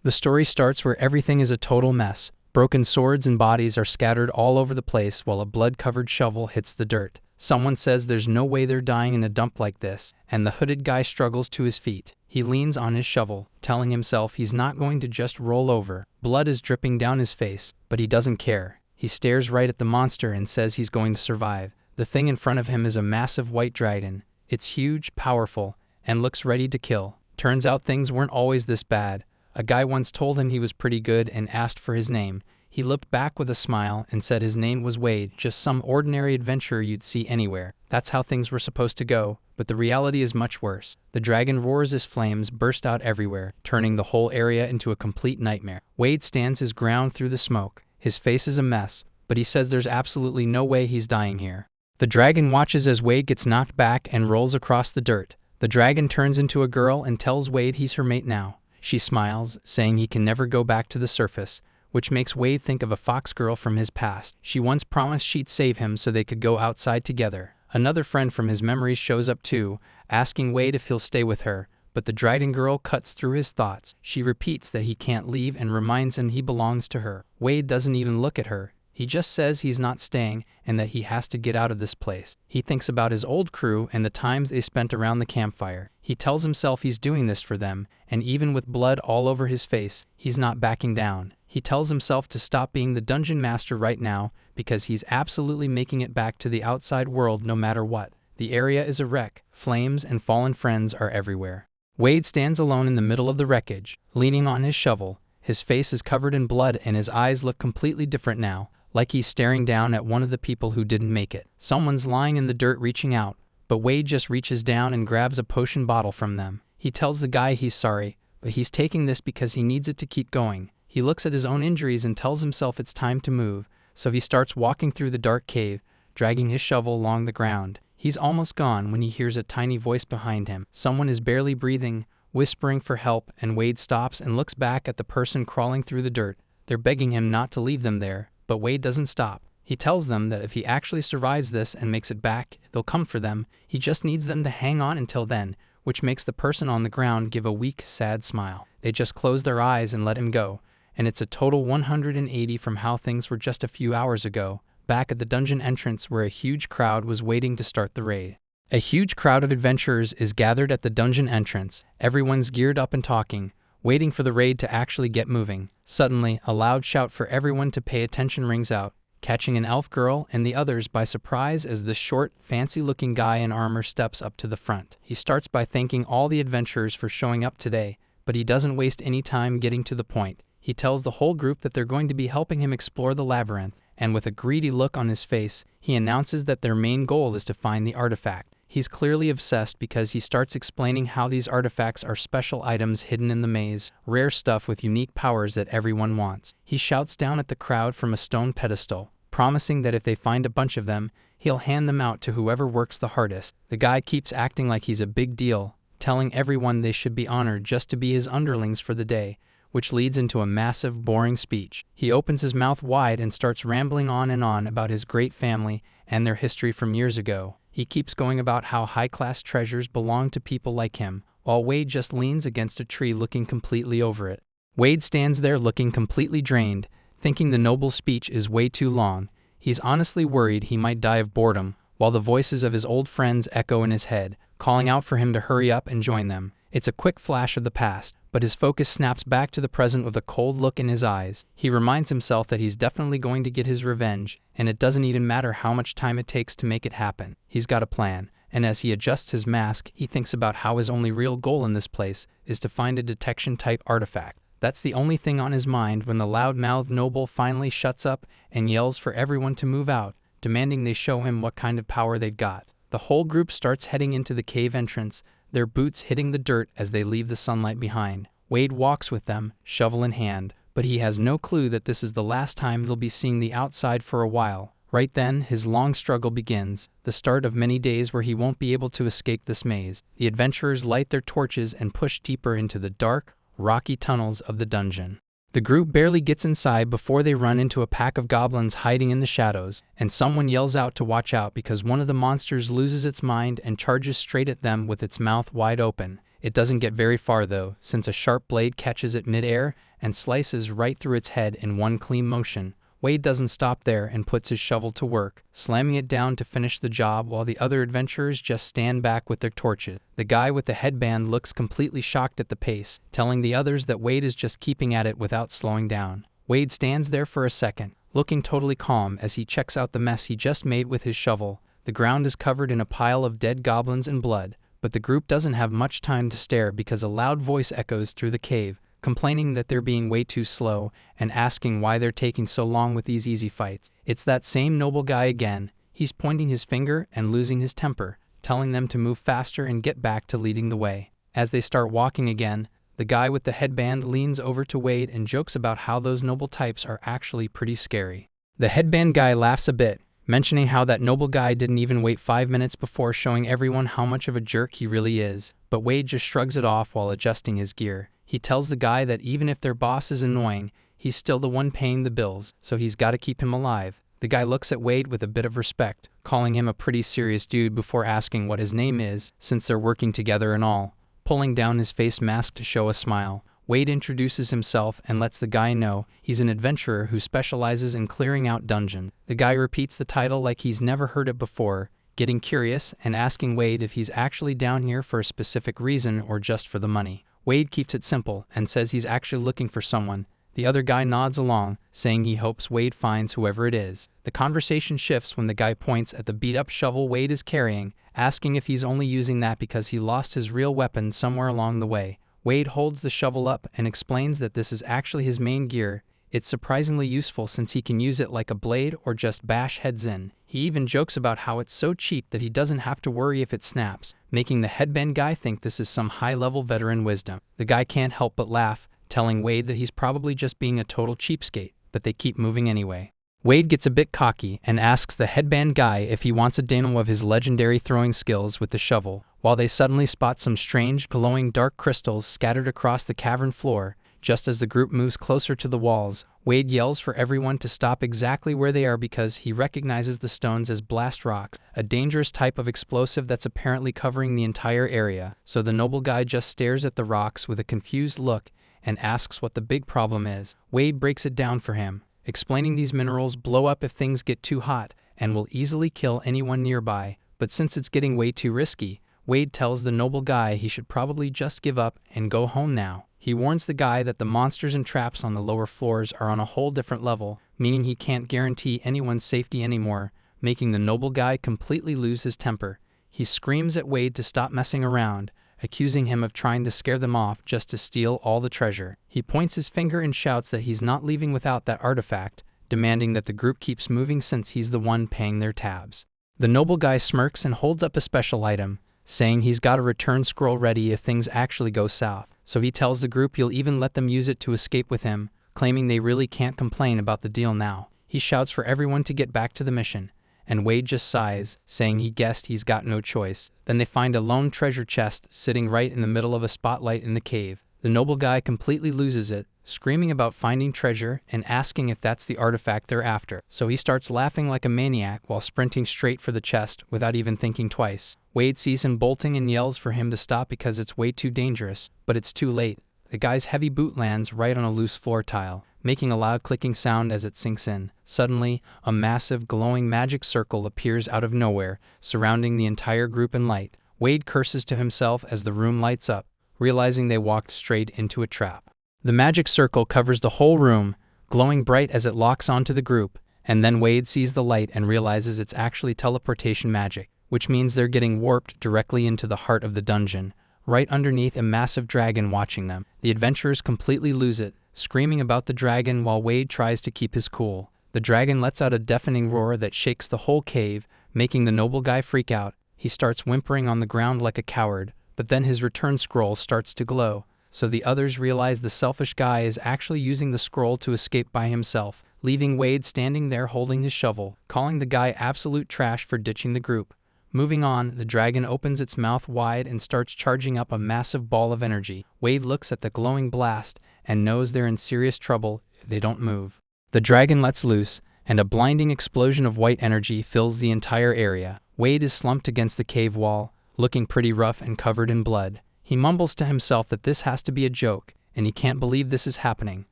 The story starts where everything is a total mess. Broken swords and bodies are scattered all over the place while a blood-covered shovel hits the dirt. Someone says there's no way they're dying in a dump like this, and the hooded guy struggles to his feet. He leans on his shovel, telling himself he's not going to just roll over. Blood is dripping down his face, but he doesn't care. He stares right at the monster and says he's going to survive. The thing in front of him is a massive white dragon. It's huge, powerful, and looks ready to kill. Turns out things weren't always this bad. A guy once told him he was pretty good and asked for his name. He looked back with a smile and said his name was Wade, just some ordinary adventurer you'd see anywhere. That's how things were supposed to go, but the reality is much worse. The dragon roars as flames burst out everywhere, turning the whole area into a complete nightmare. Wade stands his ground through the smoke. His face is a mess, but he says there's absolutely no way he's dying here. The dragon watches as Wade gets knocked back and rolls across the dirt. The dragon turns into a girl and tells Wade he's her mate now. She smiles, saying he can never go back to the surface, which makes Wade think of a fox girl from his past. She once promised she'd save him so they could go outside together. Another friend from his memories shows up too, asking Wade if he'll stay with her, but the dragon girl cuts through his thoughts. She repeats that he can't leave and reminds him he belongs to her. Wade doesn't even look at her. He just says he's not staying and that he has to get out of this place. He thinks about his old crew and the times they spent around the campfire. He tells himself he's doing this for them, and even with blood all over his face, he's not backing down. He tells himself to stop being the dungeon master right now because he's absolutely making it back to the outside world no matter what. The area is a wreck. Flames and fallen friends are everywhere. Wade stands alone in the middle of the wreckage, leaning on his shovel. His face is covered in blood and his eyes look completely different now, like he's staring down at one of the people who didn't make it. Someone's lying in the dirt reaching out, but Wade just reaches down and grabs a potion bottle from them. He tells the guy he's sorry, but he's taking this because he needs it to keep going. He looks at his own injuries and tells himself it's time to move, so he starts walking through the dark cave, dragging his shovel along the ground. He's almost gone when he hears a tiny voice behind him. Someone is barely breathing, whispering for help, and Wade stops and looks back at the person crawling through the dirt. They're begging him not to leave them there, but Wade doesn't stop. He tells them that if he actually survives this and makes it back, they'll come for them. He just needs them to hang on until then, which makes the person on the ground give a weak, sad smile. They just close their eyes and let him go, and it's a total 180 from how things were just a few hours ago, back at the dungeon entrance where a huge crowd was waiting to start the raid. A huge crowd of adventurers is gathered at the dungeon entrance. Everyone's geared up and talking, waiting for the raid to actually get moving. Suddenly, a loud shout for everyone to pay attention rings out, catching an elf girl and the others by surprise as this short, fancy-looking guy in armor steps up to the front. He starts by thanking all the adventurers for showing up today, but he doesn't waste any time getting to the point. He tells the whole group that they're going to be helping him explore the labyrinth, and with a greedy look on his face, he announces that their main goal is to find the artifact. He's clearly obsessed because he starts explaining how these artifacts are special items hidden in the maze, rare stuff with unique powers that everyone wants. He shouts down at the crowd from a stone pedestal, promising that if they find a bunch of them, he'll hand them out to whoever works the hardest. The guy keeps acting like he's a big deal, telling everyone they should be honored just to be his underlings for the day, which leads into a massive, boring speech. He opens his mouth wide and starts rambling on and on about his great family and their history from years ago. He keeps going about how high-class treasures belong to people like him, while Wade just leans against a tree looking completely over it. Wade stands there looking completely drained, thinking the noble speech is way too long. He's honestly worried he might die of boredom, while the voices of his old friends echo in his head, calling out for him to hurry up and join them. It's a quick flash of the past, but his focus snaps back to the present with a cold look in his eyes. He reminds himself that he's definitely going to get his revenge, and it doesn't even matter how much time it takes to make it happen. He's got a plan, and as he adjusts his mask, he thinks about how his only real goal in this place is to find a detection-type artifact. That's the only thing on his mind when the loud-mouthed noble finally shuts up and yells for everyone to move out, demanding they show him what kind of power they've got. The whole group starts heading into the cave entrance, their boots hitting the dirt as they leave the sunlight behind. Wade walks with them, shovel in hand, but he has no clue that this is the last time he'll be seeing the outside for a while. Right then, his long struggle begins, the start of many days where he won't be able to escape this maze. The adventurers light their torches and push deeper into the dark, rocky tunnels of the dungeon. The group barely gets inside before they run into a pack of goblins hiding in the shadows, and someone yells out to watch out because one of the monsters loses its mind and charges straight at them with its mouth wide open. It doesn't get very far though, since a sharp blade catches it mid-air and slices right through its head in one clean motion. Wade doesn't stop there and puts his shovel to work, slamming it down to finish the job while the other adventurers just stand back with their torches. The guy with the headband looks completely shocked at the pace, telling the others that Wade is just keeping at it without slowing down. Wade stands there for a second, looking totally calm as he checks out the mess he just made with his shovel. The ground is covered in a pile of dead goblins and blood, but the group doesn't have much time to stare because a loud voice echoes through the cave, complaining that they're being way too slow and asking why they're taking so long with these easy fights. It's that same noble guy again. He's pointing his finger and losing his temper, telling them to move faster and get back to leading the way. As they start walking again, the guy with the headband leans over to Wade and jokes about how those noble types are actually pretty scary. The headband guy laughs a bit, mentioning how that noble guy didn't even wait 5 minutes before showing everyone how much of a jerk he really is, but Wade just shrugs it off while adjusting his gear. He tells the guy that even if their boss is annoying, he's still the one paying the bills, so he's got to keep him alive. The guy looks at Wade with a bit of respect, calling him a pretty serious dude before asking what his name is, since they're working together and all. Pulling down his face mask to show a smile, Wade introduces himself and lets the guy know he's an adventurer who specializes in clearing out dungeons. The guy repeats the title like he's never heard it before, getting curious and asking Wade if he's actually down here for a specific reason or just for the money. Wade keeps it simple and says he's actually looking for someone. The other guy nods along, saying he hopes Wade finds whoever it is. The conversation shifts when the guy points at the beat-up shovel Wade is carrying, asking if he's only using that because he lost his real weapon somewhere along the way. Wade holds the shovel up and explains that this is actually his main gear. It's surprisingly useful since he can use it like a blade or just bash heads in. He even jokes about how it's so cheap that he doesn't have to worry if it snaps, making the headband guy think this is some high-level veteran wisdom. The guy can't help but laugh, telling Wade that he's probably just being a total cheapskate, but they keep moving anyway. Wade gets a bit cocky and asks the headband guy if he wants a demo of his legendary throwing skills with the shovel, while they suddenly spot some strange, glowing dark crystals scattered across the cavern floor. Just as the group moves closer to the walls, Wade yells for everyone to stop exactly where they are because he recognizes the stones as blast rocks, a dangerous type of explosive that's apparently covering the entire area. So the noble guy just stares at the rocks with a confused look and asks what the big problem is. Wade breaks it down for him, explaining these minerals blow up if things get too hot and will easily kill anyone nearby. But since it's getting way too risky, Wade tells the noble guy he should probably just give up and go home now. He warns the guy that the monsters and traps on the lower floors are on a whole different level, meaning he can't guarantee anyone's safety anymore, making the noble guy completely lose his temper. He screams at Wade to stop messing around, accusing him of trying to scare them off just to steal all the treasure. He points his finger and shouts that he's not leaving without that artifact, demanding that the group keeps moving since he's the one paying their tabs. The noble guy smirks and holds up a special item, saying he's got a return scroll ready if things actually go south. So he tells the group he'll even let them use it to escape with him, claiming they really can't complain about the deal now. He shouts for everyone to get back to the mission, and Wade just sighs, saying he guessed he's got no choice. Then they find a lone treasure chest sitting right in the middle of a spotlight in the cave. The noble guy completely loses it, screaming about finding treasure and asking if that's the artifact they're after. So he starts laughing like a maniac while sprinting straight for the chest without even thinking twice. Wade sees him bolting and yells for him to stop because it's way too dangerous, but it's too late. The guy's heavy boot lands right on a loose floor tile, making a loud clicking sound as it sinks in. Suddenly, a massive, glowing magic circle appears out of nowhere, surrounding the entire group in light. Wade curses to himself as the room lights up, realizing they walked straight into a trap. The magic circle covers the whole room, glowing bright as it locks onto the group, and then Wade sees the light and realizes it's actually teleportation magic, which means they're getting warped directly into the heart of the dungeon, right underneath a massive dragon watching them. The adventurers completely lose it, screaming about the dragon while Wade tries to keep his cool. The dragon lets out a deafening roar that shakes the whole cave, making the noble guy freak out. He starts whimpering on the ground like a coward, but then his return scroll starts to glow, so the others realize the selfish guy is actually using the scroll to escape by himself, leaving Wade standing there holding his shovel, calling the guy absolute trash for ditching the group. Moving on, the dragon opens its mouth wide and starts charging up a massive ball of energy. Wade looks at the glowing blast and knows they're in serious trouble if they don't move. The dragon lets loose, and a blinding explosion of white energy fills the entire area. Wade is slumped against the cave wall, looking pretty rough and covered in blood. He mumbles to himself that this has to be a joke, and he can't believe this is happening.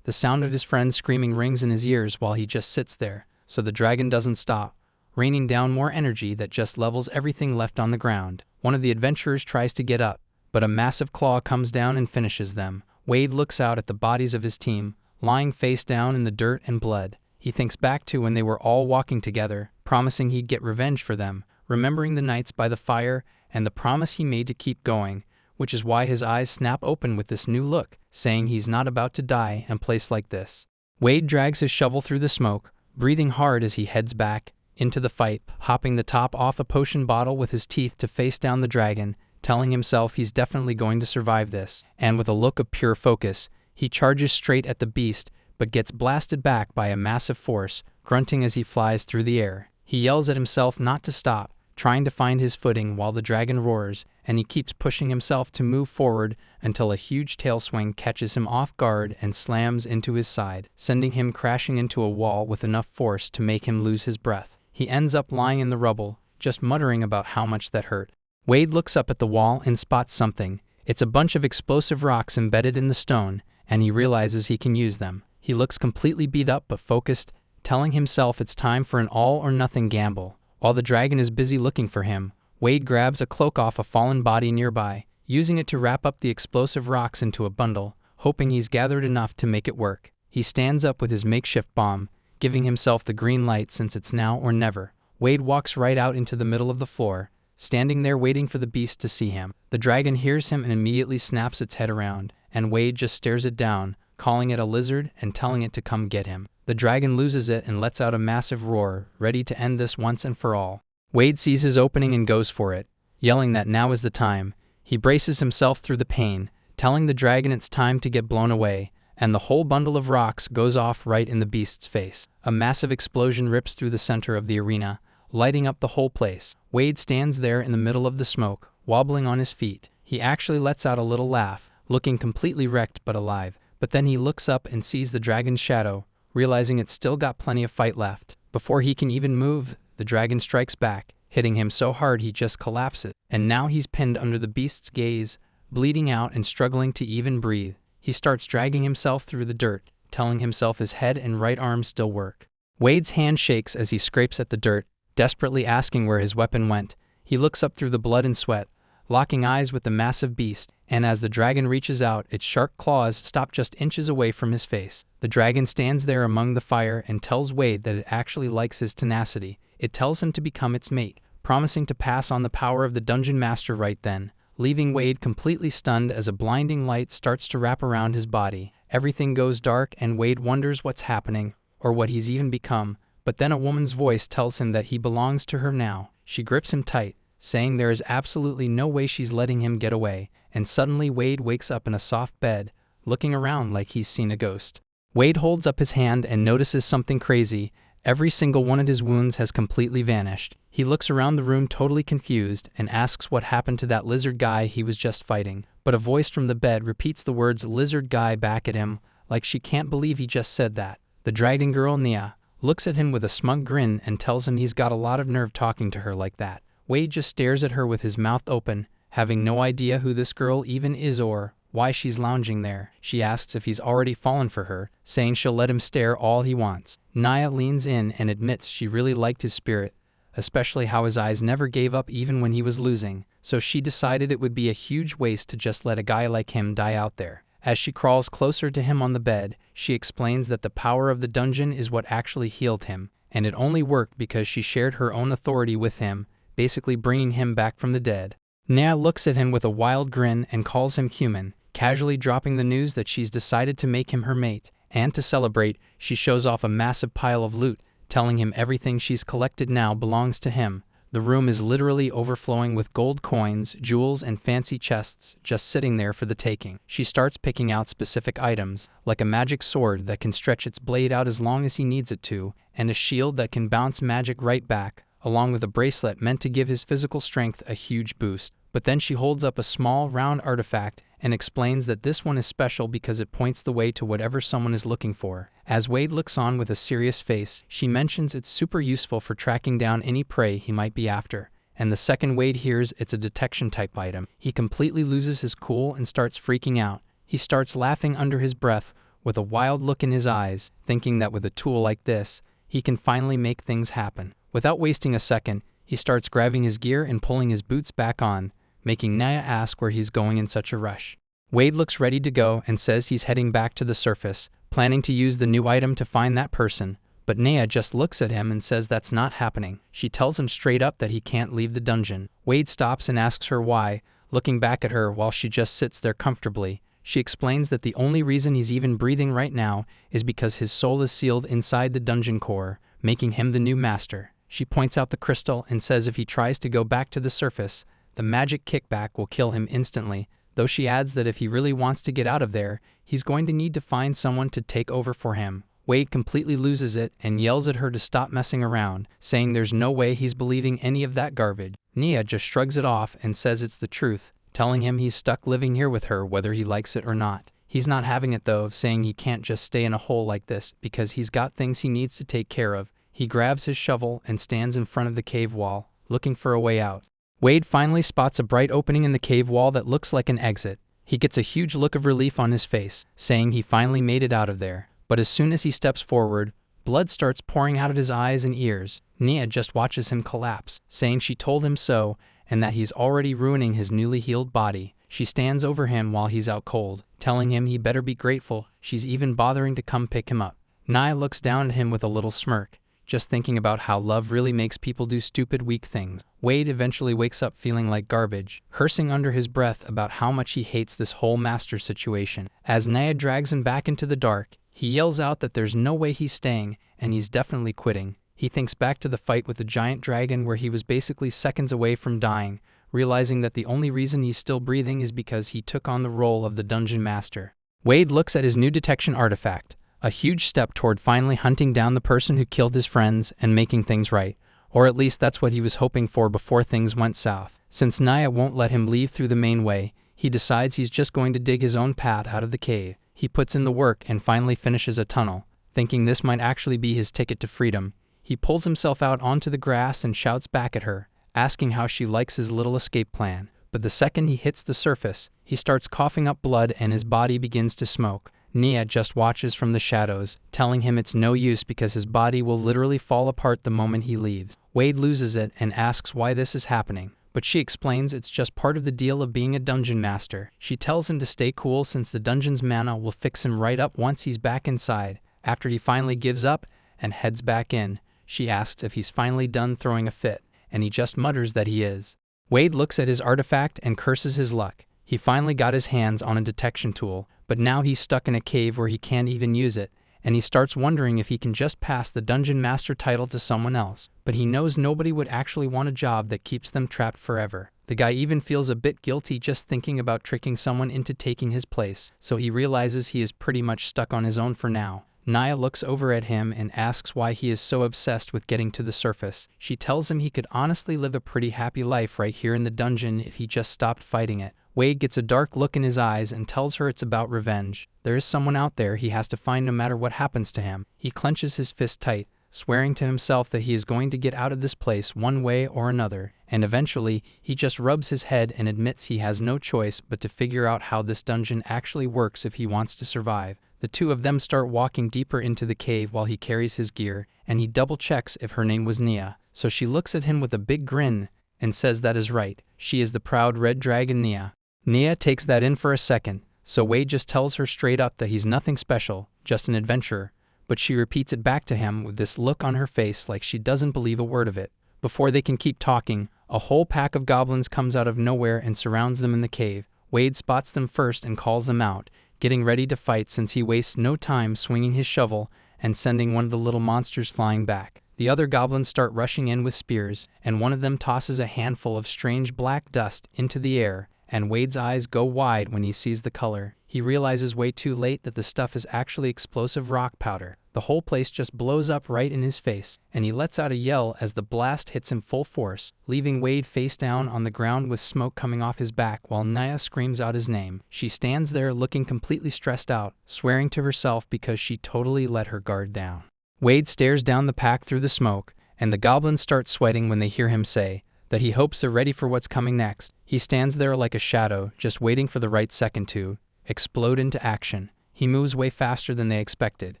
The sound of his friends screaming rings in his ears while he just sits there, so the dragon doesn't stop, raining down more energy that just levels everything left on the ground. One of the adventurers tries to get up, but a massive claw comes down and finishes them. Wade looks out at the bodies of his team, lying face down in the dirt and blood. He thinks back to when they were all walking together, promising he'd get revenge for them, remembering the nights by the fire and the promise he made to keep going, which is why his eyes snap open with this new look, saying he's not about to die in a place like this. Wade drags his shovel through the smoke, breathing hard as he heads back into the fight, hopping the top off a potion bottle with his teeth to face down the dragon, telling himself he's definitely going to survive this. And with a look of pure focus, he charges straight at the beast, but gets blasted back by a massive force, grunting as he flies through the air. He yells at himself not to stop, trying to find his footing while the dragon roars, and he keeps pushing himself to move forward until a huge tail swing catches him off guard and slams into his side, sending him crashing into a wall with enough force to make him lose his breath. He ends up lying in the rubble, just muttering about how much that hurt. Wade looks up at the wall and spots something. It's a bunch of explosive rocks embedded in the stone, and he realizes he can use them. He looks completely beat up but focused, telling himself it's time for an all-or-nothing gamble. While the dragon is busy looking for him, Wade grabs a cloak off a fallen body nearby, using it to wrap up the explosive rocks into a bundle, hoping he's gathered enough to make it work. He stands up with his makeshift bomb, giving himself the green light since it's now or never. Wade walks right out into the middle of the floor, standing there waiting for the beast to see him. The dragon hears him and immediately snaps its head around, and Wade just stares it down, calling it a lizard and telling it to come get him. The dragon loses it and lets out a massive roar, ready to end this once and for all. Wade sees his opening and goes for it, yelling that now is the time. He braces himself through the pain, telling the dragon it's time to get blown away, and the whole bundle of rocks goes off right in the beast's face. A massive explosion rips through the center of the arena, lighting up the whole place. Wade stands there in the middle of the smoke, wobbling on his feet. He actually lets out a little laugh, looking completely wrecked but alive. But then he looks up and sees the dragon's shadow, realizing it's still got plenty of fight left. Before he can even move, the dragon strikes back, hitting him so hard he just collapses. And now he's pinned under the beast's gaze, bleeding out and struggling to even breathe. He starts dragging himself through the dirt, telling himself his head and right arm still work. Wade's hand shakes as he scrapes at the dirt, desperately asking where his weapon went. He looks up through the blood and sweat, locking eyes with the massive beast, and as the dragon reaches out, its sharp claws stop just inches away from his face. The dragon stands there among the fire and tells Wade that it actually likes his tenacity. It tells him to become its mate, promising to pass on the power of the dungeon master right then, leaving Wade completely stunned as a blinding light starts to wrap around his body. Everything goes dark and Wade wonders what's happening, or what he's even become, but then a woman's voice tells him that he belongs to her now. She grips him tight, saying there is absolutely no way she's letting him get away, and suddenly Wade wakes up in a soft bed, looking around like he's seen a ghost. Wade holds up his hand and notices something crazy. Every single one of his wounds has completely vanished. He looks around the room totally confused and asks what happened to that lizard guy he was just fighting. But a voice from the bed repeats the words lizard guy back at him, like she can't believe he just said that. The dragon girl, Nia, looks at him with a smug grin and tells him he's got a lot of nerve talking to her like that. Wade just stares at her with his mouth open, having no idea who this girl even is or why she's lounging there. She asks if he's already fallen for her, saying she'll let him stare all he wants. Nia leans in and admits she really liked his spirit, especially how his eyes never gave up even when he was losing, so she decided it would be a huge waste to just let a guy like him die out there. As she crawls closer to him on the bed, she explains that the power of the dungeon is what actually healed him, and it only worked because she shared her own authority with him, basically bringing him back from the dead. Nia looks at him with a wild grin and calls him human, casually dropping the news that she's decided to make him her mate, and to celebrate, she shows off a massive pile of loot, telling him everything she's collected now belongs to him. The room is literally overflowing with gold coins, jewels, and fancy chests just sitting there for the taking. She starts picking out specific items, like a magic sword that can stretch its blade out as long as he needs it to, and a shield that can bounce magic right back, along with a bracelet meant to give his physical strength a huge boost. But then she holds up a small, round artifact and explains that this one is special because it points the way to whatever someone is looking for. As Wade looks on with a serious face, she mentions it's super useful for tracking down any prey he might be after. And the second Wade hears it's a detection-type item, he completely loses his cool and starts freaking out. He starts laughing under his breath with a wild look in his eyes, thinking that with a tool like this, he can finally make things happen. Without wasting a second, he starts grabbing his gear and pulling his boots back on, making Naya ask where he's going in such a rush. Wade looks ready to go and says he's heading back to the surface, planning to use the new item to find that person, but Naya just looks at him and says that's not happening. She tells him straight up that he can't leave the dungeon. Wade stops and asks her why, looking back at her while she just sits there comfortably. She explains that the only reason he's even breathing right now is because his soul is sealed inside the dungeon core, making him the new master. She points out the crystal and says if he tries to go back to the surface, the magic kickback will kill him instantly, though she adds that if he really wants to get out of there, he's going to need to find someone to take over for him. Wade completely loses it and yells at her to stop messing around, saying there's no way he's believing any of that garbage. Nia just shrugs it off and says it's the truth, telling him he's stuck living here with her whether he likes it or not. He's not having it though, saying he can't just stay in a hole like this because he's got things he needs to take care of. He grabs his shovel and stands in front of the cave wall, looking for a way out. Wade finally spots a bright opening in the cave wall that looks like an exit. He gets a huge look of relief on his face, saying he finally made it out of there. But as soon as he steps forward, blood starts pouring out of his eyes and ears. Nia just watches him collapse, saying she told him so and that he's already ruining his newly healed body. She stands over him while he's out cold, telling him he better be grateful she's even bothering to come pick him up. Nia looks down at him with a little smirk, just thinking about how love really makes people do stupid, weak things. Wade eventually wakes up feeling like garbage, cursing under his breath about how much he hates this whole master situation. As Nia drags him back into the dark, he yells out that there's no way he's staying, and he's definitely quitting. He thinks back to the fight with the giant dragon where he was basically seconds away from dying, realizing that the only reason he's still breathing is because he took on the role of the dungeon master. Wade looks at his new detection artifact, a huge step toward finally hunting down the person who killed his friends and making things right, or at least that's what he was hoping for before things went south. Since Naya won't let him leave through the main way, he decides he's just going to dig his own path out of the cave. He puts in the work and finally finishes a tunnel, thinking this might actually be his ticket to freedom. He pulls himself out onto the grass and shouts back at her, asking how she likes his little escape plan. But the second he hits the surface, he starts coughing up blood and his body begins to smoke. Nia just watches from the shadows, telling him it's no use because his body will literally fall apart the moment he leaves. Wade loses it and asks why this is happening, but she explains it's just part of the deal of being a dungeon master. She tells him to stay cool since the dungeon's mana will fix him right up once he's back inside. After he finally gives up and heads back in, she asks if he's finally done throwing a fit, and he just mutters that he is. Wade looks at his artifact and curses his luck. He finally got his hands on a detection tool, but now he's stuck in a cave where he can't even use it, and he starts wondering if he can just pass the dungeon master title to someone else. But he knows nobody would actually want a job that keeps them trapped forever. The guy even feels a bit guilty just thinking about tricking someone into taking his place, so he realizes he is pretty much stuck on his own for now. Naya looks over at him and asks why he is so obsessed with getting to the surface. She tells him he could honestly live a pretty happy life right here in the dungeon if he just stopped fighting it. Wade gets a dark look in his eyes and tells her it's about revenge. There is someone out there he has to find no matter what happens to him. He clenches his fist tight, swearing to himself that he is going to get out of this place one way or another, and eventually he just rubs his head and admits he has no choice but to figure out how this dungeon actually works if he wants to survive. The two of them start walking deeper into the cave while he carries his gear, and he double-checks if her name was Nia. So she looks at him with a big grin and says that is right. She is the proud red dragon Nia. Nia takes that in for a second, so Wade just tells her straight up that he's nothing special, just an adventurer, but she repeats it back to him with this look on her face like she doesn't believe a word of it. Before they can keep talking, a whole pack of goblins comes out of nowhere and surrounds them in the cave. Wade spots them first and calls them out, getting ready to fight since he wastes no time swinging his shovel and sending one of the little monsters flying back. The other goblins start rushing in with spears, and one of them tosses a handful of strange black dust into the air, and Wade's eyes go wide when he sees the color. He realizes way too late that the stuff is actually explosive rock powder. The whole place just blows up right in his face, and he lets out a yell as the blast hits him full force, leaving Wade face down on the ground with smoke coming off his back while Naya screams out his name. She stands there looking completely stressed out, swearing to herself because she totally let her guard down. Wade stares down the pack through the smoke, and the goblins start sweating when they hear him say that he hopes they're ready for what's coming next. He stands there like a shadow, just waiting for the right second to explode into action. He moves way faster than they expected,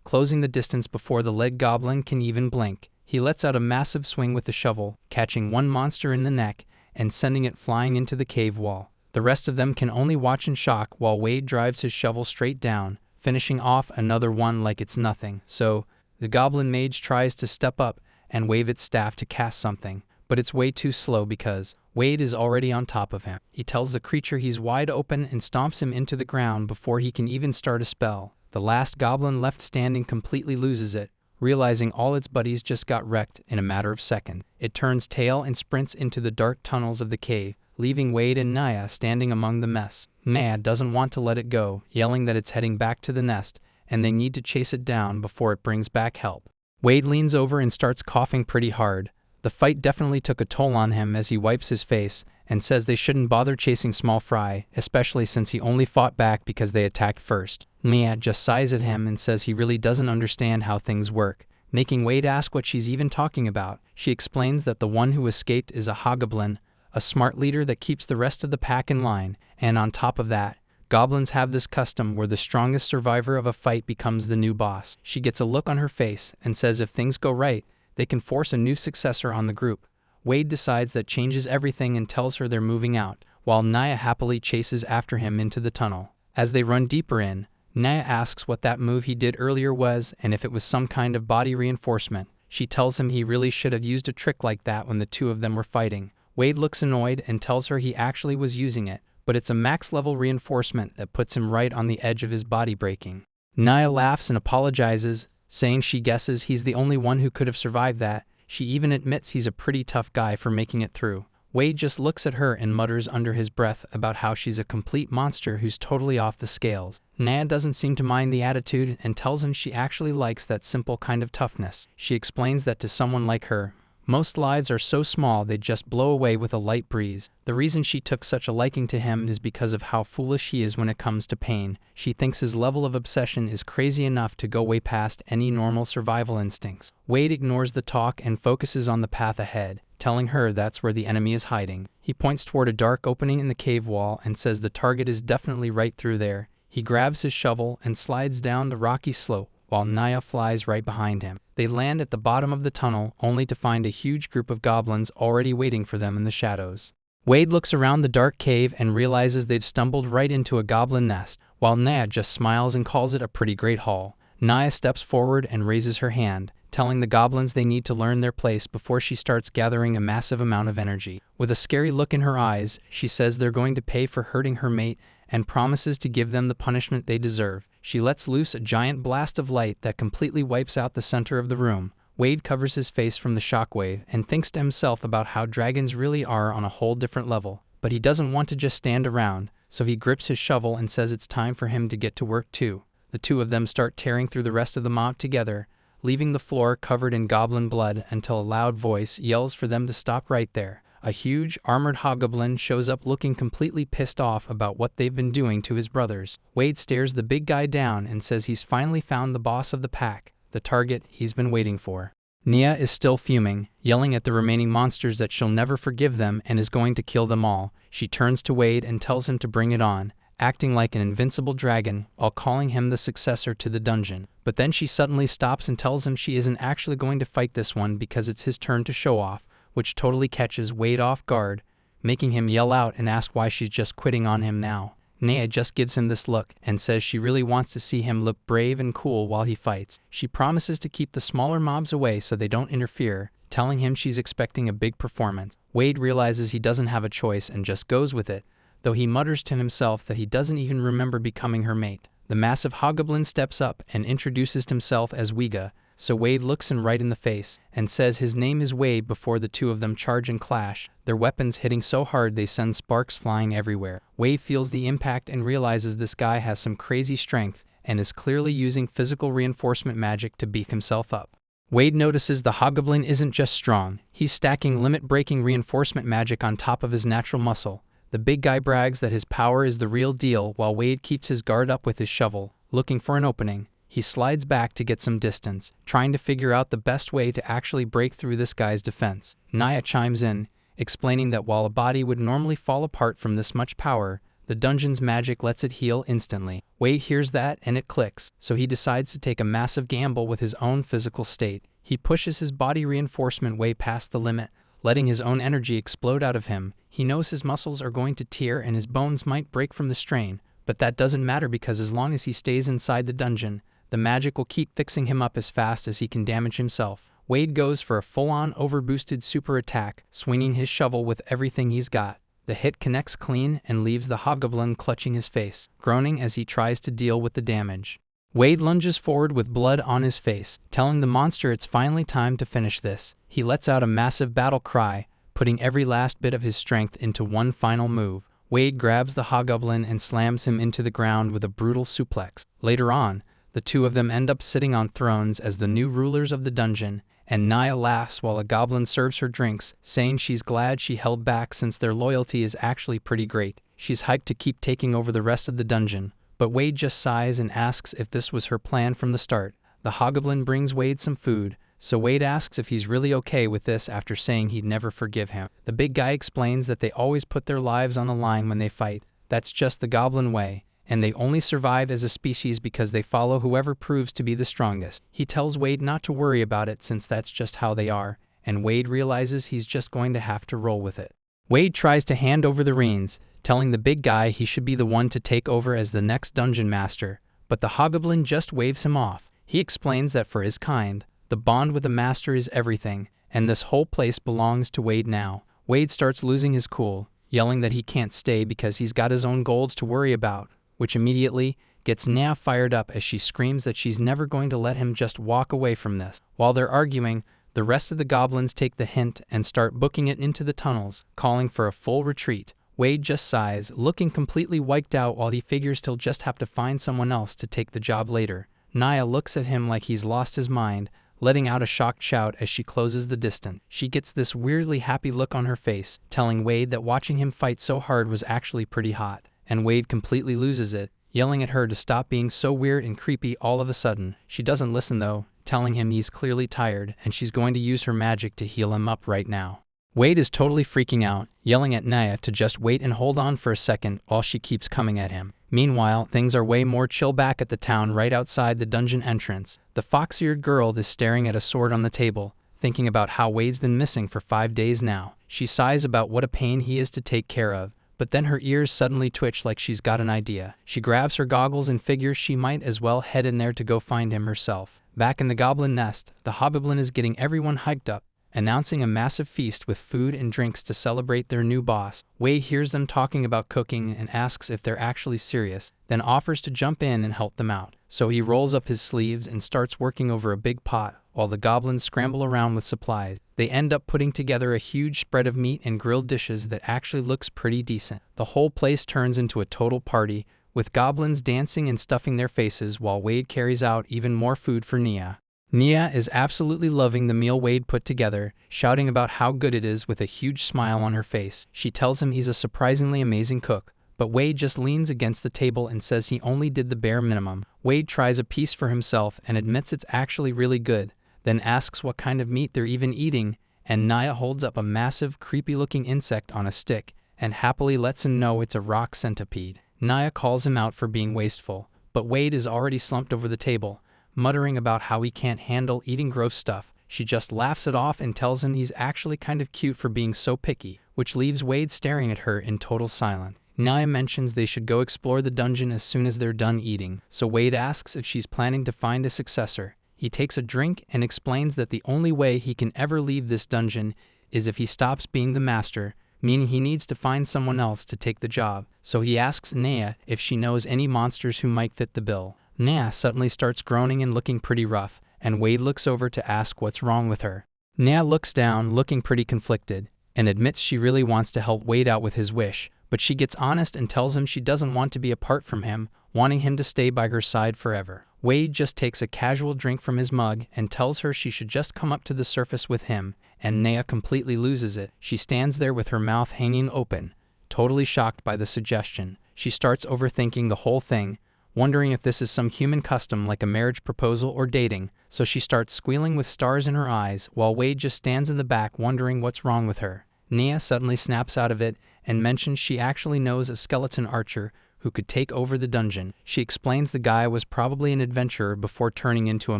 closing the distance before the lead goblin can even blink. He lets out a massive swing with the shovel, catching one monster in the neck and sending it flying into the cave wall. The rest of them can only watch in shock while Wade drives his shovel straight down, finishing off another one like it's nothing. So, the goblin mage tries to step up and wave its staff to cast something, but it's way too slow because Wade is already on top of him. He tells the creature he's wide open and stomps him into the ground before he can even start a spell. The last goblin left standing completely loses it, realizing all its buddies just got wrecked in a matter of seconds. It turns tail and sprints into the dark tunnels of the cave, leaving Wade and Naya standing among the mess. Naya doesn't want to let it go, yelling that it's heading back to the nest, and they need to chase it down before it brings back help. Wade leans over and starts coughing pretty hard. The fight definitely took a toll on him as he wipes his face and says they shouldn't bother chasing Small Fry, especially since he only fought back because they attacked first. Mia just sighs at him and says he really doesn't understand how things work, making Wade ask what she's even talking about. She explains that the one who escaped is a hobgoblin, a smart leader that keeps the rest of the pack in line, and on top of that, goblins have this custom where the strongest survivor of a fight becomes the new boss. She gets a look on her face and says if things go right, they can force a new successor on the group. Wade decides that changes everything and tells her they're moving out, while Naya happily chases after him into the tunnel. As they run deeper in, Naya asks what that move he did earlier was and if it was some kind of body reinforcement. She tells him he really should have used a trick like that when the two of them were fighting. Wade looks annoyed and tells her he actually was using it, but it's a max-level reinforcement that puts him right on the edge of his body breaking. Naya laughs and apologizes, saying she guesses he's the only one who could have survived that. She even admits he's a pretty tough guy for making it through. Wade just looks at her and mutters under his breath about how she's a complete monster who's totally off the scales. Naya doesn't seem to mind the attitude and tells him she actually likes that simple kind of toughness. She explains that to someone like her, most lives are so small they'd just blow away with a light breeze. The reason she took such a liking to him is because of how foolish he is when it comes to pain. She thinks his level of obsession is crazy enough to go way past any normal survival instincts. Wade ignores the talk and focuses on the path ahead, telling her that's where the enemy is hiding. He points toward a dark opening in the cave wall and says the target is definitely right through there. He grabs his shovel and slides down the rocky slope, while Naya flies right behind him. They land at the bottom of the tunnel, only to find a huge group of goblins already waiting for them in the shadows. Wade looks around the dark cave and realizes they've stumbled right into a goblin nest, while Naya just smiles and calls it a pretty great haul. Naya steps forward and raises her hand, telling the goblins they need to learn their place before she starts gathering a massive amount of energy. With a scary look in her eyes, she says they're going to pay for hurting her mate and promises to give them the punishment they deserve. She lets loose a giant blast of light that completely wipes out the center of the room. Wade covers his face from the shockwave and thinks to himself about how dragons really are on a whole different level. But he doesn't want to just stand around, so he grips his shovel and says it's time for him to get to work too. The two of them start tearing through the rest of the mob together, leaving the floor covered in goblin blood until a loud voice yells for them to stop right there. A huge, armored hobgoblin shows up looking completely pissed off about what they've been doing to his brothers. Wade stares the big guy down and says he's finally found the boss of the pack, the target he's been waiting for. Nia is still fuming, yelling at the remaining monsters that she'll never forgive them and is going to kill them all. She turns to Wade and tells him to bring it on, acting like an invincible dragon while calling him the successor to the dungeon. But then she suddenly stops and tells him she isn't actually going to fight this one because it's his turn to show off, which totally catches Wade off guard, making him yell out and ask why she's just quitting on him now. Naya just gives him this look and says she really wants to see him look brave and cool while he fights. She promises to keep the smaller mobs away so they don't interfere, telling him she's expecting a big performance. Wade realizes he doesn't have a choice and just goes with it, though he mutters to himself that he doesn't even remember becoming her mate. The massive hobgoblin steps up and introduces himself as Wiga, so Wade looks him right in the face and says his name is Wade before the two of them charge and clash, their weapons hitting so hard they send sparks flying everywhere. Wade feels the impact and realizes this guy has some crazy strength and is clearly using physical reinforcement magic to beef himself up. Wade notices the hobgoblin isn't just strong, he's stacking limit-breaking reinforcement magic on top of his natural muscle. The big guy brags that his power is the real deal while Wade keeps his guard up with his shovel, looking for an opening. He slides back to get some distance, trying to figure out the best way to actually break through this guy's defense. Naya chimes in, explaining that while a body would normally fall apart from this much power, the The dungeon's magic lets it heal instantly. Wade hears that and it clicks, so he decides to take a massive gamble with his own physical state. He pushes his body reinforcement way past the limit, letting his own energy explode out of him. He knows his muscles are going to tear and his bones might break from the strain, but that doesn't matter because as long as he stays inside the dungeon, the magic will keep fixing him up as fast as he can damage himself. Wade goes for a full-on overboosted super attack, swinging his shovel with everything he's got. The hit connects clean and leaves the hobgoblin clutching his face, groaning as he tries to deal with the damage. Wade lunges forward with blood on his face, telling the monster it's finally time to finish this. He lets out a massive battle cry, putting every last bit of his strength into one final move. Wade grabs the hobgoblin and slams him into the ground with a brutal suplex. Later on, the two of them end up sitting on thrones as the new rulers of the dungeon, and Naya laughs while a goblin serves her drinks, saying she's glad she held back since their loyalty is actually pretty great. She's hyped to keep taking over the rest of the dungeon, but Wade just sighs and asks if this was her plan from the start. The hobgoblin brings Wade some food, so Wade asks if he's really okay with this after saying he'd never forgive him. The big guy explains that they always put their lives on the line when they fight. That's just the goblin way, and they only survive as a species because they follow whoever proves to be the strongest. He tells Wade not to worry about it since that's just how they are, and Wade realizes he's just going to have to roll with it. Wade tries to hand over the reins, telling the big guy he should be the one to take over as the next dungeon master, but the hobgoblin just waves him off. He explains that for his kind, the bond with the master is everything, and this whole place belongs to Wade now. Wade starts losing his cool, yelling that he can't stay because he's got his own goals to worry about, which immediately gets Naya fired up as she screams that she's never going to let him just walk away from this. While they're arguing, the rest of the goblins take the hint and start booking it into the tunnels, calling for a full retreat. Wade just sighs, looking completely wiped out while he figures he'll just have to find someone else to take the job later. Naya looks at him like he's lost his mind, letting out a shocked shout as she closes the distance. She gets this weirdly happy look on her face, telling Wade that watching him fight so hard was actually pretty hot, and Wade completely loses it, yelling at her to stop being so weird and creepy all of a sudden. She doesn't listen though, telling him he's clearly tired and she's going to use her magic to heal him up right now. Wade is totally freaking out, yelling at Naya to just wait and hold on for a second while she keeps coming at him. Meanwhile, things are way more chill back at the town right outside the dungeon entrance. The fox-eared girl is staring at a sword on the table, thinking about how Wade's been missing for 5 days now. She sighs about what a pain he is to take care of, but then her ears suddenly twitch like she's got an idea. She grabs her goggles and figures she might as well head in there to go find him herself. Back in the goblin nest, the hobgoblin is getting everyone hyped up, announcing a massive feast with food and drinks to celebrate their new boss. Wade hears them talking about cooking and asks if they're actually serious, then offers to jump in and help them out. So he rolls up his sleeves and starts working over a big pot, while the goblins scramble around with supplies. They end up putting together a huge spread of meat and grilled dishes that actually looks pretty decent. The whole place turns into a total party, with goblins dancing and stuffing their faces while Wade carries out even more food for Nia. Nia is absolutely loving the meal Wade put together, shouting about how good it is with a huge smile on her face. She tells him he's a surprisingly amazing cook, but Wade just leans against the table and says he only did the bare minimum. Wade tries a piece for himself and admits it's actually really good, then asks what kind of meat they're even eating, and Nia holds up a massive, creepy-looking insect on a stick and happily lets him know it's a rock centipede. Nia calls him out for being wasteful, but Wade is already slumped over the table, muttering about how he can't handle eating gross stuff. She just laughs it off and tells him he's actually kind of cute for being so picky, which leaves Wade staring at her in total silence. Nia mentions they should go explore the dungeon as soon as they're done eating, so Wade asks if she's planning to find a successor. He takes a drink and explains that the only way he can ever leave this dungeon is if he stops being the master, meaning he needs to find someone else to take the job. So he asks Nia if she knows any monsters who might fit the bill. Nia suddenly starts groaning and looking pretty rough, and Wade looks over to ask what's wrong with her. Nia looks down, looking pretty conflicted, and admits she really wants to help Wade out with his wish, but she gets honest and tells him she doesn't want to be apart from him, wanting him to stay by her side forever. Wade just takes a casual drink from his mug and tells her she should just come up to the surface with him, and Nia completely loses it. She stands there with her mouth hanging open, totally shocked by the suggestion. She starts overthinking the whole thing, wondering if this is some human custom like a marriage proposal or dating, so she starts squealing with stars in her eyes while Wade just stands in the back wondering what's wrong with her. Nia suddenly snaps out of it and mentions she actually knows a skeleton archer who could take over the dungeon. She explains the guy was probably an adventurer before turning into a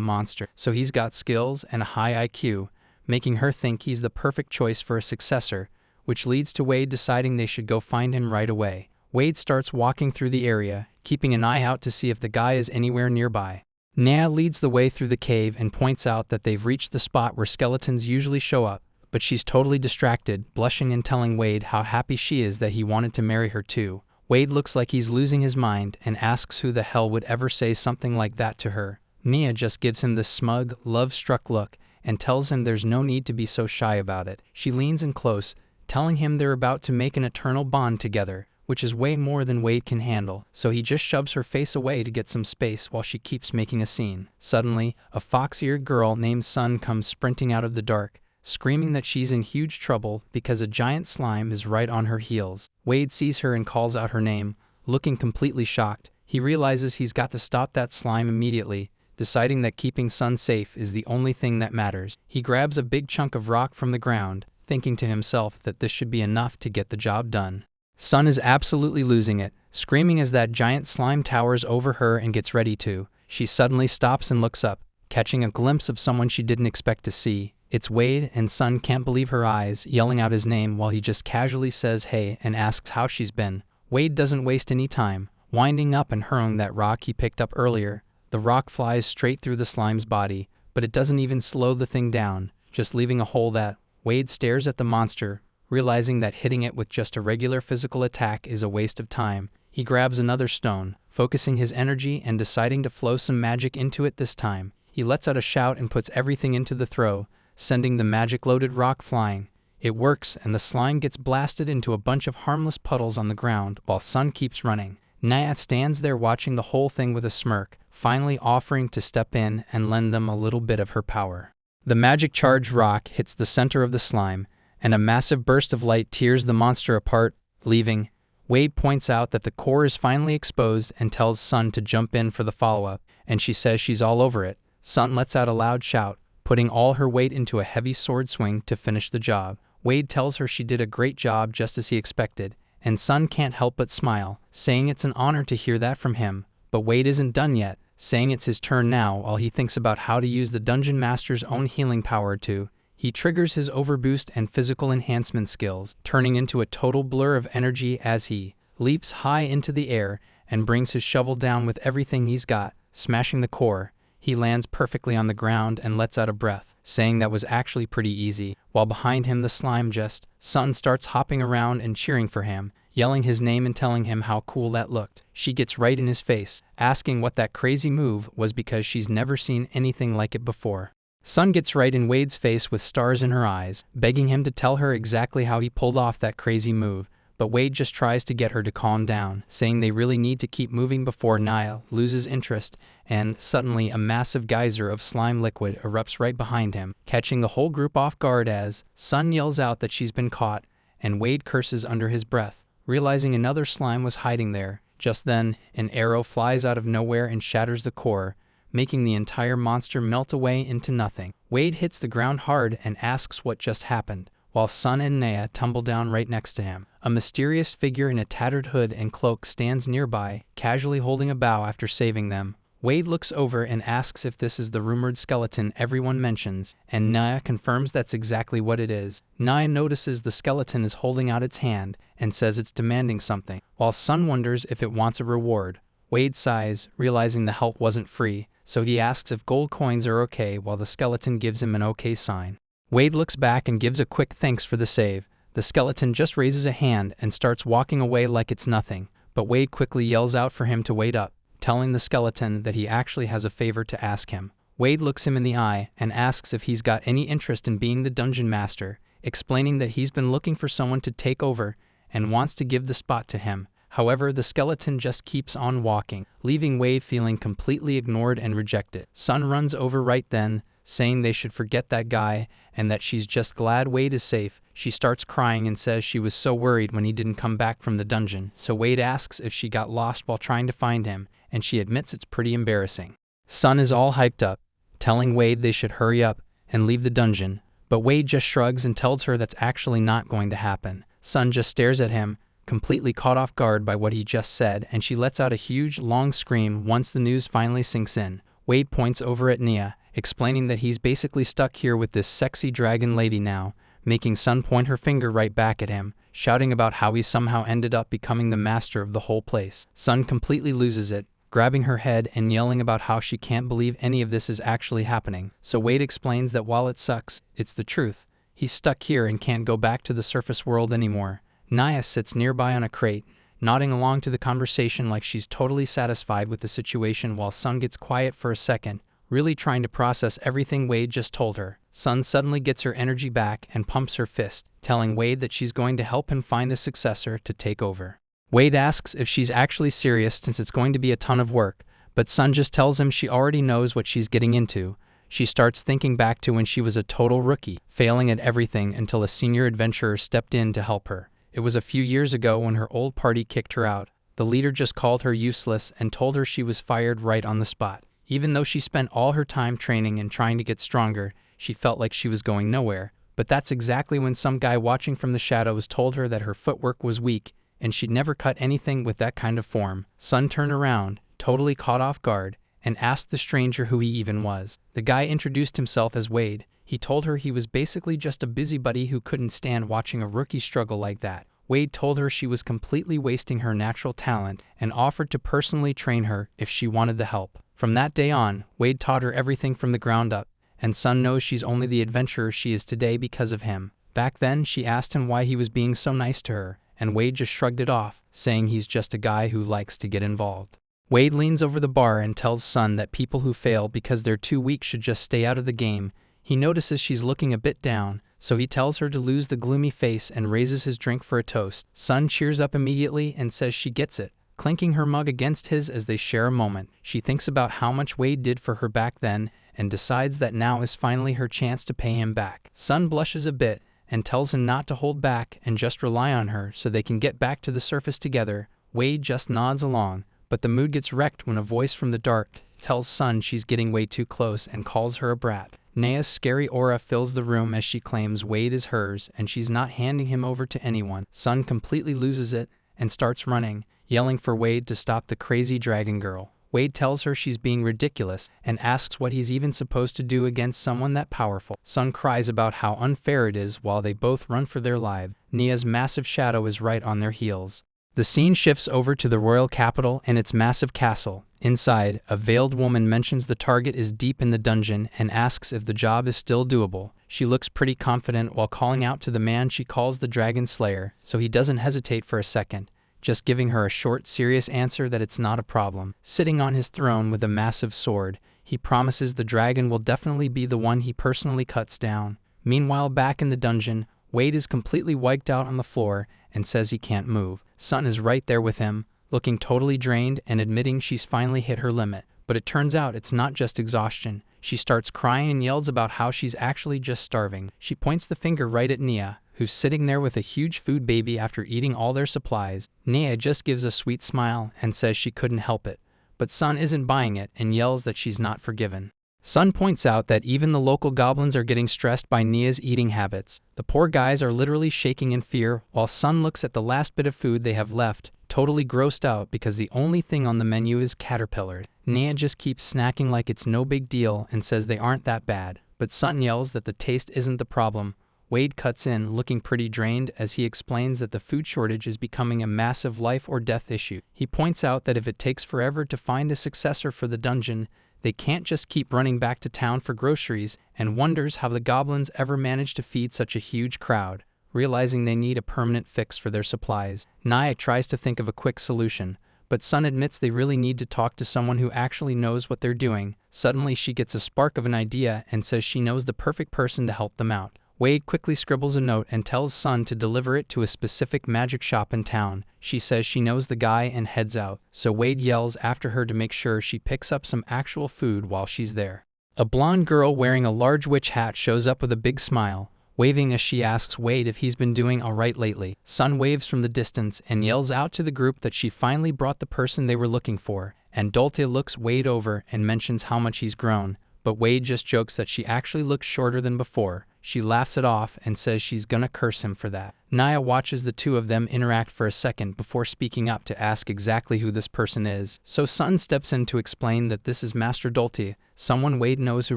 monster, so he's got skills and a high IQ, making her think he's the perfect choice for a successor, which leads to Wade deciding they should go find him right away. Wade starts walking through the area, keeping an eye out to see if the guy is anywhere nearby. Naya leads the way through the cave and points out that they've reached the spot where skeletons usually show up, but she's totally distracted, blushing and telling Wade how happy she is that he wanted to marry her too. Wade looks like he's losing his mind and asks who the hell would ever say something like that to her. Nia just gives him this smug, love-struck look and tells him there's no need to be so shy about it. She leans in close, telling him they're about to make an eternal bond together, which is way more than Wade can handle, so he just shoves her face away to get some space while she keeps making a scene. Suddenly, a fox-eared girl named Sun comes sprinting out of the dark, screaming that she's in huge trouble because a giant slime is right on her heels. Wade sees her and calls out her name, looking completely shocked. He realizes he's got to stop that slime immediately, deciding that keeping Sun safe is the only thing that matters. He grabs a big chunk of rock from the ground, thinking to himself that this should be enough to get the job done. Sun is absolutely losing it, screaming as that giant slime towers over her and gets ready to. She suddenly stops and looks up, catching a glimpse of someone she didn't expect to see. It's Wade, and Sun can't believe her eyes, yelling out his name while he just casually says hey and asks how she's been. Wade doesn't waste any time, winding up and hurling that rock he picked up earlier. The rock flies straight through the slime's body, but it doesn't even slow the thing down, just leaving a hole that. Wade stares at the monster, realizing that hitting it with just a regular physical attack is a waste of time. He grabs another stone, focusing his energy and deciding to flow some magic into it this time. He lets out a shout and puts everything into the throw, sending the magic-loaded rock flying. It works, and the slime gets blasted into a bunch of harmless puddles on the ground while Sun keeps running. Naya stands there watching the whole thing with a smirk, finally offering to step in and lend them a little bit of her power. The magic-charged rock hits the center of the slime, and a massive burst of light tears the monster apart, leaving. Wade points out that the core is finally exposed and tells Sun to jump in for the follow-up, and she says she's all over it. Sun lets out a loud shout, putting all her weight into a heavy sword swing to finish the job. Wade tells her she did a great job just as he expected, and Sun can't help but smile, saying it's an honor to hear that from him. But Wade isn't done yet, saying it's his turn now while he thinks about how to use the Dungeon Master's own healing power to. He triggers his overboost and physical enhancement skills, turning into a total blur of energy as he leaps high into the air and brings his shovel down with everything he's got, smashing the core. He lands perfectly on the ground and lets out a breath, saying that was actually pretty easy, while behind him the slime just. Sun starts hopping around and cheering for him, yelling his name and telling him how cool that looked. She gets right in his face, asking what that crazy move was because she's never seen anything like it before. Sun gets right in Wade's face with stars in her eyes, begging him to tell her exactly how he pulled off that crazy move, but Wade just tries to get her to calm down, saying they really need to keep moving before Naya loses interest, and suddenly a massive geyser of slime liquid erupts right behind him, catching the whole group off guard as Sun yells out that she's been caught, and Wade curses under his breath, realizing another slime was hiding there. Just then, an arrow flies out of nowhere and shatters the core, making the entire monster melt away into nothing. Wade hits the ground hard and asks what just happened, while Sun and Naya tumble down right next to him. A mysterious figure in a tattered hood and cloak stands nearby, casually holding a bow after saving them. Wade looks over and asks if this is the rumored skeleton everyone mentions, and Naya confirms that's exactly what it is. Naya notices the skeleton is holding out its hand and says it's demanding something, while Sun wonders if it wants a reward. Wade sighs, realizing the help wasn't free, so he asks if gold coins are okay while the skeleton gives him an okay sign. Wade looks back and gives a quick thanks for the save. The skeleton just raises a hand and starts walking away like it's nothing, but Wade quickly yells out for him to wait up, telling the skeleton that he actually has a favor to ask him. Wade looks him in the eye and asks if he's got any interest in being the dungeon master, explaining that he's been looking for someone to take over and wants to give the spot to him. However, the skeleton just keeps on walking, leaving Wade feeling completely ignored and rejected. Sun runs over right then, saying they should forget that guy and that she's just glad Wade is safe. She starts crying and says she was so worried when he didn't come back from the dungeon, so Wade asks if she got lost while trying to find him, and she admits it's pretty embarrassing. Sun is all hyped up, telling Wade they should hurry up and leave the dungeon, but Wade just shrugs and tells her that's actually not going to happen, Sun just stares at him, completely caught off guard by what he just said, and she lets out a huge, long scream once the news finally sinks in. Wade points over at Nia, explaining that he's basically stuck here with this sexy dragon lady now, making Sun point her finger right back at him, shouting about how he somehow ended up becoming the master of the whole place. Sun completely loses it, grabbing her head and yelling about how she can't believe any of this is actually happening. So Wade explains that while it sucks, it's the truth. He's stuck here and can't go back to the surface world anymore. Nia sits nearby on a crate, nodding along to the conversation like she's totally satisfied with the situation, while Sun gets quiet for a second, really trying to process everything Wade just told her. Sun suddenly gets her energy back and pumps her fist, telling Wade that she's going to help him find a successor to take over. Wade asks if she's actually serious since it's going to be a ton of work, but Sun just tells him she already knows what she's getting into. She starts thinking back to when she was a total rookie, failing at everything until a senior adventurer stepped in to help her. It was a few years ago when her old party kicked her out. The leader just called her useless and told her she was fired right on the spot. Even though she spent all her time training and trying to get stronger, she felt like she was going nowhere. But that's exactly when some guy watching from the shadows told her that her footwork was weak and she'd never cut anything with that kind of form. Sun turned around, totally caught off guard, and asked the stranger who he even was. The guy introduced himself as Wade. He told her he was basically just a busybody who couldn't stand watching a rookie struggle like that. Wade told her she was completely wasting her natural talent and offered to personally train her if she wanted the help. From that day on, Wade taught her everything from the ground up, and Sun knows she's only the adventurer she is today because of him. Back then, she asked him why he was being so nice to her, and Wade just shrugged it off, saying he's just a guy who likes to get involved. Wade leans over the bar and tells Sun that people who fail because they're too weak should just stay out of the game. He notices she's looking a bit down, so he tells her to lose the gloomy face and raises his drink for a toast. Sun cheers up immediately and says she gets it, clinking her mug against his as they share a moment. She thinks about how much Wade did for her back then and decides that now is finally her chance to pay him back. Sun blushes a bit and tells him not to hold back and just rely on her so they can get back to the surface together. Wade just nods along, but the mood gets wrecked when a voice from the dark tells Sun she's getting way too close and calls her a brat. Nea's scary aura fills the room as she claims Wade is hers and she's not handing him over to anyone. Sun completely loses it and starts running, yelling for Wade to stop the crazy dragon girl. Wade tells her she's being ridiculous and asks what he's even supposed to do against someone that powerful. Sun cries about how unfair it is while they both run for their lives. Nea's massive shadow is right on their heels. The scene shifts over to the royal capital and its massive castle. Inside, a veiled woman mentions the target is deep in the dungeon and asks if the job is still doable. She looks pretty confident while calling out to the man she calls the Dragon Slayer, so he doesn't hesitate for a second, just giving her a short, serious answer that it's not a problem. Sitting on his throne with a massive sword, he promises the dragon will definitely be the one he personally cuts down. Meanwhile, back in the dungeon, Wade is completely wiped out on the floor and says he can't move. Sun is right there with him, looking totally drained and admitting she's finally hit her limit. But it turns out it's not just exhaustion. She starts crying and yells about how she's actually just starving. She points the finger right at Nia, who's sitting there with a huge food baby after eating all their supplies. Nia just gives a sweet smile and says she couldn't help it. But Sun isn't buying it and yells that she's not forgiven. Sun points out that even the local goblins are getting stressed by Nia's eating habits. The poor guys are literally shaking in fear, while Sun looks at the last bit of food they have left, totally grossed out because the only thing on the menu is caterpillars. Nia just keeps snacking like it's no big deal and says they aren't that bad, but Sun yells that the taste isn't the problem. Wade cuts in, looking pretty drained, as he explains that the food shortage is becoming a massive life or death issue. He points out that if it takes forever to find a successor for the dungeon, they can't just keep running back to town for groceries, and wonders how the goblins ever manage to feed such a huge crowd. Realizing they need a permanent fix for their supplies, Nia tries to think of a quick solution, but Sun admits they really need to talk to someone who actually knows what they're doing. Suddenly she gets a spark of an idea and says she knows the perfect person to help them out. Wade quickly scribbles a note and tells Sun to deliver it to a specific magic shop in town. She says she knows the guy and heads out, so Wade yells after her to make sure she picks up some actual food while she's there. A blonde girl wearing a large witch hat shows up with a big smile, waving as she asks Wade if he's been doing alright lately. Sun waves from the distance and yells out to the group that she finally brought the person they were looking for, and Dolte looks Wade over and mentions how much he's grown, but Wade just jokes that she actually looks shorter than before. She laughs it off and says she's gonna curse him for that. Nia watches the two of them interact for a second before speaking up to ask exactly who this person is. So Sun steps in to explain that this is Master Dolty, someone Wade knows who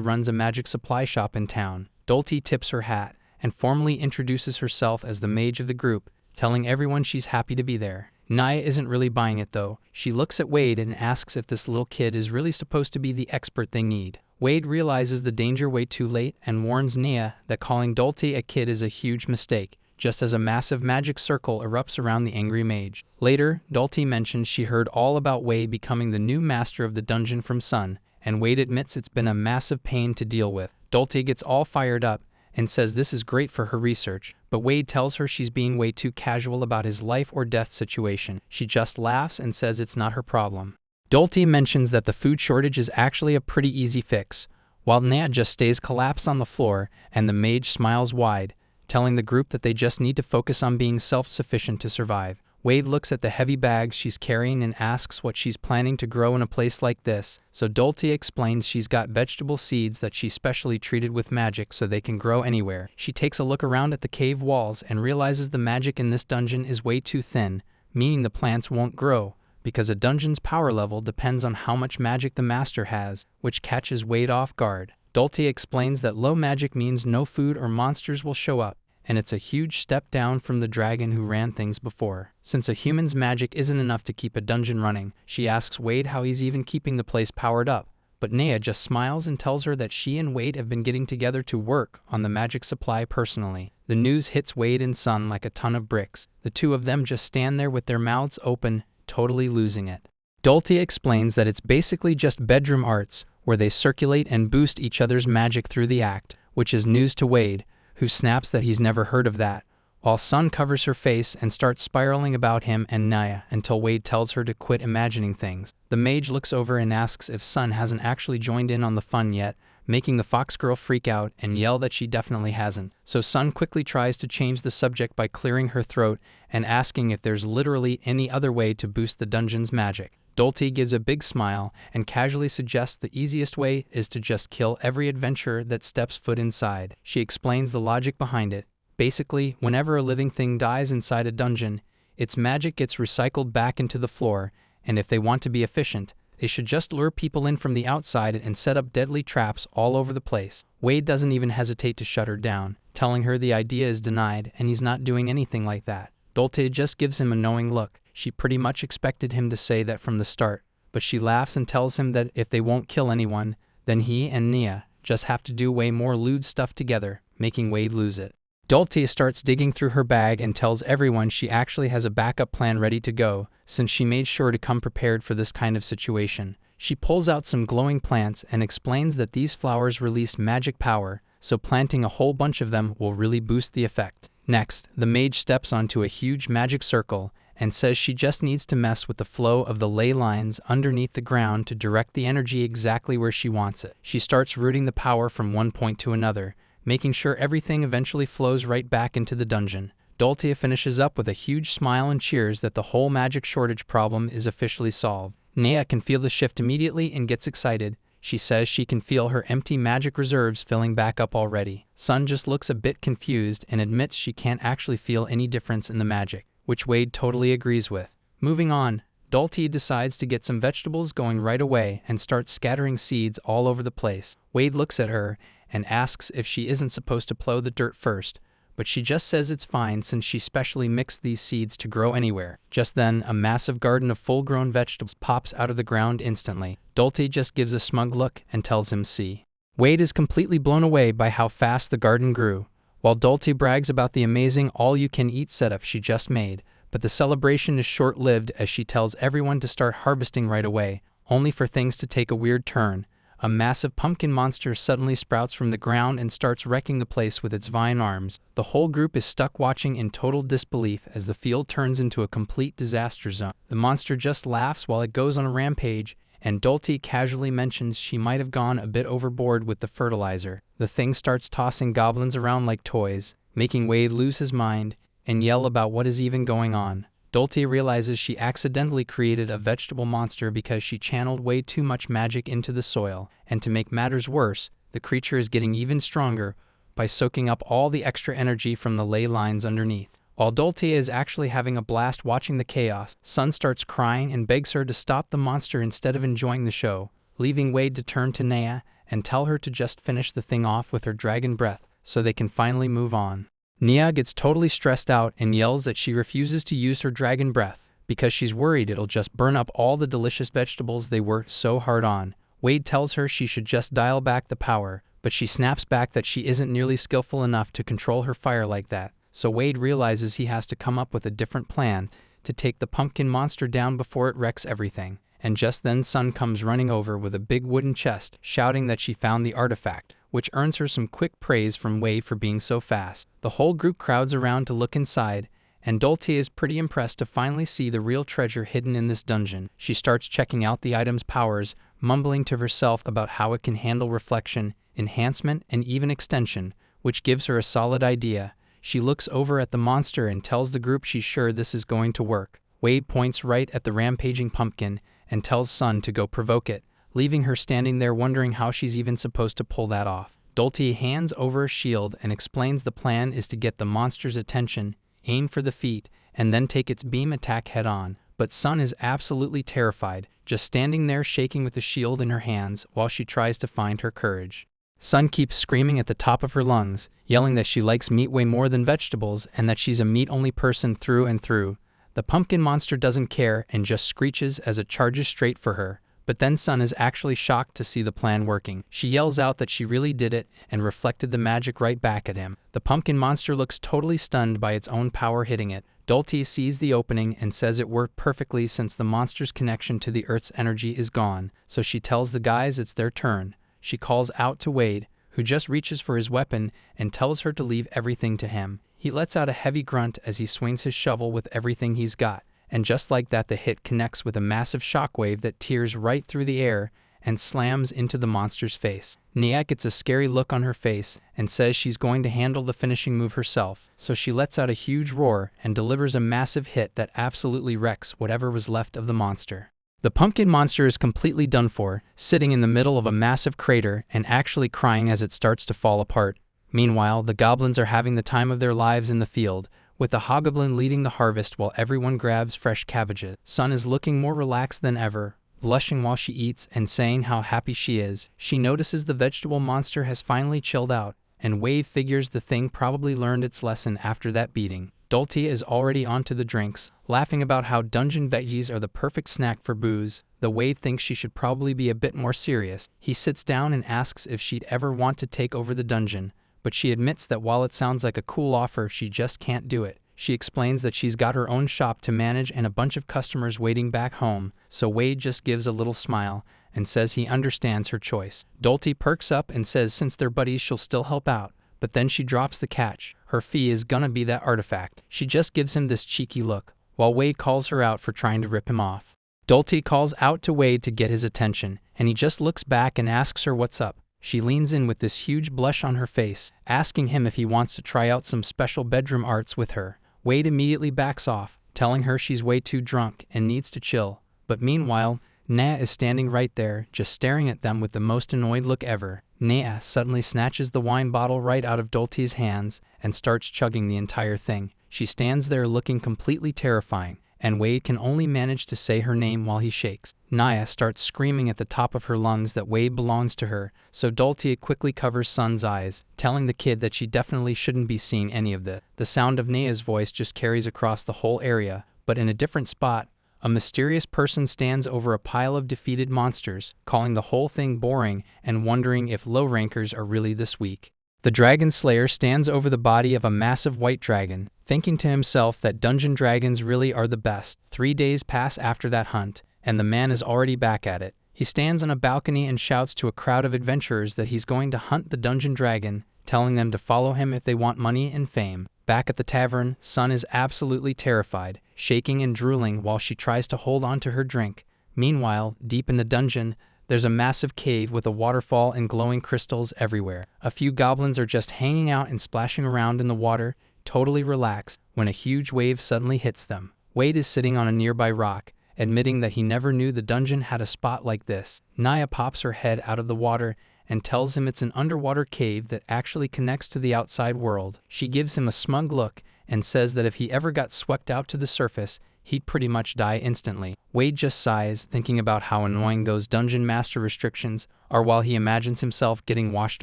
runs a magic supply shop in town. Dolty tips her hat and formally introduces herself as the mage of the group, telling everyone she's happy to be there. Nia isn't really buying it though. She looks at Wade and asks if this little kid is really supposed to be the expert they need. Wade realizes the danger way too late and warns Nia that calling Dolty a kid is a huge mistake, just as a massive magic circle erupts around the angry mage. Later, Dolty mentions she heard all about Wade becoming the new master of the dungeon from Sun, and Wade admits it's been a massive pain to deal with. Dolty gets all fired up and says this is great for her research, but Wade tells her she's being way too casual about his life or death situation. She just laughs and says it's not her problem. Dolty mentions that the food shortage is actually a pretty easy fix, while Nia just stays collapsed on the floor and the mage smiles wide, telling the group that they just need to focus on being self-sufficient to survive. Wade looks at the heavy bags she's carrying and asks what she's planning to grow in a place like this, so Dolty explains she's got vegetable seeds that she specially treated with magic so they can grow anywhere. She takes a look around at the cave walls and realizes the magic in this dungeon is way too thin, meaning the plants won't grow, because a dungeon's power level depends on how much magic the master has, which catches Wade off guard. Dolty explains that low magic means no food or monsters will show up, and it's a huge step down from the dragon who ran things before. Since a human's magic isn't enough to keep a dungeon running, she asks Wade how he's even keeping the place powered up, but Nia just smiles and tells her that she and Wade have been getting together to work on the magic supply personally. The news hits Wade and Sun like a ton of bricks. The two of them just stand there with their mouths open, totally losing it. Dolty explains that it's basically just bedroom arts, where they circulate and boost each other's magic through the act, which is news to Wade, who snaps that he's never heard of that, while Sun covers her face and starts spiraling about him and Nia until Wade tells her to quit imagining things. The mage looks over and asks if Sun hasn't actually joined in on the fun yet, making the fox girl freak out and yell that she definitely hasn't. So Sun quickly tries to change the subject by clearing her throat and asking if there's literally any other way to boost the dungeon's magic. Dolty gives a big smile and casually suggests the easiest way is to just kill every adventurer that steps foot inside. She explains the logic behind it. Basically, whenever a living thing dies inside a dungeon, its magic gets recycled back into the floor, and if they want to be efficient, they should just lure people in from the outside and set up deadly traps all over the place. Wade doesn't even hesitate to shut her down, telling her the idea is denied and he's not doing anything like that. Dolty just gives him a knowing look. She pretty much expected him to say that from the start, but she laughs and tells him that if they won't kill anyone, then he and Nia just have to do way more lewd stuff together, making Wade lose it. Dolty starts digging through her bag and tells everyone she actually has a backup plan ready to go, since she made sure to come prepared for this kind of situation. She pulls out some glowing plants and explains that these flowers release magic power, so planting a whole bunch of them will really boost the effect. Next, the mage steps onto a huge magic circle and says she just needs to mess with the flow of the ley lines underneath the ground to direct the energy exactly where she wants it. She starts routing the power from one point to another, making sure everything eventually flows right back into the dungeon. Dolty finishes up with a huge smile and cheers that the whole magic shortage problem is officially solved. Nia can feel the shift immediately and gets excited. She says she can feel her empty magic reserves filling back up already. Sun just looks a bit confused and admits she can't actually feel any difference in the magic, which Wade totally agrees with. Moving on, Dolty decides to get some vegetables going right away and starts scattering seeds all over the place. Wade looks at her and asks if she isn't supposed to plow the dirt first, but she just says it's fine since she specially mixed these seeds to grow anywhere. Just then, a massive garden of full-grown vegetables pops out of the ground instantly. Dolty just gives a smug look and tells him see. Wade is completely blown away by how fast the garden grew, while Dolty brags about the amazing all-you-can-eat setup she just made, but the celebration is short-lived as she tells everyone to start harvesting right away, only for things to take a weird turn. A massive pumpkin monster suddenly sprouts from the ground and starts wrecking the place with its vine arms. The whole group is stuck watching in total disbelief as the field turns into a complete disaster zone. The monster just laughs while it goes on a rampage, and Dolty casually mentions she might have gone a bit overboard with the fertilizer. The thing starts tossing goblins around like toys, making Wade lose his mind and yell about what is even going on. Dolty realizes she accidentally created a vegetable monster because she channeled way too much magic into the soil, and to make matters worse, the creature is getting even stronger, by soaking up all the extra energy from the ley lines underneath. While Doltia is actually having a blast watching the chaos, Sun starts crying and begs her to stop the monster instead of enjoying the show, leaving Wade to turn to Naya and tell her to just finish the thing off with her dragon breath so they can finally move on. Nia gets totally stressed out and yells that she refuses to use her dragon breath because she's worried it'll just burn up all the delicious vegetables they worked so hard on. Wade tells her she should just dial back the power, but she snaps back that she isn't nearly skillful enough to control her fire like that. So Wade realizes he has to come up with a different plan to take the pumpkin monster down before it wrecks everything. And just then Sun comes running over with a big wooden chest, shouting that she found the artifact, which earns her some quick praise from Wade for being so fast. The whole group crowds around to look inside, and Doltia is pretty impressed to finally see the real treasure hidden in this dungeon. She starts checking out the item's powers, mumbling to herself about how it can handle reflection, enhancement, and even extension, which gives her a solid idea. She looks over at the monster and tells the group she's sure this is going to work. Wade points right at the rampaging pumpkin and tells Sun to go provoke it, leaving her standing there wondering how she's even supposed to pull that off. Doltia hands over a shield and explains the plan is to get the monster's attention, aim for the feet, and then take its beam attack head on. But Sun is absolutely terrified, just standing there shaking with the shield in her hands while she tries to find her courage. Sun keeps screaming at the top of her lungs, yelling that she likes meat way more than vegetables and that she's a meat-only person through and through. The pumpkin monster doesn't care and just screeches as it charges straight for her. But then Sun is actually shocked to see the plan working. She yells out that she really did it and reflected the magic right back at him. The pumpkin monster looks totally stunned by its own power hitting it. Doltia sees the opening and says it worked perfectly since the monster's connection to the Earth's energy is gone, so she tells the guys it's their turn. She calls out to Wade, who just reaches for his weapon and tells her to leave everything to him. He lets out a heavy grunt as he swings his shovel with everything he's got, and just like that the hit connects with a massive shockwave that tears right through the air and slams into the monster's face. Nia gets a scary look on her face and says she's going to handle the finishing move herself, so she lets out a huge roar and delivers a massive hit that absolutely wrecks whatever was left of the monster. The pumpkin monster is completely done for, sitting in the middle of a massive crater and actually crying as it starts to fall apart. Meanwhile, the goblins are having the time of their lives in the field, with the hobgoblin leading the harvest while everyone grabs fresh cabbages. Sun is looking more relaxed than ever, blushing while she eats and saying how happy she is. She notices the vegetable monster has finally chilled out, and Wade figures the thing probably learned its lesson after that beating. Doltia is already onto the drinks, laughing about how dungeon veggies are the perfect snack for booze. The Wade thinks she should probably be a bit more serious. He sits down and asks if she'd ever want to take over the dungeon, but she admits that while it sounds like a cool offer, she just can't do it. She explains that she's got her own shop to manage and a bunch of customers waiting back home, so Wade just gives a little smile and says he understands her choice. Doltia perks up and says since they're buddies she'll still help out, but then she drops the catch. Her fee is gonna be that artifact. She just gives him this cheeky look, while Wade calls her out for trying to rip him off. Doltia calls out to Wade to get his attention, and he just looks back and asks her what's up. She leans in with this huge blush on her face, asking him if he wants to try out some special bedroom arts with her. Wade immediately backs off, telling her she's way too drunk and needs to chill. But meanwhile, Naya is standing right there, just staring at them with the most annoyed look ever. Naya suddenly snatches the wine bottle right out of Doltia's hands and starts chugging the entire thing. She stands there looking completely terrifying, and Wade can only manage to say her name while he shakes. Naya starts screaming at the top of her lungs that Wade belongs to her, so Doltia quickly covers Sun's eyes, telling the kid that she definitely shouldn't be seeing any of this. The sound of Naya's voice just carries across the whole area, but in a different spot, a mysterious person stands over a pile of defeated monsters, calling the whole thing boring and wondering if low rankers are really this weak. The Dragon Slayer stands over the body of a massive white dragon, thinking to himself that dungeon dragons really are the best. 3 days pass after that hunt, and the man is already back at it. He stands on a balcony and shouts to a crowd of adventurers that he's going to hunt the dungeon dragon, telling them to follow him if they want money and fame. Back at the tavern, Sun is absolutely terrified, shaking and drooling while she tries to hold on to her drink. Meanwhile, deep in the dungeon, there's a massive cave with a waterfall and glowing crystals everywhere. A few goblins are just hanging out and splashing around in the water, totally relaxed, when a huge wave suddenly hits them. Wade is sitting on a nearby rock, admitting that he never knew the dungeon had a spot like this. Naya pops her head out of the water and tells him it's an underwater cave that actually connects to the outside world. She gives him a smug look and says that if he ever got swept out to the surface, he'd pretty much die instantly. Wade just sighs, thinking about how annoying those dungeon master restrictions are while he imagines himself getting washed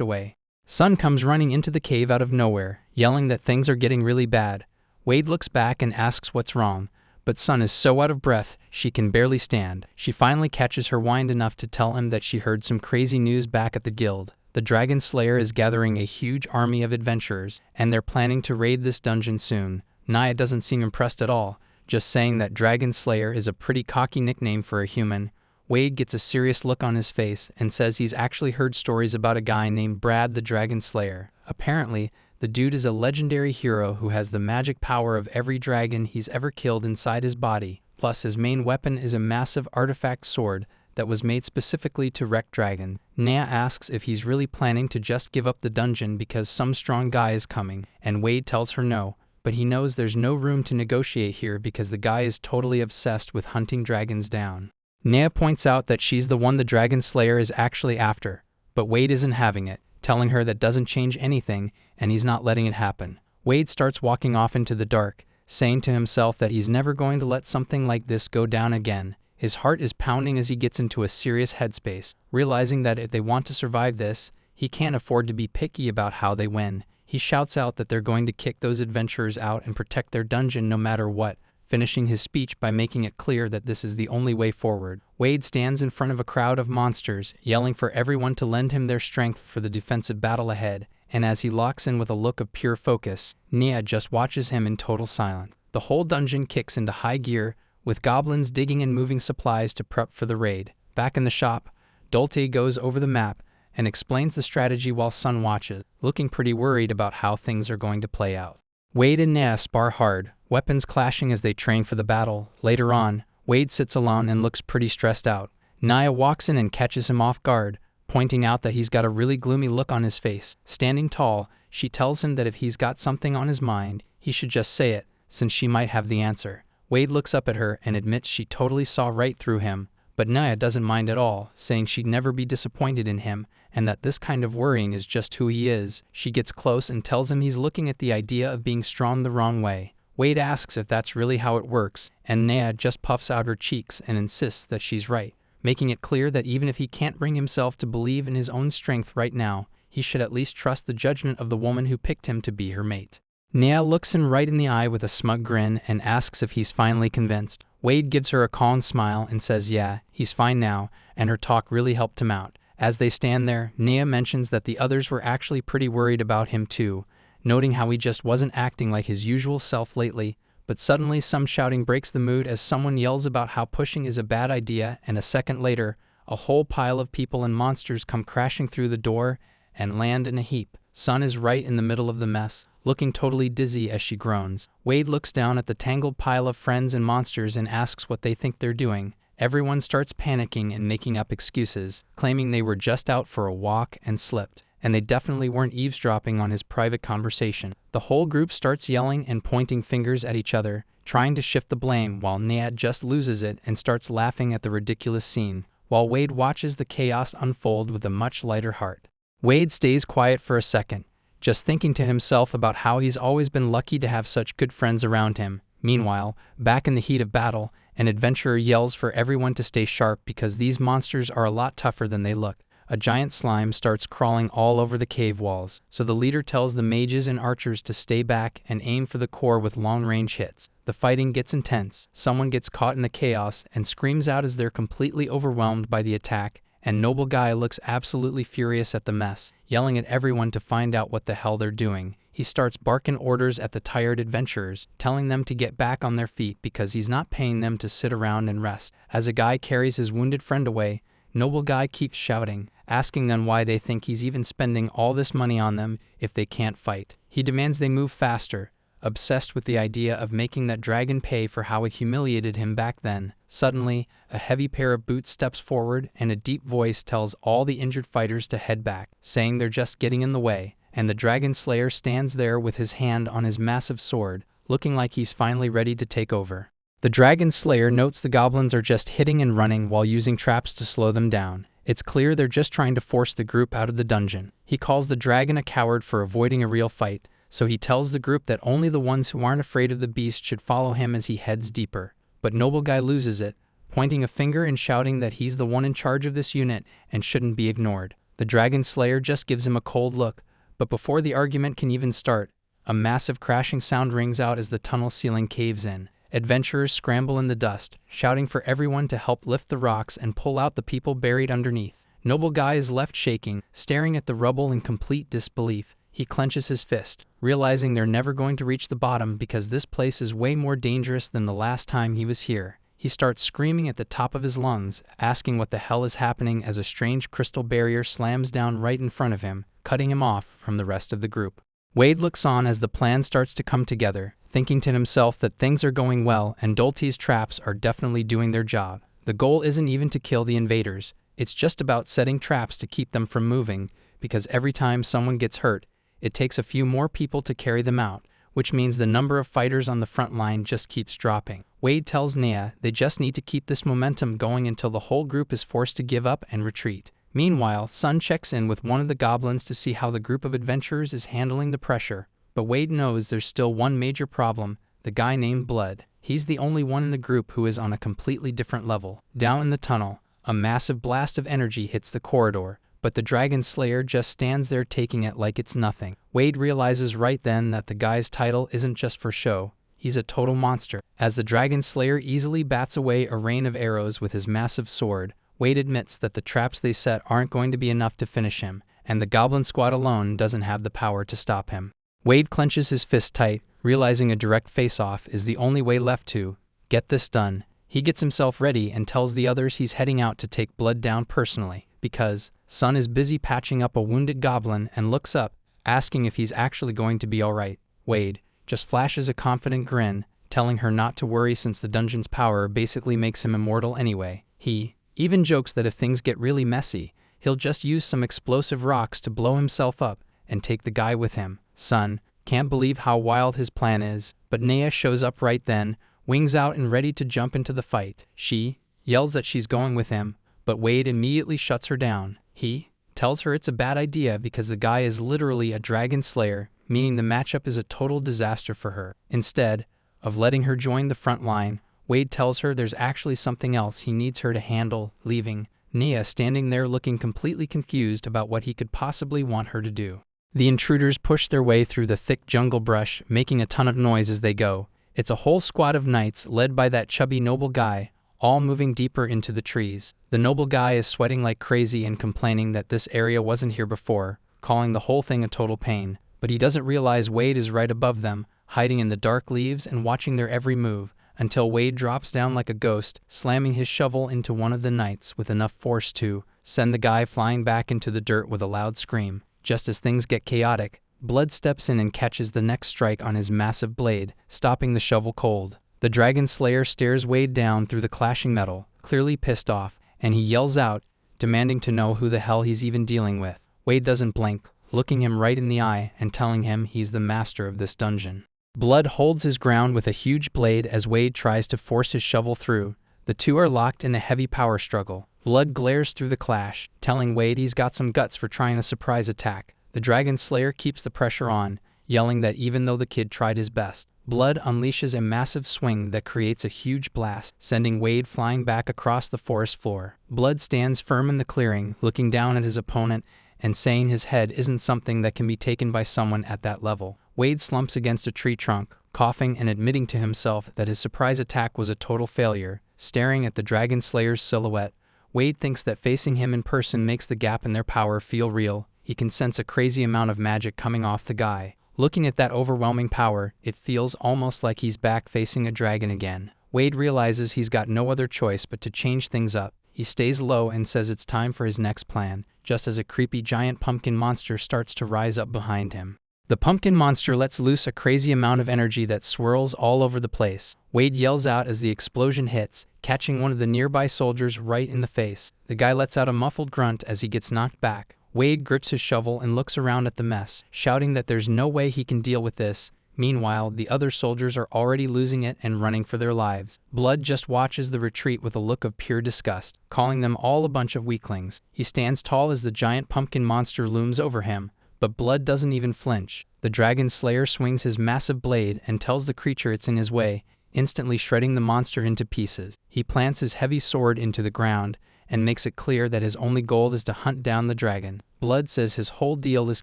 away. Sun comes running into the cave out of nowhere, yelling that things are getting really bad. Wade looks back and asks what's wrong, but Sun is so out of breath she can barely stand. She finally catches her wind enough to tell him that she heard some crazy news back at the guild. The Dragon Slayer is gathering a huge army of adventurers, and they're planning to raid this dungeon soon. Naya doesn't seem impressed at all, just saying that Dragon Slayer is a pretty cocky nickname for a human. Wade gets a serious look on his face and says he's actually heard stories about a guy named Brad the Dragon Slayer. Apparently, the dude is a legendary hero who has the magic power of every dragon he's ever killed inside his body. Plus, his main weapon is a massive artifact sword that was made specifically to wreck dragons. Naya asks if he's really planning to just give up the dungeon because some strong guy is coming, and Wade tells her no, but he knows there's no room to negotiate here because the guy is totally obsessed with hunting dragons down. Naya points out that she's the one the Dragon Slayer is actually after, but Wade isn't having it, telling her that doesn't change anything and he's not letting it happen. Wade starts walking off into the dark, saying to himself that he's never going to let something like this go down again. His heart is pounding as he gets into a serious headspace, realizing that if they want to survive this, he can't afford to be picky about how they win. He shouts out that they're going to kick those adventurers out and protect their dungeon no matter what, finishing his speech by making it clear that this is the only way forward. Wade stands in front of a crowd of monsters, yelling for everyone to lend him their strength for the defensive battle ahead, and as he locks in with a look of pure focus, Naya just watches him in total silence. The whole dungeon kicks into high gear, with goblins digging and moving supplies to prep for the raid. Back in the shop, Dolte goes over the map and explains the strategy while Sun watches, looking pretty worried about how things are going to play out. Wade and Naya spar hard, weapons clashing as they train for the battle. Later on, Wade sits alone and looks pretty stressed out. Naya walks in and catches him off guard, pointing out that he's got a really gloomy look on his face. Standing tall, she tells him that if he's got something on his mind, he should just say it, since she might have the answer. Wade looks up at her and admits she totally saw right through him, but Naya doesn't mind at all, saying she'd never be disappointed in him, and that this kind of worrying is just who he is. She gets close and tells him he's looking at the idea of being strong the wrong way. Wade asks if that's really how it works, and Naya just puffs out her cheeks and insists that she's right, making it clear that even if he can't bring himself to believe in his own strength right now, he should at least trust the judgment of the woman who picked him to be her mate. Naya looks him right in the eye with a smug grin and asks if he's finally convinced. Wade gives her a calm smile and says yeah, he's fine now, and her talk really helped him out. As they stand there, Naya mentions that the others were actually pretty worried about him too, noting how he just wasn't acting like his usual self lately, but suddenly some shouting breaks the mood as someone yells about how pushing is a bad idea, and a second later, a whole pile of people and monsters come crashing through the door and land in a heap. Sun is right in the middle of the mess, looking totally dizzy as she groans. Wade looks down at the tangled pile of friends and monsters and asks what they think they're doing. Everyone starts panicking and making up excuses, claiming they were just out for a walk and slipped, and they definitely weren't eavesdropping on his private conversation. The whole group starts yelling and pointing fingers at each other, trying to shift the blame, while Naya just loses it and starts laughing at the ridiculous scene, while Wade watches the chaos unfold with a much lighter heart. Wade stays quiet for a second, just thinking to himself about how he's always been lucky to have such good friends around him. Meanwhile, back in the heat of battle, an adventurer yells for everyone to stay sharp because these monsters are a lot tougher than they look. A giant slime starts crawling all over the cave walls, so the leader tells the mages and archers to stay back and aim for the core with long-range hits. The fighting gets intense, someone gets caught in the chaos and screams out as they're completely overwhelmed by the attack, and Noble Guy looks absolutely furious at the mess, yelling at everyone to find out what the hell they're doing. He starts barking orders at the tired adventurers, telling them to get back on their feet because he's not paying them to sit around and rest. As a guy carries his wounded friend away, Noble Guy keeps shouting, asking them why they think he's even spending all this money on them if they can't fight. He demands they move faster, obsessed with the idea of making that dragon pay for how it humiliated him back then. Suddenly, a heavy pair of boots steps forward and a deep voice tells all the injured fighters to head back, saying they're just getting in the way, and the Dragon Slayer stands there with his hand on his massive sword, looking like he's finally ready to take over. The Dragon Slayer notes the goblins are just hitting and running while using traps to slow them down, It's clear they're just trying to force the group out of the dungeon. He calls the dragon a coward for avoiding a real fight, so he tells the group that only the ones who aren't afraid of the beast should follow him as he heads deeper. But Noble Guy loses it, pointing a finger and shouting that he's the one in charge of this unit and shouldn't be ignored. The Dragon Slayer just gives him a cold look, but before the argument can even start, a massive crashing sound rings out as the tunnel ceiling caves in. Adventurers scramble in the dust, shouting for everyone to help lift the rocks and pull out the people buried underneath. Noble Guy is left shaking, staring at the rubble in complete disbelief. He clenches his fist, realizing they're never going to reach the bottom because this place is way more dangerous than the last time he was here. He starts screaming at the top of his lungs, asking what the hell is happening as a strange crystal barrier slams down right in front of him, cutting him off from the rest of the group. Wade looks on as the plan starts to come together, thinking to himself that things are going well and Dolte's traps are definitely doing their job. The goal isn't even to kill the invaders, it's just about setting traps to keep them from moving, because every time someone gets hurt, it takes a few more people to carry them out, which means the number of fighters on the front line just keeps dropping. Wade tells Nea they just need to keep this momentum going until the whole group is forced to give up and retreat. Meanwhile, Sun checks in with one of the goblins to see how the group of adventurers is handling the pressure, but Wade knows there's still one major problem, the guy named Blood. He's the only one in the group who is on a completely different level. Down in the tunnel, a massive blast of energy hits the corridor, but the Dragon Slayer just stands there taking it like it's nothing. Wade realizes right then that the guy's title isn't just for show, he's a total monster. As the Dragon Slayer easily bats away a rain of arrows with his massive sword, Wade admits that the traps they set aren't going to be enough to finish him, and the Goblin Squad alone doesn't have the power to stop him. Wade clenches his fist tight, realizing a direct face-off is the only way left to get this done. He gets himself ready and tells the others he's heading out to take Blood down personally, because Sun is busy patching up a wounded goblin and looks up, asking if he's actually going to be alright. Wade just flashes a confident grin, telling her not to worry since the dungeon's power basically makes him immortal anyway. He even jokes that if things get really messy, he'll just use some explosive rocks to blow himself up and take the guy with him. Sun can't believe how wild his plan is, but Nea shows up right then, wings out and ready to jump into the fight. She yells that she's going with him, but Wade immediately shuts her down. He tells her it's a bad idea because the guy is literally a dragon slayer, meaning the matchup is a total disaster for her. Instead of letting her join the front line, Wade tells her there's actually something else he needs her to handle, leaving Nea standing there looking completely confused about what he could possibly want her to do. The intruders push their way through the thick jungle brush, making a ton of noise as they go. It's a whole squad of knights led by that chubby Noble Guy, all moving deeper into the trees. The Noble Guy is sweating like crazy and complaining that this area wasn't here before, calling the whole thing a total pain. But he doesn't realize Wade is right above them, hiding in the dark leaves and watching their every move, until Wade drops down like a ghost, slamming his shovel into one of the knights with enough force to send the guy flying back into the dirt with a loud scream. Just as things get chaotic, Blood steps in and catches the next strike on his massive blade, stopping the shovel cold. The Dragon Slayer stares Wade down through the clashing metal, clearly pissed off, and he yells out, demanding to know who the hell he's even dealing with. Wade doesn't blink, looking him right in the eye and telling him he's the master of this dungeon. Blood holds his ground with a huge blade as Wade tries to force his shovel through. The two are locked in a heavy power struggle. Blood glares through the clash, telling Wade he's got some guts for trying a surprise attack. The Dragon Slayer keeps the pressure on, yelling that even though the kid tried his best, Blood unleashes a massive swing that creates a huge blast, sending Wade flying back across the forest floor. Blood stands firm in the clearing, looking down at his opponent and saying his head isn't something that can be taken by someone at that level. Wade slumps against a tree trunk, coughing and admitting to himself that his surprise attack was a total failure. Staring at the Dragon Slayer's silhouette, Wade thinks that facing him in person makes the gap in their power feel real. He can sense a crazy amount of magic coming off the guy. Looking at that overwhelming power, it feels almost like he's back facing a dragon again. Wade realizes he's got no other choice but to change things up. He stays low and says it's time for his next plan, just as a creepy giant pumpkin monster starts to rise up behind him. The pumpkin monster lets loose a crazy amount of energy that swirls all over the place. Wade yells out as the explosion hits, catching one of the nearby soldiers right in the face. The guy lets out a muffled grunt as he gets knocked back. Wade grips his shovel and looks around at the mess, shouting that there's no way he can deal with this. Meanwhile, the other soldiers are already losing it and running for their lives. Blood just watches the retreat with a look of pure disgust, calling them all a bunch of weaklings. He stands tall as the giant pumpkin monster looms over him, but Blood doesn't even flinch. The dragon slayer swings his massive blade and tells the creature it's in his way, instantly shredding the monster into pieces. He plants his heavy sword into the ground and makes it clear that his only goal is to hunt down the dragon. Blood says his whole deal is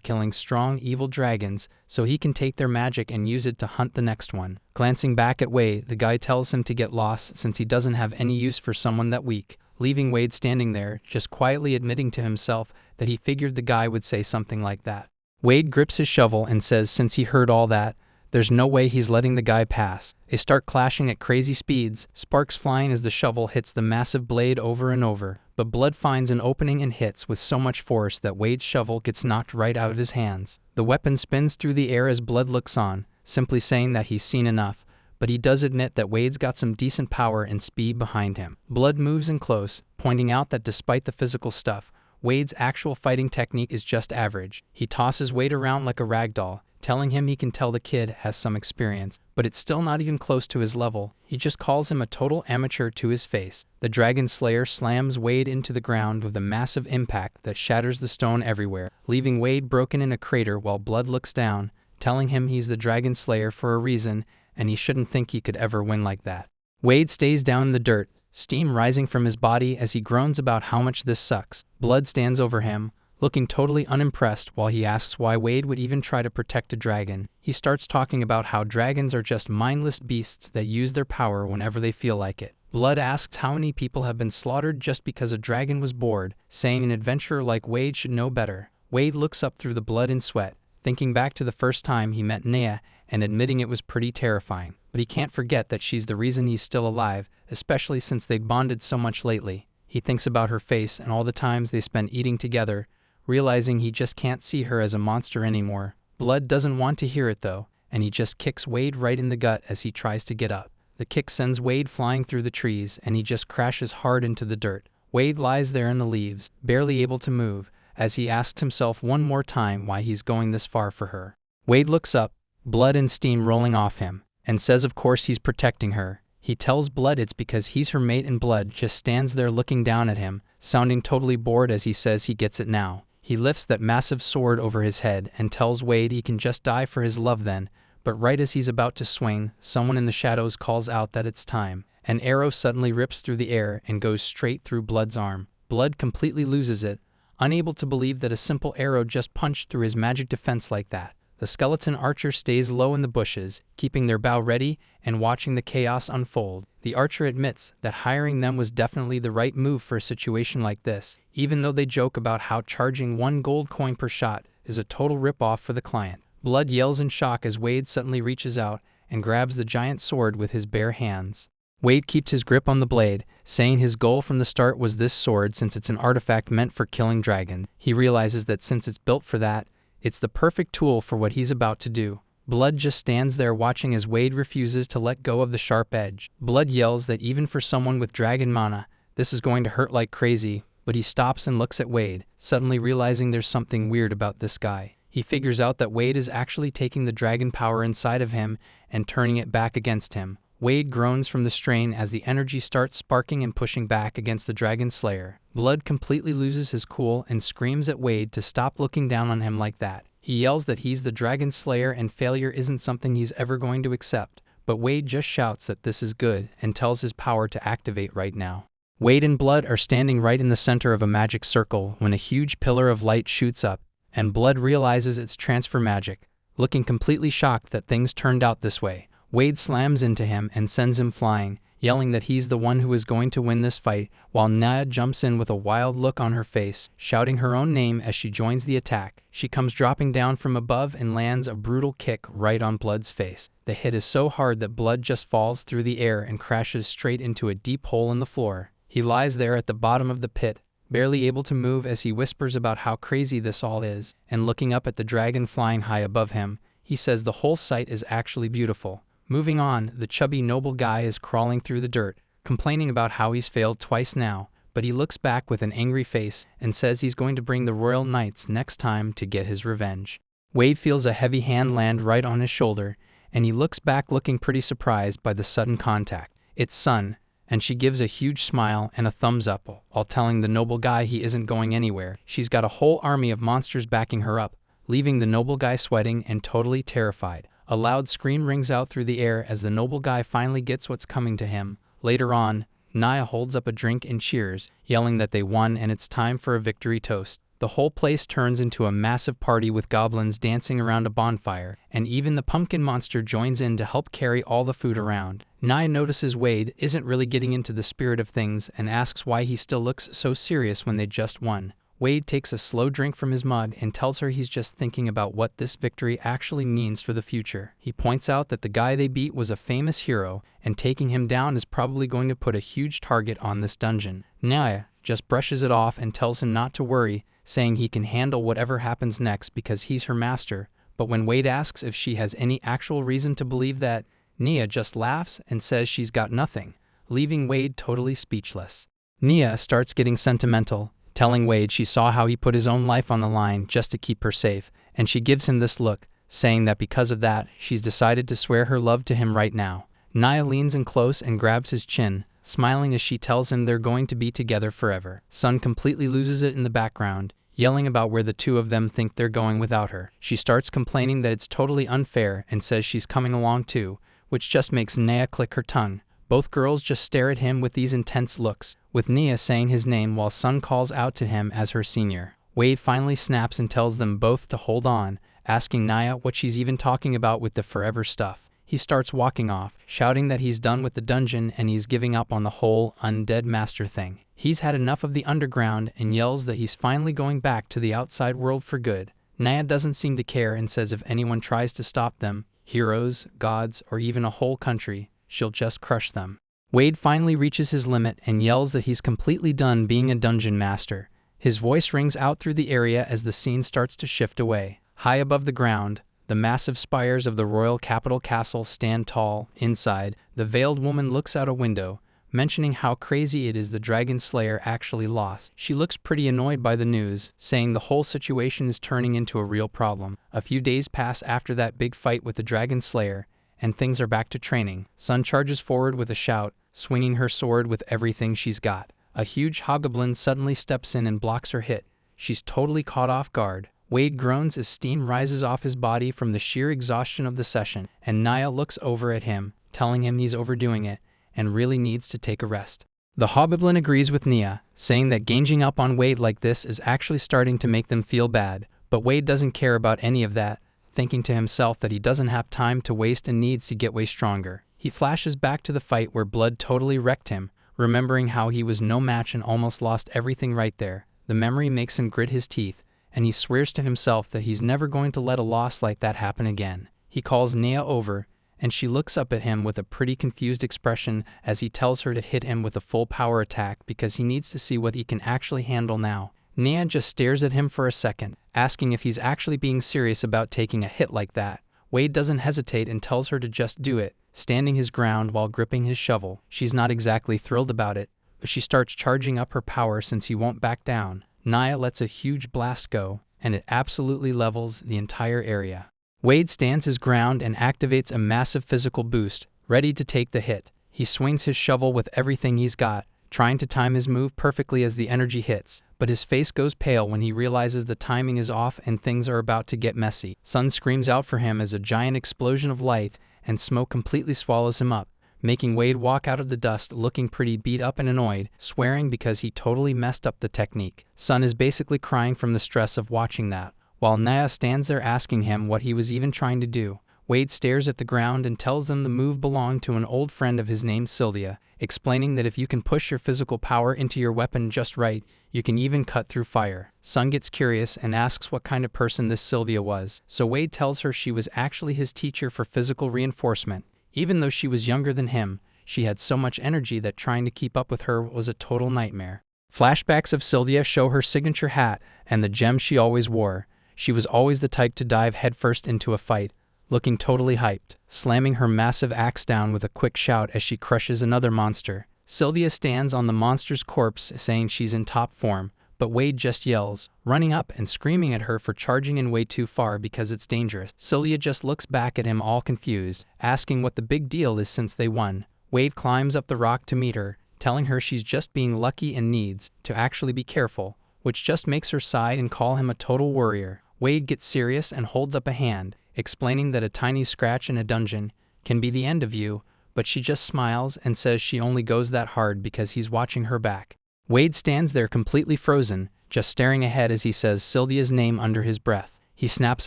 killing strong, evil dragons so he can take their magic and use it to hunt the next one. Glancing back at Wade, the guy tells him to get lost since he doesn't have any use for someone that weak, leaving Wade standing there, just quietly admitting to himself that he figured the guy would say something like that. Wade grips his shovel and says since he heard all that, there's no way he's letting the guy pass. They start clashing at crazy speeds, sparks flying as the shovel hits the massive blade over and over. But Blood finds an opening and hits with so much force that Wade's shovel gets knocked right out of his hands. The weapon spins through the air as Blood looks on, simply saying that he's seen enough, but he does admit that Wade's got some decent power and speed behind him. Blood moves in close, pointing out that despite the physical stuff, Wade's actual fighting technique is just average. He tosses Wade around like a rag doll, telling him he can tell the kid has some experience, but it's still not even close to his level. He just calls him a total amateur to his face. The dragon slayer slams Wade into the ground with a massive impact that shatters the stone everywhere, leaving Wade broken in a crater while Blood looks down, telling him he's the dragon slayer for a reason and he shouldn't think he could ever win like that. Wade stays down in the dirt, steam rising from his body as he groans about how much this sucks. Blood stands over him, looking totally unimpressed while he asks why Wade would even try to protect a dragon. He starts talking about how dragons are just mindless beasts that use their power whenever they feel like it. Blood asks how many people have been slaughtered just because a dragon was bored, saying an adventurer like Wade should know better. Wade looks up through the blood and sweat, thinking back to the first time he met Nea and admitting it was pretty terrifying. But he can't forget that she's the reason he's still alive, especially since they've bonded so much lately. He thinks about her face and all the times they spent eating together, realizing he just can't see her as a monster anymore. Blood doesn't want to hear it though, and he just kicks Wade right in the gut as he tries to get up. The kick sends Wade flying through the trees, and he just crashes hard into the dirt. Wade lies there in the leaves, barely able to move, as he asks himself one more time why he's going this far for her. Wade looks up, blood and steam rolling off him, and says of course he's protecting her. He tells Blood it's because he's her mate, and Blood just stands there looking down at him, sounding totally bored as he says he gets it now. He lifts that massive sword over his head and tells Wade he can just die for his love then, but right as he's about to swing, someone in the shadows calls out that it's time. An arrow suddenly rips through the air and goes straight through Blood's arm. Blood completely loses it, unable to believe that a simple arrow just punched through his magic defense like that. The skeleton archer stays low in the bushes, keeping their bow ready and watching the chaos unfold. The archer admits that hiring them was definitely the right move for a situation like this, even though they joke about how charging 1 gold coin per shot is a total rip-off for the client. Blood yells in shock as Wade suddenly reaches out and grabs the giant sword with his bare hands. Wade keeps his grip on the blade, saying his goal from the start was this sword since it's an artifact meant for killing dragons. He realizes that since it's built for that, it's the perfect tool for what he's about to do. Blood just stands there watching as Wade refuses to let go of the sharp edge. Blood yells that even for someone with dragon mana, this is going to hurt like crazy, but he stops and looks at Wade, suddenly realizing there's something weird about this guy. He figures out that Wade is actually taking the dragon power inside of him and turning it back against him. Wade groans from the strain as the energy starts sparking and pushing back against the dragon slayer. Blood completely loses his cool and screams at Wade to stop looking down on him like that. He yells that he's the dragon slayer and failure isn't something he's ever going to accept, but Wade just shouts that this is good and tells his power to activate right now. Wade and Blood are standing right in the center of a magic circle when a huge pillar of light shoots up, and Blood realizes it's transfer magic. Looking completely shocked that things turned out this way, Wade slams into him and sends him flying, yelling that he's the one who is going to win this fight, while Nia jumps in with a wild look on her face, shouting her own name as she joins the attack. She comes dropping down from above and lands a brutal kick right on Blood's face. The hit is so hard that Blood just falls through the air and crashes straight into a deep hole in the floor. He lies there at the bottom of the pit, barely able to move as he whispers about how crazy this all is, and looking up at the dragon flying high above him, he says the whole sight is actually beautiful. Moving on, the chubby noble guy is crawling through the dirt, complaining about how he's failed twice now, but he looks back with an angry face and says he's going to bring the royal knights next time to get his revenge. Wade feels a heavy hand land right on his shoulder, and he looks back looking pretty surprised by the sudden contact. It's Sun, and she gives a huge smile and a thumbs up while telling the noble guy he isn't going anywhere. She's got a whole army of monsters backing her up, leaving the noble guy sweating and totally terrified. A loud scream rings out through the air as the noble guy finally gets what's coming to him. Later on, Naya holds up a drink and cheers, yelling that they won and it's time for a victory toast. The whole place turns into a massive party with goblins dancing around a bonfire, and even the pumpkin monster joins in to help carry all the food around. Naya notices Wade isn't really getting into the spirit of things and asks why he still looks so serious when they just won. Wade takes a slow drink from his mug and tells her he's just thinking about what this victory actually means for the future. He points out that the guy they beat was a famous hero, and taking him down is probably going to put a huge target on this dungeon. Naya just brushes it off and tells him not to worry, saying he can handle whatever happens next because he's her master. But when Wade asks if she has any actual reason to believe that, Nia just laughs and says she's got nothing, leaving Wade totally speechless. Nia starts getting sentimental, telling Wade she saw how he put his own life on the line just to keep her safe, and she gives him this look, saying that because of that, she's decided to swear her love to him right now. Nia leans in close and grabs his chin, smiling as she tells him they're going to be together forever. Sun completely loses it in the background, yelling about where the two of them think they're going without her. She starts complaining that it's totally unfair and says she's coming along too, which just makes Nia click her tongue. Both girls just stare at him with these intense looks, with Nia saying his name while Sun calls out to him as her senior. Wade finally snaps and tells them both to hold on, asking Nia what she's even talking about with the forever stuff. He starts walking off, shouting that he's done with the dungeon and he's giving up on the whole undead master thing. He's had enough of the underground and yells that he's finally going back to the outside world for good. Nia doesn't seem to care and says if anyone tries to stop them, heroes, gods, or even a whole country, she'll just crush them. Wade finally reaches his limit and yells that he's completely done being a dungeon master. His voice rings out through the area as the scene starts to shift away. High above the ground, the massive spires of the royal capital castle stand tall. Inside, the veiled woman looks out a window, mentioning how crazy it is the dragon slayer actually lost. She looks pretty annoyed by the news, saying the whole situation is turning into a real problem. A few days pass after that big fight with the dragon slayer, and things are back to training. Sun charges forward with a shout, swinging her sword with everything she's got. A huge hobgoblin suddenly steps in and blocks her hit. She's totally caught off guard. Wade groans as steam rises off his body from the sheer exhaustion of the session, and Nia looks over at him, telling him he's overdoing it and really needs to take a rest. The hobgoblin agrees with Nia, saying that ganging up on Wade like this is actually starting to make them feel bad, but Wade doesn't care about any of that, thinking to himself that he doesn't have time to waste and needs to get way stronger. He flashes back to the fight where Blood totally wrecked him, remembering how he was no match and almost lost everything right there. The memory makes him grit his teeth, and he swears to himself that he's never going to let a loss like that happen again. He calls Nia over, and she looks up at him with a pretty confused expression as he tells her to hit him with a full power attack because he needs to see what he can actually handle now. Nia just stares at him for a second, asking if he's actually being serious about taking a hit like that. Wade doesn't hesitate and tells her to just do it, standing his ground while gripping his shovel. She's not exactly thrilled about it, but she starts charging up her power since he won't back down. Nia lets a huge blast go, and it absolutely levels the entire area. Wade stands his ground and activates a massive physical boost, ready to take the hit. He swings his shovel with everything he's got, trying to time his move perfectly as the energy hits, but his face goes pale when he realizes the timing is off and things are about to get messy. Sun screams out for him as a giant explosion of light and smoke completely swallows him up, making Wade walk out of the dust looking pretty beat up and annoyed, swearing because he totally messed up the technique. Sun is basically crying from the stress of watching that, while Nia stands there asking him what he was even trying to do. Wade stares at the ground and tells them the move belonged to an old friend of his named Sylvia, explaining that if you can push your physical power into your weapon just right, you can even cut through fire. Sun gets curious and asks what kind of person this Sylvia was, so Wade tells her she was actually his teacher for physical reinforcement. Even though she was younger than him, she had so much energy that trying to keep up with her was a total nightmare. Flashbacks of Sylvia show her signature hat and the gem she always wore. She was always the type to dive headfirst into a fight, looking totally hyped, slamming her massive axe down with a quick shout as she crushes another monster. Sylvia stands on the monster's corpse saying she's in top form, but Wade just yells, running up and screaming at her for charging in way too far because it's dangerous. Sylvia just looks back at him all confused, asking what the big deal is since they won. Wade climbs up the rock to meet her, telling her she's just being lucky and needs to actually be careful, which just makes her sigh and call him a total worrier. Wade gets serious and holds up a hand, explaining that a tiny scratch in a dungeon can be the end of you, but she just smiles and says she only goes that hard because he's watching her back. Wade stands there completely frozen, just staring ahead as he says Sylvia's name under his breath. He snaps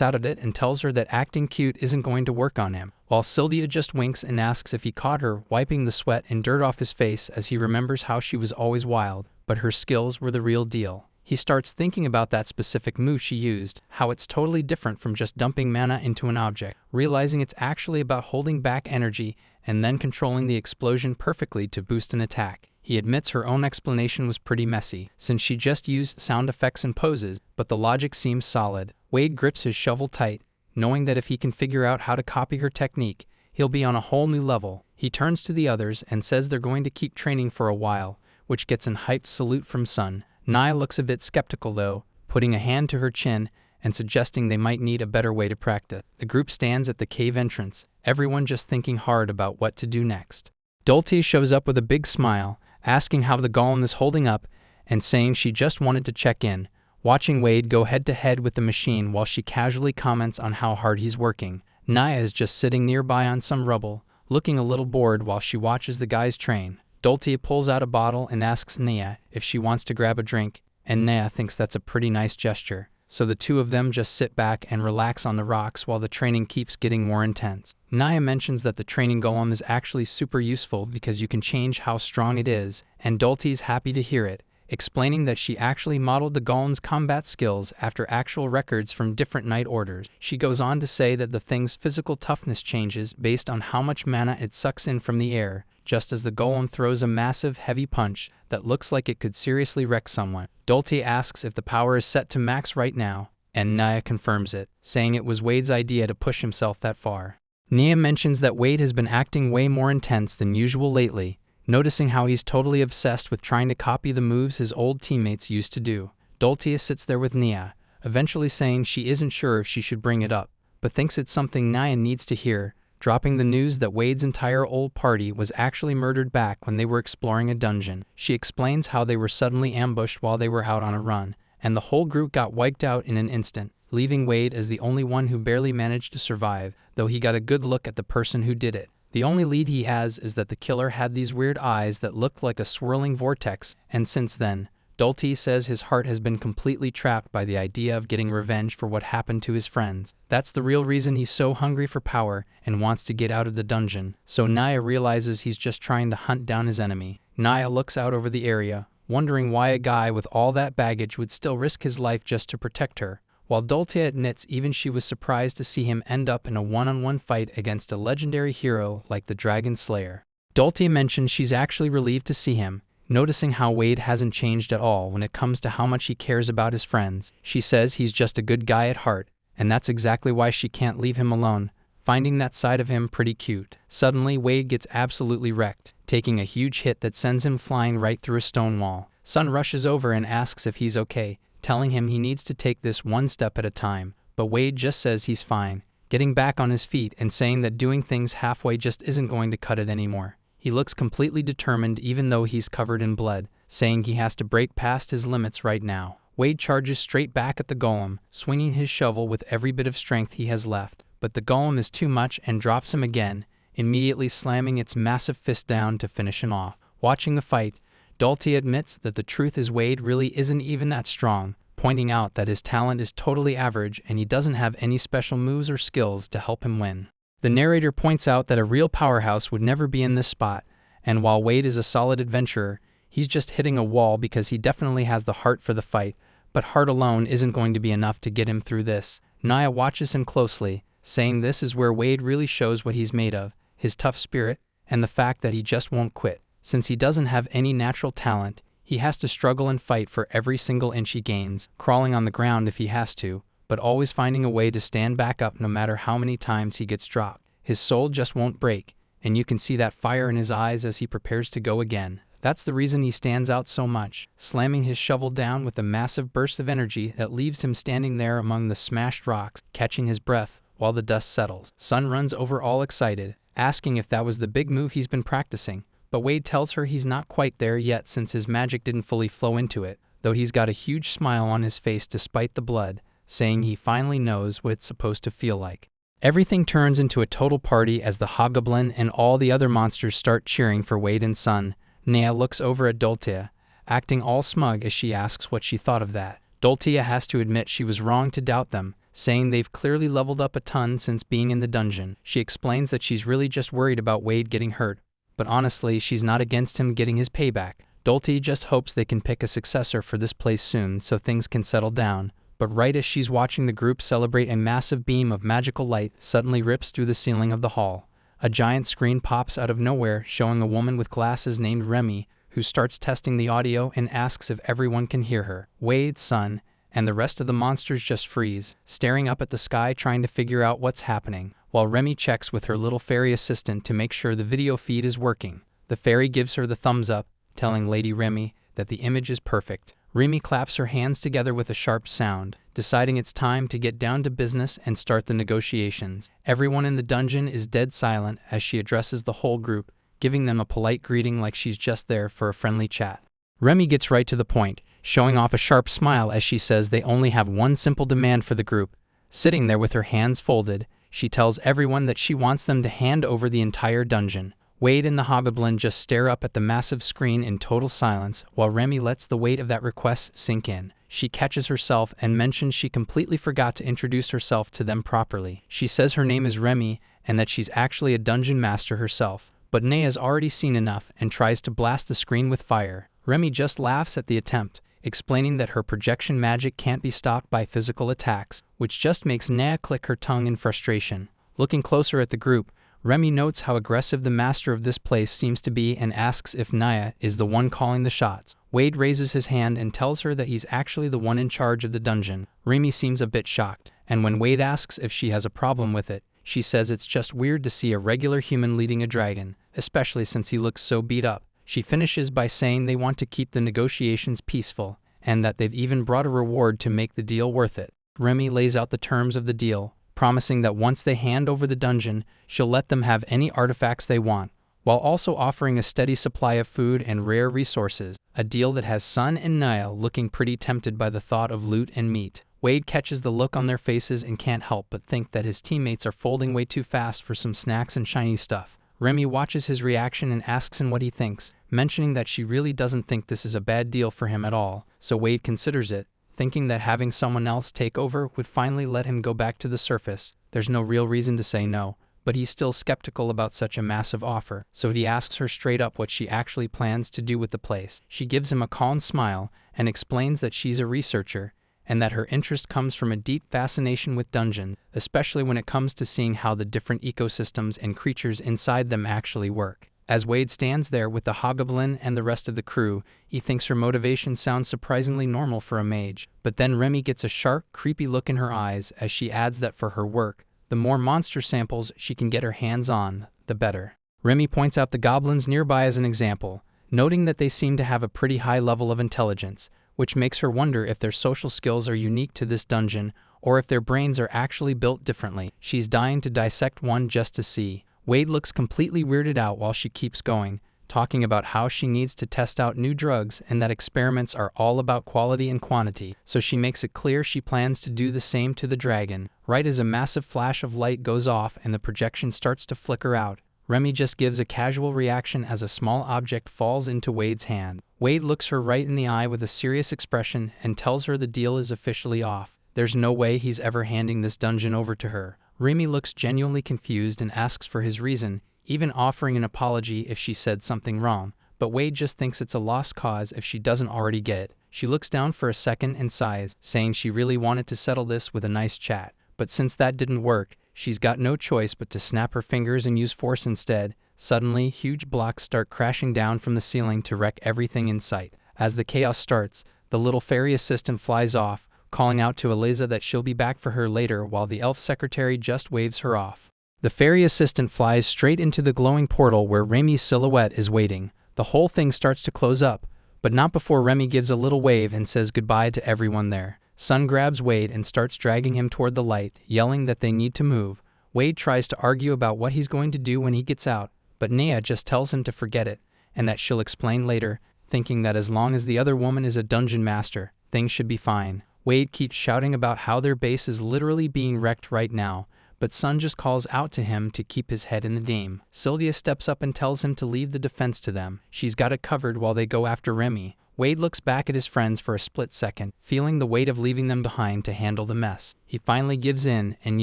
out at it and tells her that acting cute isn't going to work on him, while Sylvia just winks and asks if he caught her wiping the sweat and dirt off his face as he remembers how she was always wild, but her skills were the real deal. He starts thinking about that specific move she used, how it's totally different from just dumping mana into an object, realizing it's actually about holding back energy and then controlling the explosion perfectly to boost an attack. He admits her own explanation was pretty messy, since she just used sound effects and poses, but the logic seems solid. Wade grips his shovel tight, knowing that if he can figure out how to copy her technique, he'll be on a whole new level. He turns to the others and says they're going to keep training for a while, which gets an hyped salute from Sun. Nia looks a bit skeptical though, putting a hand to her chin and suggesting they might need a better way to practice. The group stands at the cave entrance, everyone just thinking hard about what to do next. Dulce shows up with a big smile, asking how the golem is holding up and saying she just wanted to check in, watching Wade go head-to-head with the machine while she casually comments on how hard he's working. Nia is just sitting nearby on some rubble, looking a little bored while she watches the guys train. Dulce pulls out a bottle and asks Nia if she wants to grab a drink, and Nia thinks that's a pretty nice gesture, so the two of them just sit back and relax on the rocks while the training keeps getting more intense. Nia mentions that the training golem is actually super useful because you can change how strong it is, and Dulce's happy to hear it, explaining that she actually modeled the golem's combat skills after actual records from different night orders. She goes on to say that the thing's physical toughness changes based on how much mana it sucks in from the air, just as the golem throws a massive, heavy punch that looks like it could seriously wreck someone. Dulce asks if the power is set to max right now, and Nia confirms it, saying it was Wade's idea to push himself that far. Nia mentions that Wade has been acting way more intense than usual lately, noticing how he's totally obsessed with trying to copy the moves his old teammates used to do. Dulce sits there with Nia, eventually saying she isn't sure if she should bring it up, but thinks it's something Nia needs to hear, dropping the news that Wade's entire old party was actually murdered back when they were exploring a dungeon. She explains how they were suddenly ambushed while they were out on a run, and the whole group got wiped out in an instant, leaving Wade as the only one who barely managed to survive, though he got a good look at the person who did it. The only lead he has is that the killer had these weird eyes that looked like a swirling vortex, and since then, Dulce says his heart has been completely trapped by the idea of getting revenge for what happened to his friends. That's the real reason he's so hungry for power and wants to get out of the dungeon. So Nia realizes he's just trying to hunt down his enemy. Nia looks out over the area, wondering why a guy with all that baggage would still risk his life just to protect her, while Dulce admits even she was surprised to see him end up in a one-on-one fight against a legendary hero like the Dragon Slayer. Dulce mentions she's actually relieved to see him, noticing how Wade hasn't changed at all when it comes to how much he cares about his friends. She says he's just a good guy at heart, and that's exactly why she can't leave him alone, finding that side of him pretty cute. Suddenly, Wade gets absolutely wrecked, taking a huge hit that sends him flying right through a stone wall. Sun rushes over and asks if he's okay, telling him he needs to take this one step at a time, but Wade just says he's fine, getting back on his feet and saying that doing things halfway just isn't going to cut it anymore. He looks completely determined even though he's covered in blood, saying he has to break past his limits right now. Wade charges straight back at the golem, swinging his shovel with every bit of strength he has left, but the golem is too much and drops him again, immediately slamming its massive fist down to finish him off. Watching the fight, Dulce admits that the truth is Wade really isn't even that strong, pointing out that his talent is totally average and he doesn't have any special moves or skills to help him win. The narrator points out that a real powerhouse would never be in this spot, and while Wade is a solid adventurer, he's just hitting a wall because he definitely has the heart for the fight, but heart alone isn't going to be enough to get him through this. Nia watches him closely, saying this is where Wade really shows what he's made of, his tough spirit, and the fact that he just won't quit. Since he doesn't have any natural talent, he has to struggle and fight for every single inch he gains, crawling on the ground if he has to, but always finding a way to stand back up no matter how many times he gets dropped. His soul just won't break, and you can see that fire in his eyes as he prepares to go again. That's the reason he stands out so much, slamming his shovel down with a massive burst of energy that leaves him standing there among the smashed rocks, catching his breath while the dust settles. Sun runs over all excited, asking if that was the big move he's been practicing, but Wade tells her he's not quite there yet since his magic didn't fully flow into it, though he's got a huge smile on his face despite the blood, saying he finally knows what it's supposed to feel like. Everything turns into a total party as the hobgoblin and all the other monsters start cheering for Wade and Sun. Nea looks over at Dultea, acting all smug as she asks what she thought of that. Dultea has to admit she was wrong to doubt them, saying they've clearly leveled up a ton since being in the dungeon. She explains that she's really just worried about Wade getting hurt, but honestly she's not against him getting his payback. Dultea just hopes they can pick a successor for this place soon so things can settle down. But right as she's watching the group celebrate, a massive beam of magical light suddenly rips through the ceiling of the hall. A giant screen pops out of nowhere, showing a woman with glasses named Remy, who starts testing the audio and asks if everyone can hear her. Wade, Sun, and the rest of the monsters just freeze, staring up at the sky trying to figure out what's happening, while Remy checks with her little fairy assistant to make sure the video feed is working. The fairy gives her the thumbs up, telling Lady Remy that the image is perfect. Remy claps her hands together with a sharp sound, deciding it's time to get down to business and start the negotiations. Everyone in the dungeon is dead silent as she addresses the whole group, giving them a polite greeting like she's just there for a friendly chat. Remy gets right to the point, showing off a sharp smile as she says they only have one simple demand for the group. Sitting there with her hands folded, she tells everyone that she wants them to hand over the entire dungeon. Wade and the hobgoblin just stare up at the massive screen in total silence, while Remy lets the weight of that request sink in. She catches herself and mentions she completely forgot to introduce herself to them properly. She says her name is Remy and that she's actually a dungeon master herself, but Nea's already seen enough and tries to blast the screen with fire. Remy just laughs at the attempt, explaining that her projection magic can't be stopped by physical attacks, which just makes Nea click her tongue in frustration. Looking closer at the group, Remy notes how aggressive the master of this place seems to be and asks if Naya is the one calling the shots. Wade raises his hand and tells her that he's actually the one in charge of the dungeon. Remy seems a bit shocked, and when Wade asks if she has a problem with it, she says it's just weird to see a regular human leading a dragon, especially since he looks so beat up. She finishes by saying they want to keep the negotiations peaceful, and that they've even brought a reward to make the deal worth it. Remy lays out the terms of the deal, promising that once they hand over the dungeon, she'll let them have any artifacts they want, while also offering a steady supply of food and rare resources, a deal that has Sun and Naya looking pretty tempted by the thought of loot and meat. Wade catches the look on their faces and can't help but think that his teammates are folding way too fast for some snacks and shiny stuff. Remy watches his reaction and asks him what he thinks, mentioning that she really doesn't think this is a bad deal for him at all, so Wade considers it, thinking that having someone else take over would finally let him go back to the surface. There's no real reason to say no, but he's still skeptical about such a massive offer, so he asks her straight up what she actually plans to do with the place. She gives him a calm smile and explains that she's a researcher, and that her interest comes from a deep fascination with dungeons, especially when it comes to seeing how the different ecosystems and creatures inside them actually work. As Wade stands there with the hobgoblin and the rest of the crew, he thinks her motivation sounds surprisingly normal for a mage. But then Remy gets a sharp, creepy look in her eyes as she adds that for her work, the more monster samples she can get her hands on, the better. Remy points out the goblins nearby as an example, noting that they seem to have a pretty high level of intelligence, which makes her wonder if their social skills are unique to this dungeon or if their brains are actually built differently. She's dying to dissect one just to see. Wade looks completely weirded out while she keeps going, talking about how she needs to test out new drugs and that experiments are all about quality and quantity, so she makes it clear she plans to do the same to the dragon. Right as a massive flash of light goes off and the projection starts to flicker out, Remy just gives a casual reaction as a small object falls into Wade's hand. Wade looks her right in the eye with a serious expression and tells her the deal is officially off. There's no way he's ever handing this dungeon over to her. Remy looks genuinely confused and asks for his reason, even offering an apology if she said something wrong, but Wade just thinks it's a lost cause if she doesn't already get it. She looks down for a second and sighs, saying she really wanted to settle this with a nice chat, but since that didn't work, she's got no choice but to snap her fingers and use force instead. Suddenly, huge blocks start crashing down from the ceiling to wreck everything in sight. As the chaos starts, the little fairy assistant flies off, calling out to Eliza that she'll be back for her later while the elf secretary just waves her off. The fairy assistant flies straight into the glowing portal where Remy's silhouette is waiting. The whole thing starts to close up, but not before Remy gives a little wave and says goodbye to everyone there. Sun grabs Wade and starts dragging him toward the light, yelling that they need to move. Wade tries to argue about what he's going to do when he gets out, but Nia just tells him to forget it, and that she'll explain later, thinking that as long as the other woman is a dungeon master, things should be fine. Wade keeps shouting about how their base is literally being wrecked right now, but Sun just calls out to him to keep his head in the game. Sylvia steps up and tells him to leave the defense to them. She's got it covered while they go after Remy. Wade looks back at his friends for a split second, feeling the weight of leaving them behind to handle the mess. He finally gives in and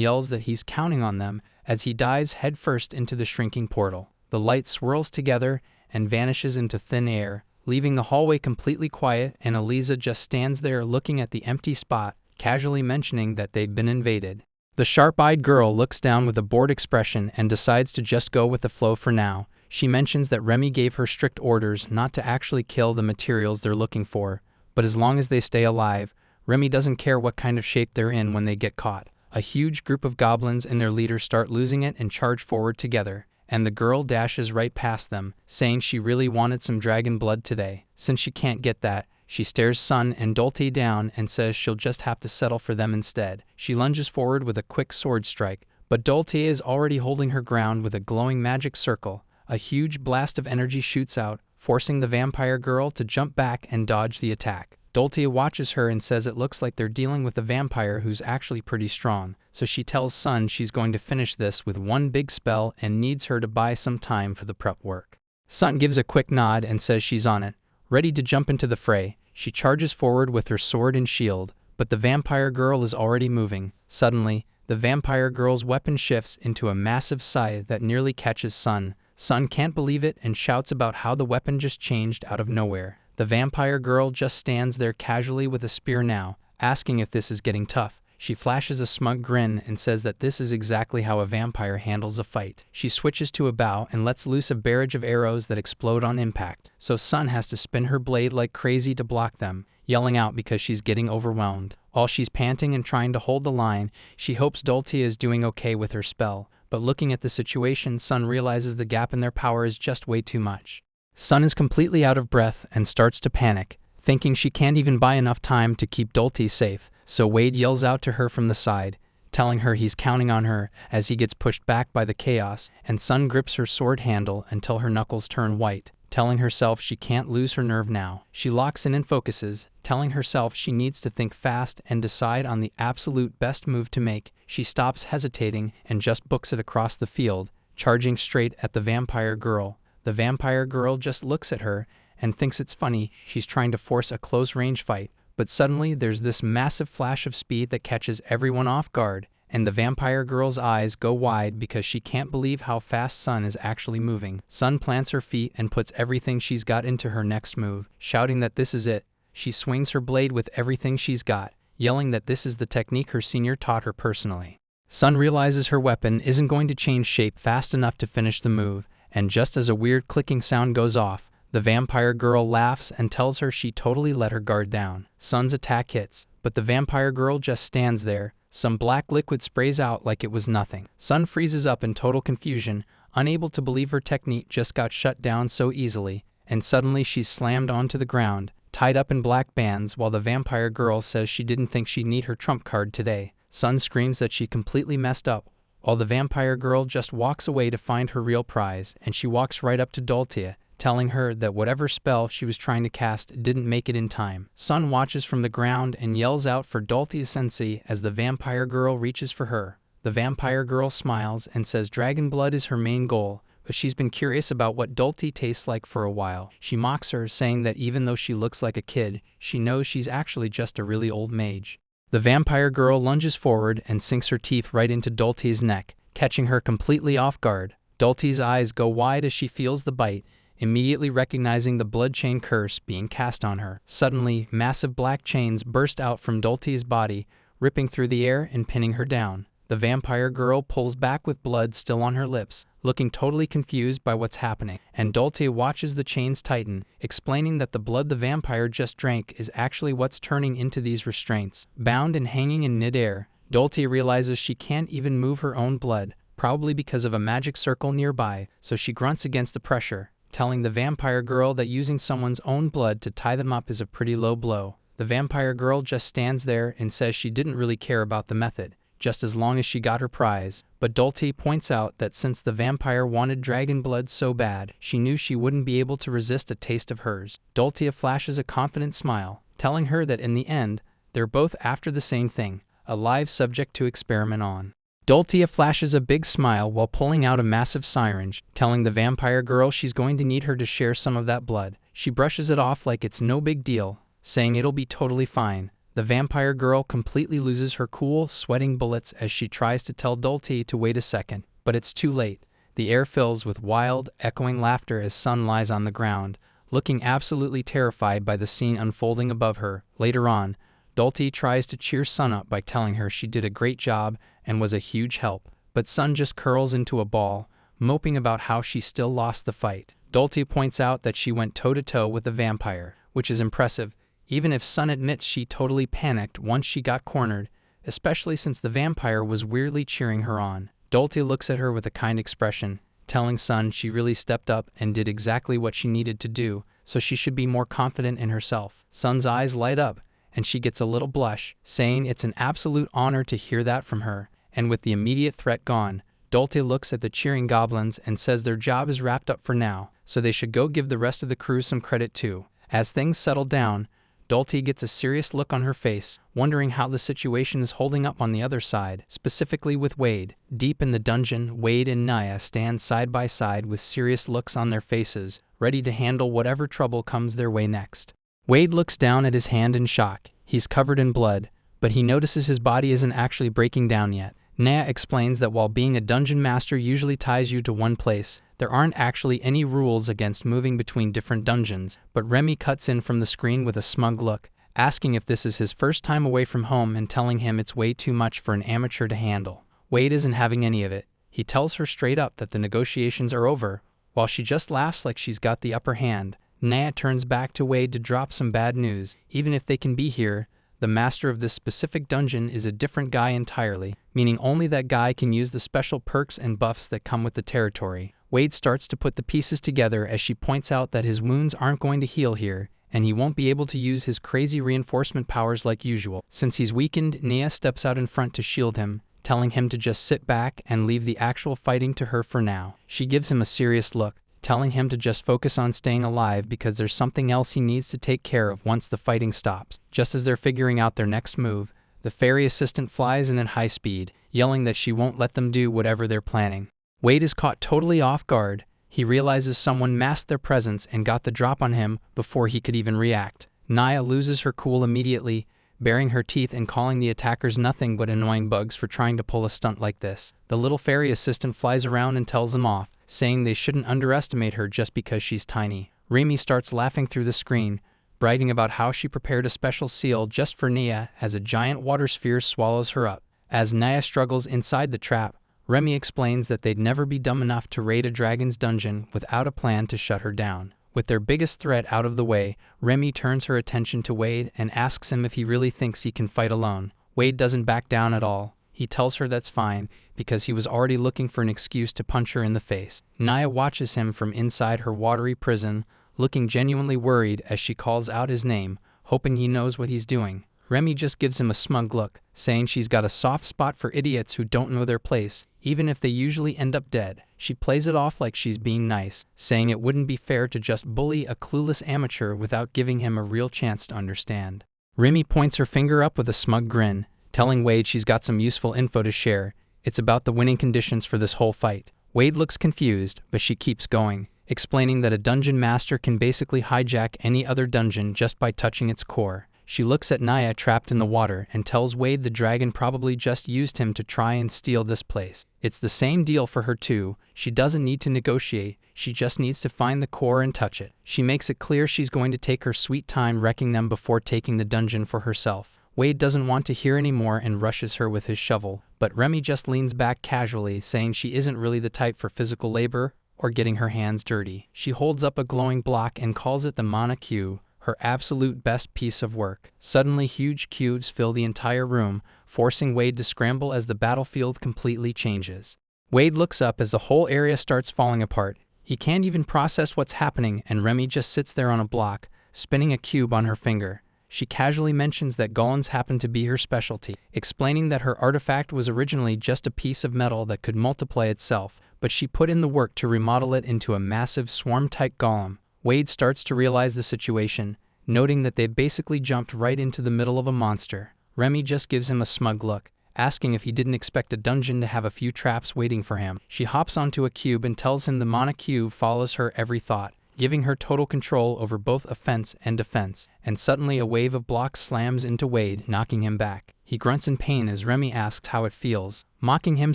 yells that he's counting on them as he dives headfirst into the shrinking portal. The light swirls together and vanishes into thin air, leaving the hallway completely quiet, and Eliza just stands there looking at the empty spot, casually mentioning that they've been invaded. The sharp-eyed girl looks down with a bored expression and decides to just go with the flow for now. She mentions that Remy gave her strict orders not to actually kill the materials they're looking for, but as long as they stay alive, Remy doesn't care what kind of shape they're in when they get caught. A huge group of goblins and their leader start losing it and charge forward together, and the girl dashes right past them, saying she really wanted some dragon blood today. Since she can't get that, she stares Sun and Dolte down and says she'll just have to settle for them instead. She lunges forward with a quick sword strike, but Dolte is already holding her ground with a glowing magic circle. A huge blast of energy shoots out, forcing the vampire girl to jump back and dodge the attack. Dolte watches her and says it looks like they're dealing with a vampire who's actually pretty strong, so she tells Sun she's going to finish this with one big spell and needs her to buy some time for the prep work. Sun gives a quick nod and says she's on it. Ready to jump into the fray, she charges forward with her sword and shield, but the vampire girl is already moving. Suddenly, the vampire girl's weapon shifts into a massive scythe that nearly catches Sun. Sun can't believe it and shouts about how the weapon just changed out of nowhere. The vampire girl just stands there casually with a spear now, asking if this is getting tough. She flashes a smug grin and says that this is exactly how a vampire handles a fight. She switches to a bow and lets loose a barrage of arrows that explode on impact, so Sun has to spin her blade like crazy to block them, yelling out because she's getting overwhelmed. While she's panting and trying to hold the line, she hopes Dolte is doing okay with her spell, but looking at the situation, Sun realizes the gap in their power is just way too much. Sun is completely out of breath and starts to panic, thinking she can't even buy enough time to keep Dolte safe, so Wade yells out to her from the side, telling her he's counting on her as he gets pushed back by the chaos, and Sun grips her sword handle until her knuckles turn white, telling herself she can't lose her nerve now. She locks in and focuses, telling herself she needs to think fast and decide on the absolute best move to make. She stops hesitating and just books it across the field, charging straight at the vampire girl. The vampire girl just looks at her and thinks it's funny she's trying to force a close-range fight, but suddenly there's this massive flash of speed that catches everyone off guard, and the vampire girl's eyes go wide because she can't believe how fast Sun is actually moving. Sun plants her feet and puts everything she's got into her next move, shouting that this is it. She swings her blade with everything she's got, yelling that this is the technique her senior taught her personally. Sun realizes her weapon isn't going to change shape fast enough to finish the move, and just as a weird clicking sound goes off, the vampire girl laughs and tells her she totally let her guard down. Sun's attack hits, but the vampire girl just stands there. Some black liquid sprays out like it was nothing. Sun freezes up in total confusion, unable to believe her technique just got shut down so easily, and suddenly she's slammed onto the ground, tied up in black bands, while the vampire girl says she didn't think she'd need her trump card today. Sun screams that she completely messed up, while the vampire girl just walks away to find her real prize, and she walks right up to Dolte, telling her that whatever spell she was trying to cast didn't make it in time. Sun watches from the ground and yells out for Dolte Sensei as the vampire girl reaches for her. The vampire girl smiles and says dragon blood is her main goal, but she's been curious about what Dolte tastes like for a while. She mocks her, saying that even though she looks like a kid, she knows she's actually just a really old mage. The vampire girl lunges forward and sinks her teeth right into Dolte's neck, catching her completely off guard. Dolte's eyes go wide as she feels the bite, immediately recognizing the blood chain curse being cast on her. Suddenly, massive black chains burst out from Dolte's body, ripping through the air and pinning her down. The vampire girl pulls back with blood still on her lips, looking totally confused by what's happening, and Dolte watches the chains tighten, explaining that the blood the vampire just drank is actually what's turning into these restraints. Bound and hanging in midair, Dolte realizes she can't even move her own blood, probably because of a magic circle nearby, so she grunts against the pressure, telling the vampire girl that using someone's own blood to tie them up is a pretty low blow. The vampire girl just stands there and says she didn't really care about the method, just as long as she got her prize. But Dulce points out that since the vampire wanted dragon blood so bad, she knew she wouldn't be able to resist a taste of hers. Dulce flashes a confident smile, telling her that in the end, they're both after the same thing, a live subject to experiment on. Dulce flashes a big smile while pulling out a massive syringe, telling the vampire girl she's going to need her to share some of that blood. She brushes it off like it's no big deal, saying it'll be totally fine. The vampire girl completely loses her cool, sweating bullets as she tries to tell Dulce to wait a second, but it's too late. The air fills with wild, echoing laughter as Sun lies on the ground, looking absolutely terrified by the scene unfolding above her. Later on, Dulce tries to cheer Sun up by telling her she did a great job and was a huge help, but Sun just curls into a ball, moping about how she still lost the fight. Dulce points out that she went toe-to-toe with the vampire, which is impressive, even if Sun admits she totally panicked once she got cornered, especially since the vampire was weirdly cheering her on. Dulce looks at her with a kind expression, telling Sun she really stepped up and did exactly what she needed to do, so she should be more confident in herself. Sun's eyes light up, and she gets a little blush, saying it's an absolute honor to hear that from her. And with the immediate threat gone, Dulce looks at the cheering goblins and says their job is wrapped up for now, so they should go give the rest of the crew some credit too. As things settle down, Dulce gets a serious look on her face, wondering how the situation is holding up on the other side, specifically with Wade. Deep in the dungeon, Wade and Naya stand side by side with serious looks on their faces, ready to handle whatever trouble comes their way next. Wade looks down at his hand in shock. He's covered in blood, but he notices his body isn't actually breaking down yet. Naya explains that while being a dungeon master usually ties you to one place, there aren't actually any rules against moving between different dungeons, but Remy cuts in from the screen with a smug look, asking if this is his first time away from home and telling him it's way too much for an amateur to handle. Wade isn't having any of it. He tells her straight up that the negotiations are over, while she just laughs like she's got the upper hand. Naya turns back to Wade to drop some bad news. Even if they can be here, the master of this specific dungeon is a different guy entirely, meaning only that guy can use the special perks and buffs that come with the territory. Wade starts to put the pieces together as she points out that his wounds aren't going to heal here, and he won't be able to use his crazy reinforcement powers like usual. Since he's weakened, Naya steps out in front to shield him, telling him to just sit back and leave the actual fighting to her for now. She gives him a serious look, telling him to just focus on staying alive because there's something else he needs to take care of once the fighting stops. Just as they're figuring out their next move, the fairy assistant flies in at high speed, yelling that she won't let them do whatever they're planning. Wade is caught totally off guard. He realizes someone masked their presence and got the drop on him before he could even react. Naya loses her cool immediately, baring her teeth and calling the attackers nothing but annoying bugs for trying to pull a stunt like this. The little fairy assistant flies around and tells them off, saying they shouldn't underestimate her just because she's tiny. Remy starts laughing through the screen, bragging about how she prepared a special seal just for Naya as a giant water sphere swallows her up. As Naya struggles inside the trap, Remy explains that they'd never be dumb enough to raid a dragon's dungeon without a plan to shut her down. With their biggest threat out of the way, Remy turns her attention to Wade and asks him if he really thinks he can fight alone. Wade doesn't back down at all. He tells her that's fine, because he was already looking for an excuse to punch her in the face. Naya watches him from inside her watery prison, looking genuinely worried as she calls out his name, hoping he knows what he's doing. Remy just gives him a smug look, saying she's got a soft spot for idiots who don't know their place, even if they usually end up dead. She plays it off like she's being nice, saying it wouldn't be fair to just bully a clueless amateur without giving him a real chance to understand. Remy points her finger up with a smug grin, telling Wade she's got some useful info to share. It's about the winning conditions for this whole fight. Wade looks confused, but she keeps going, explaining that a dungeon master can basically hijack any other dungeon just by touching its core. She looks at Naya trapped in the water and tells Wade the dragon probably just used him to try and steal this place. It's the same deal for her too. She doesn't need to negotiate, she just needs to find the core and touch it. She makes it clear she's going to take her sweet time wrecking them before taking the dungeon for herself. Wade doesn't want to hear any more and rushes her with his shovel, but Remy just leans back casually, saying she isn't really the type for physical labor or getting her hands dirty. She holds up a glowing block and calls it the mangacap, her absolute best piece of work. Suddenly, huge cubes fill the entire room, forcing Wade to scramble as the battlefield completely changes. Wade looks up as the whole area starts falling apart. He can't even process what's happening, and Remy just sits there on a block, spinning a cube on her finger. She casually mentions that golems happen to be her specialty, explaining that her artifact was originally just a piece of metal that could multiply itself, but she put in the work to remodel it into a massive swarm-type golem. Wade starts to realize the situation, noting that they'd basically jumped right into the middle of a monster. Remy just gives him a smug look, asking if he didn't expect a dungeon to have a few traps waiting for him. She hops onto a cube and tells him the mana cube follows her every thought, giving her total control over both offense and defense, and suddenly a wave of blocks slams into Wade, knocking him back. He grunts in pain as Remy asks how it feels, mocking him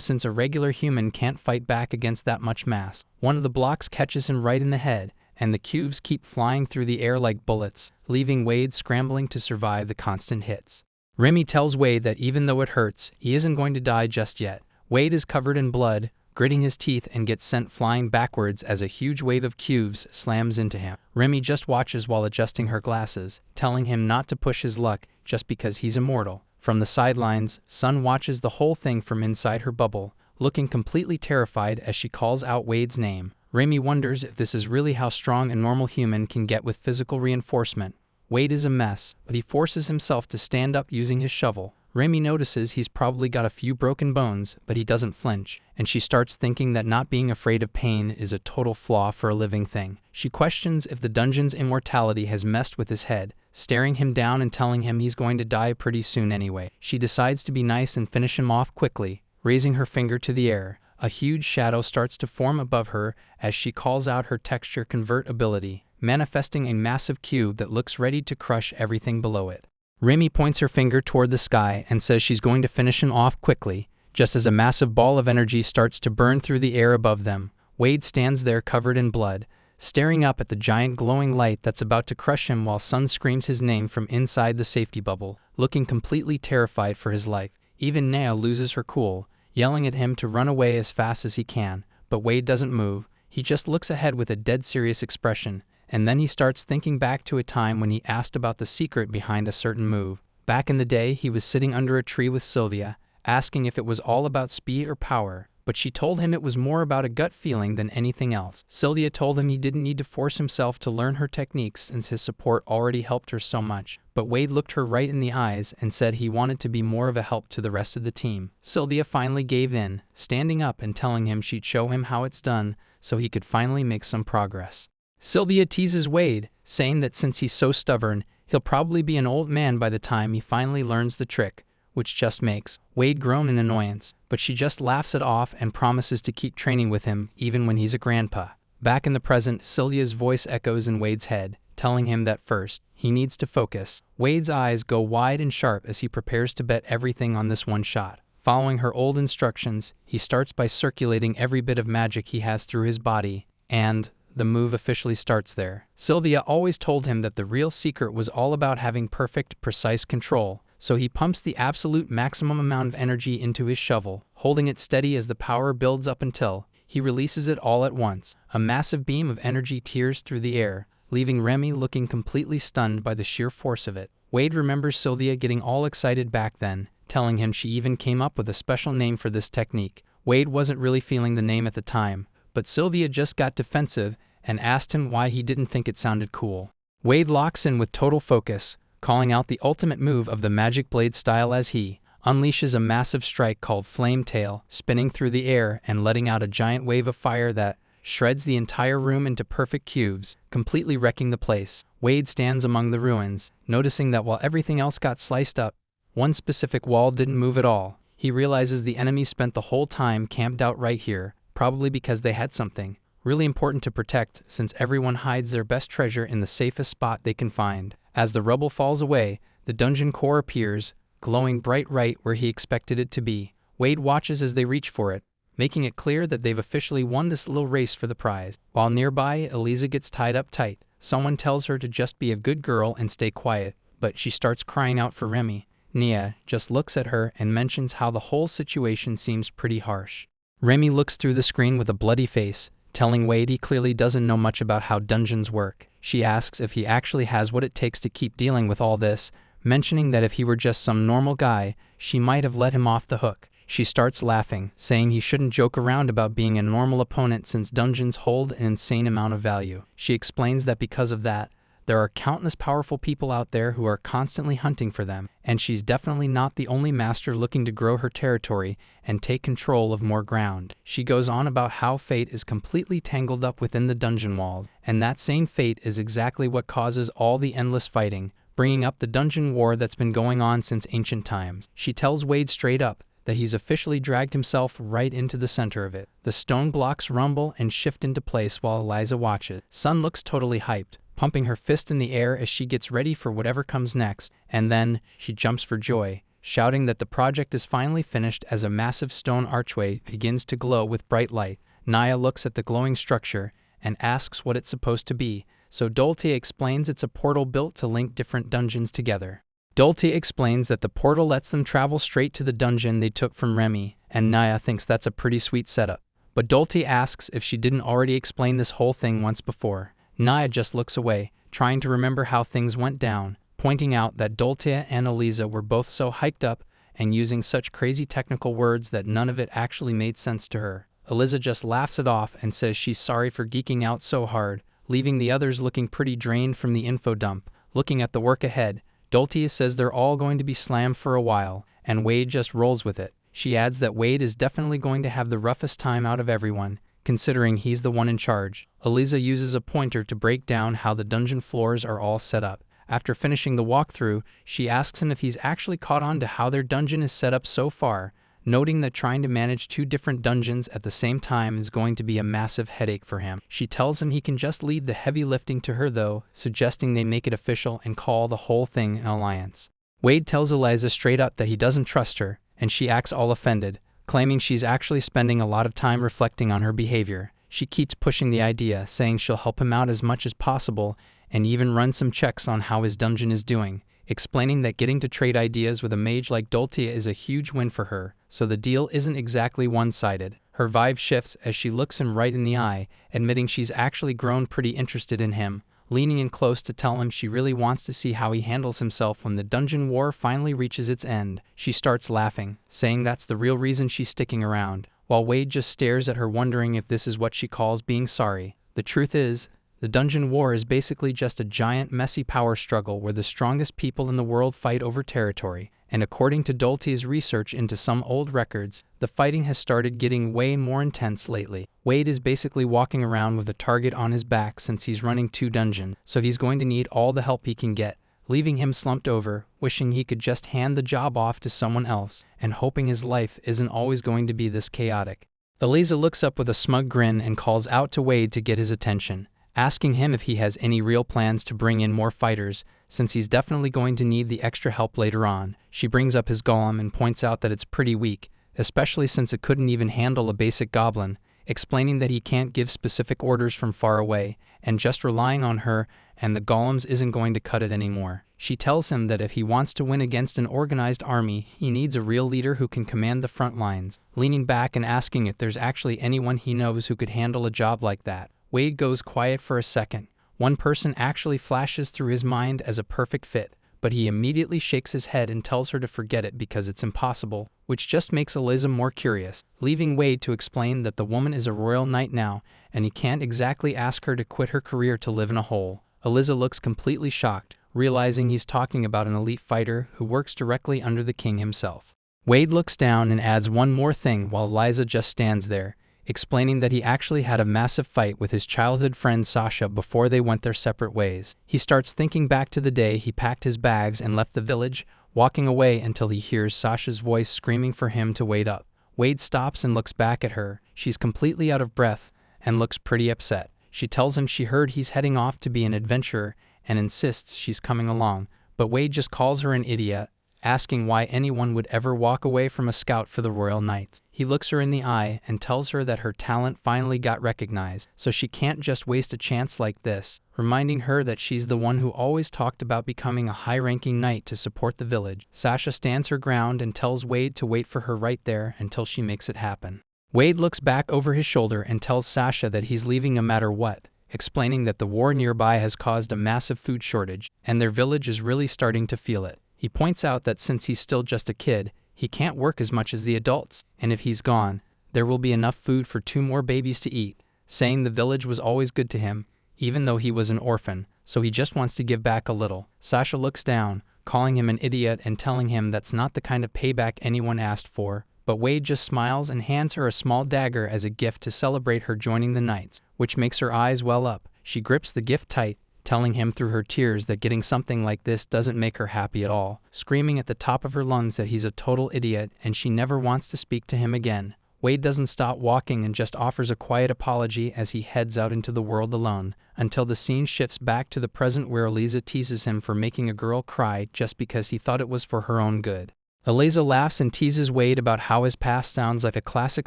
since a regular human can't fight back against that much mass. One of the blocks catches him right in the head, and the cubes keep flying through the air like bullets, leaving Wade scrambling to survive the constant hits. Remy tells Wade that even though it hurts, he isn't going to die just yet. Wade is covered in blood, gritting his teeth, and gets sent flying backwards as a huge wave of cubes slams into him. Remy just watches while adjusting her glasses, telling him not to push his luck just because he's immortal. From the sidelines, Sun watches the whole thing from inside her bubble, looking completely terrified as she calls out Wade's name. Remy wonders if this is really how strong a normal human can get with physical reinforcement. Wade is a mess, but he forces himself to stand up using his shovel. Remy notices he's probably got a few broken bones, but he doesn't flinch, and she starts thinking that not being afraid of pain is a total flaw for a living thing. She questions if the dungeon's immortality has messed with his head, staring him down and telling him he's going to die pretty soon anyway. She decides to be nice and finish him off quickly, raising her finger to the air. A huge shadow starts to form above her as she calls out her texture convert ability, manifesting a massive cube that looks ready to crush everything below it. Remy points her finger toward the sky and says she's going to finish him off quickly, just as a massive ball of energy starts to burn through the air above them. Wade stands there covered in blood, staring up at the giant glowing light that's about to crush him while Sun screams his name from inside the safety bubble, looking completely terrified for his life. Even Nea loses her cool, yelling at him to run away as fast as he can, but Wade doesn't move. He just looks ahead with a dead serious expression, and then he starts thinking back to a time when he asked about the secret behind a certain move. Back in the day, he was sitting under a tree with Sylvia, asking if it was all about speed or power, but she told him it was more about a gut feeling than anything else. Sylvia told him he didn't need to force himself to learn her techniques since his support already helped her so much, but Wade looked her right in the eyes and said he wanted to be more of a help to the rest of the team. Sylvia finally gave in, standing up and telling him she'd show him how it's done so he could finally make some progress. Sylvia teases Wade, saying that since he's so stubborn, he'll probably be an old man by the time he finally learns the trick, which just makes Wade groan in annoyance, but she just laughs it off and promises to keep training with him even when he's a grandpa. Back in the present, Sylvia's voice echoes in Wade's head, telling him that first, he needs to focus. Wade's eyes go wide and sharp as he prepares to bet everything on this one shot. Following her old instructions, he starts by circulating every bit of magic he has through his body, and the move officially starts there. Sylvia always told him that the real secret was all about having perfect, precise control, so he pumps the absolute maximum amount of energy into his shovel, holding it steady as the power builds up until he releases it all at once. A massive beam of energy tears through the air, leaving Remy looking completely stunned by the sheer force of it. Wade remembers Sylvia getting all excited back then, telling him she even came up with a special name for this technique. Wade wasn't really feeling the name at the time, but Sylvia just got defensive and asked him why he didn't think it sounded cool. Wade locks in with total focus, calling out the ultimate move of the magic blade style as he unleashes a massive strike called Flame Tail, spinning through the air and letting out a giant wave of fire that shreds the entire room into perfect cubes, completely wrecking the place. Wade stands among the ruins, noticing that while everything else got sliced up, one specific wall didn't move at all. He realizes the enemy spent the whole time camped out right here, probably because they had something really important to protect, since everyone hides their best treasure in the safest spot they can find. As the rubble falls away, the dungeon core appears, glowing bright right where he expected it to be. Wade watches as they reach for it, making it clear that they've officially won this little race for the prize. While nearby, Eliza gets tied up tight. Someone tells her to just be a good girl and stay quiet, but she starts crying out for Remy. Nia just looks at her and mentions how the whole situation seems pretty harsh. Remy looks through the screen with a bloody face, telling Wade he clearly doesn't know much about how dungeons work. She asks if he actually has what it takes to keep dealing with all this, mentioning that if he were just some normal guy, she might have let him off the hook. She starts laughing, saying he shouldn't joke around about being a normal opponent since dungeons hold an insane amount of value. She explains that because of that, there are countless powerful people out there who are constantly hunting for them, and she's definitely not the only master looking to grow her territory and take control of more ground. She goes on about how fate is completely tangled up within the dungeon walls, and that same fate is exactly what causes all the endless fighting, bringing up the dungeon war that's been going on since ancient times. She tells Wade straight up that he's officially dragged himself right into the center of it. The stone blocks rumble and shift into place while Eliza watches. Sun looks totally hyped, pumping her fist in the air as she gets ready for whatever comes next, and then she jumps for joy, shouting that the project is finally finished as a massive stone archway begins to glow with bright light. Naya looks at the glowing structure and asks what it's supposed to be, so Doltia explains it's a portal built to link different dungeons together. Doltia explains that the portal lets them travel straight to the dungeon they took from Remy, and Naya thinks that's a pretty sweet setup. But Doltia asks if she didn't already explain this whole thing once before. Naya just looks away, trying to remember how things went down, pointing out that Doltia and Eliza were both so hyped up and using such crazy technical words that none of it actually made sense to her. Eliza just laughs it off and says she's sorry for geeking out so hard, leaving the others looking pretty drained from the info dump. Looking at the work ahead, Doltia says they're all going to be slammed for a while, and Wade just rolls with it. She adds that Wade is definitely going to have the roughest time out of everyone, considering he's the one in charge. Eliza uses a pointer to break down how the dungeon floors are all set up. After finishing the walkthrough, she asks him if he's actually caught on to how their dungeon is set up so far, noting that trying to manage 2 different dungeons at the same time is going to be a massive headache for him. She tells him he can just leave the heavy lifting to her though, suggesting they make it official and call the whole thing an alliance. Wade tells Eliza straight up that he doesn't trust her, and she acts all offended, claiming she's actually spending a lot of time reflecting on her behavior. She keeps pushing the idea, saying she'll help him out as much as possible and even run some checks on how his dungeon is doing, explaining that getting to trade ideas with a mage like Doltia is a huge win for her, so the deal isn't exactly one-sided. Her vibe shifts as she looks him right in the eye, admitting she's actually grown pretty interested in him, leaning in close to tell him she really wants to see how he handles himself when the dungeon war finally reaches its end. She starts laughing, saying that's the real reason she's sticking around, while Wade just stares at her wondering if this is what she calls being sorry. The truth is, the dungeon war is basically just a giant messy power struggle where the strongest people in the world fight over territory, and according to Doltia's research into some old records, the fighting has started getting way more intense lately. Wade is basically walking around with a target on his back since he's running 2 dungeons, so he's going to need all the help he can get, leaving him slumped over, wishing he could just hand the job off to someone else, and hoping his life isn't always going to be this chaotic. Eliza looks up with a smug grin and calls out to Wade to get his attention, asking him if he has any real plans to bring in more fighters, since he's definitely going to need the extra help later on. She brings up his golem and points out that it's pretty weak, especially since it couldn't even handle a basic goblin, explaining that he can't give specific orders from far away, and just relying on her and the golems isn't going to cut it anymore. She tells him that if he wants to win against an organized army, he needs a real leader who can command the front lines, leaning back and asking if there's actually anyone he knows who could handle a job like that. Wade goes quiet for a second. One person actually flashes through his mind as a perfect fit, but he immediately shakes his head and tells her to forget it because it's impossible, which just makes Eliza more curious, leaving Wade to explain that the woman is a royal knight now, and he can't exactly ask her to quit her career to live in a hole. Eliza looks completely shocked, realizing he's talking about an elite fighter who works directly under the king himself. Wade looks down and adds one more thing while Eliza just stands there, explaining that he actually had a massive fight with his childhood friend Sasha before they went their separate ways. He starts thinking back to the day he packed his bags and left the village, walking away until he hears Sasha's voice screaming for him to wait up. Wade stops and looks back at her. She's completely out of breath and looks pretty upset. She tells him she heard he's heading off to be an adventurer and insists she's coming along, but Wade just calls her an idiot, asking why anyone would ever walk away from a scout for the Royal Knights. He looks her in the eye and tells her that her talent finally got recognized, so she can't just waste a chance like this, reminding her that she's the one who always talked about becoming a high-ranking knight to support the village. Sasha stands her ground and tells Wade to wait for her right there until she makes it happen. Wade looks back over his shoulder and tells Sasha that he's leaving no matter what, explaining that the war nearby has caused a massive food shortage, and their village is really starting to feel it. He points out that since he's still just a kid, he can't work as much as the adults, and if he's gone, there will be enough food for 2 more babies to eat, saying the village was always good to him, even though he was an orphan, so he just wants to give back a little. Sasha looks down, calling him an idiot and telling him that's not the kind of payback anyone asked for, but Wade just smiles and hands her a small dagger as a gift to celebrate her joining the Knights, which makes her eyes well up. She grips the gift tight, telling him through her tears that getting something like this doesn't make her happy at all, screaming at the top of her lungs that he's a total idiot and she never wants to speak to him again. Wade doesn't stop walking and just offers a quiet apology as he heads out into the world alone, until the scene shifts back to the present where Eliza teases him for making a girl cry just because he thought it was for her own good. Eliza laughs and teases Wade about how his past sounds like a classic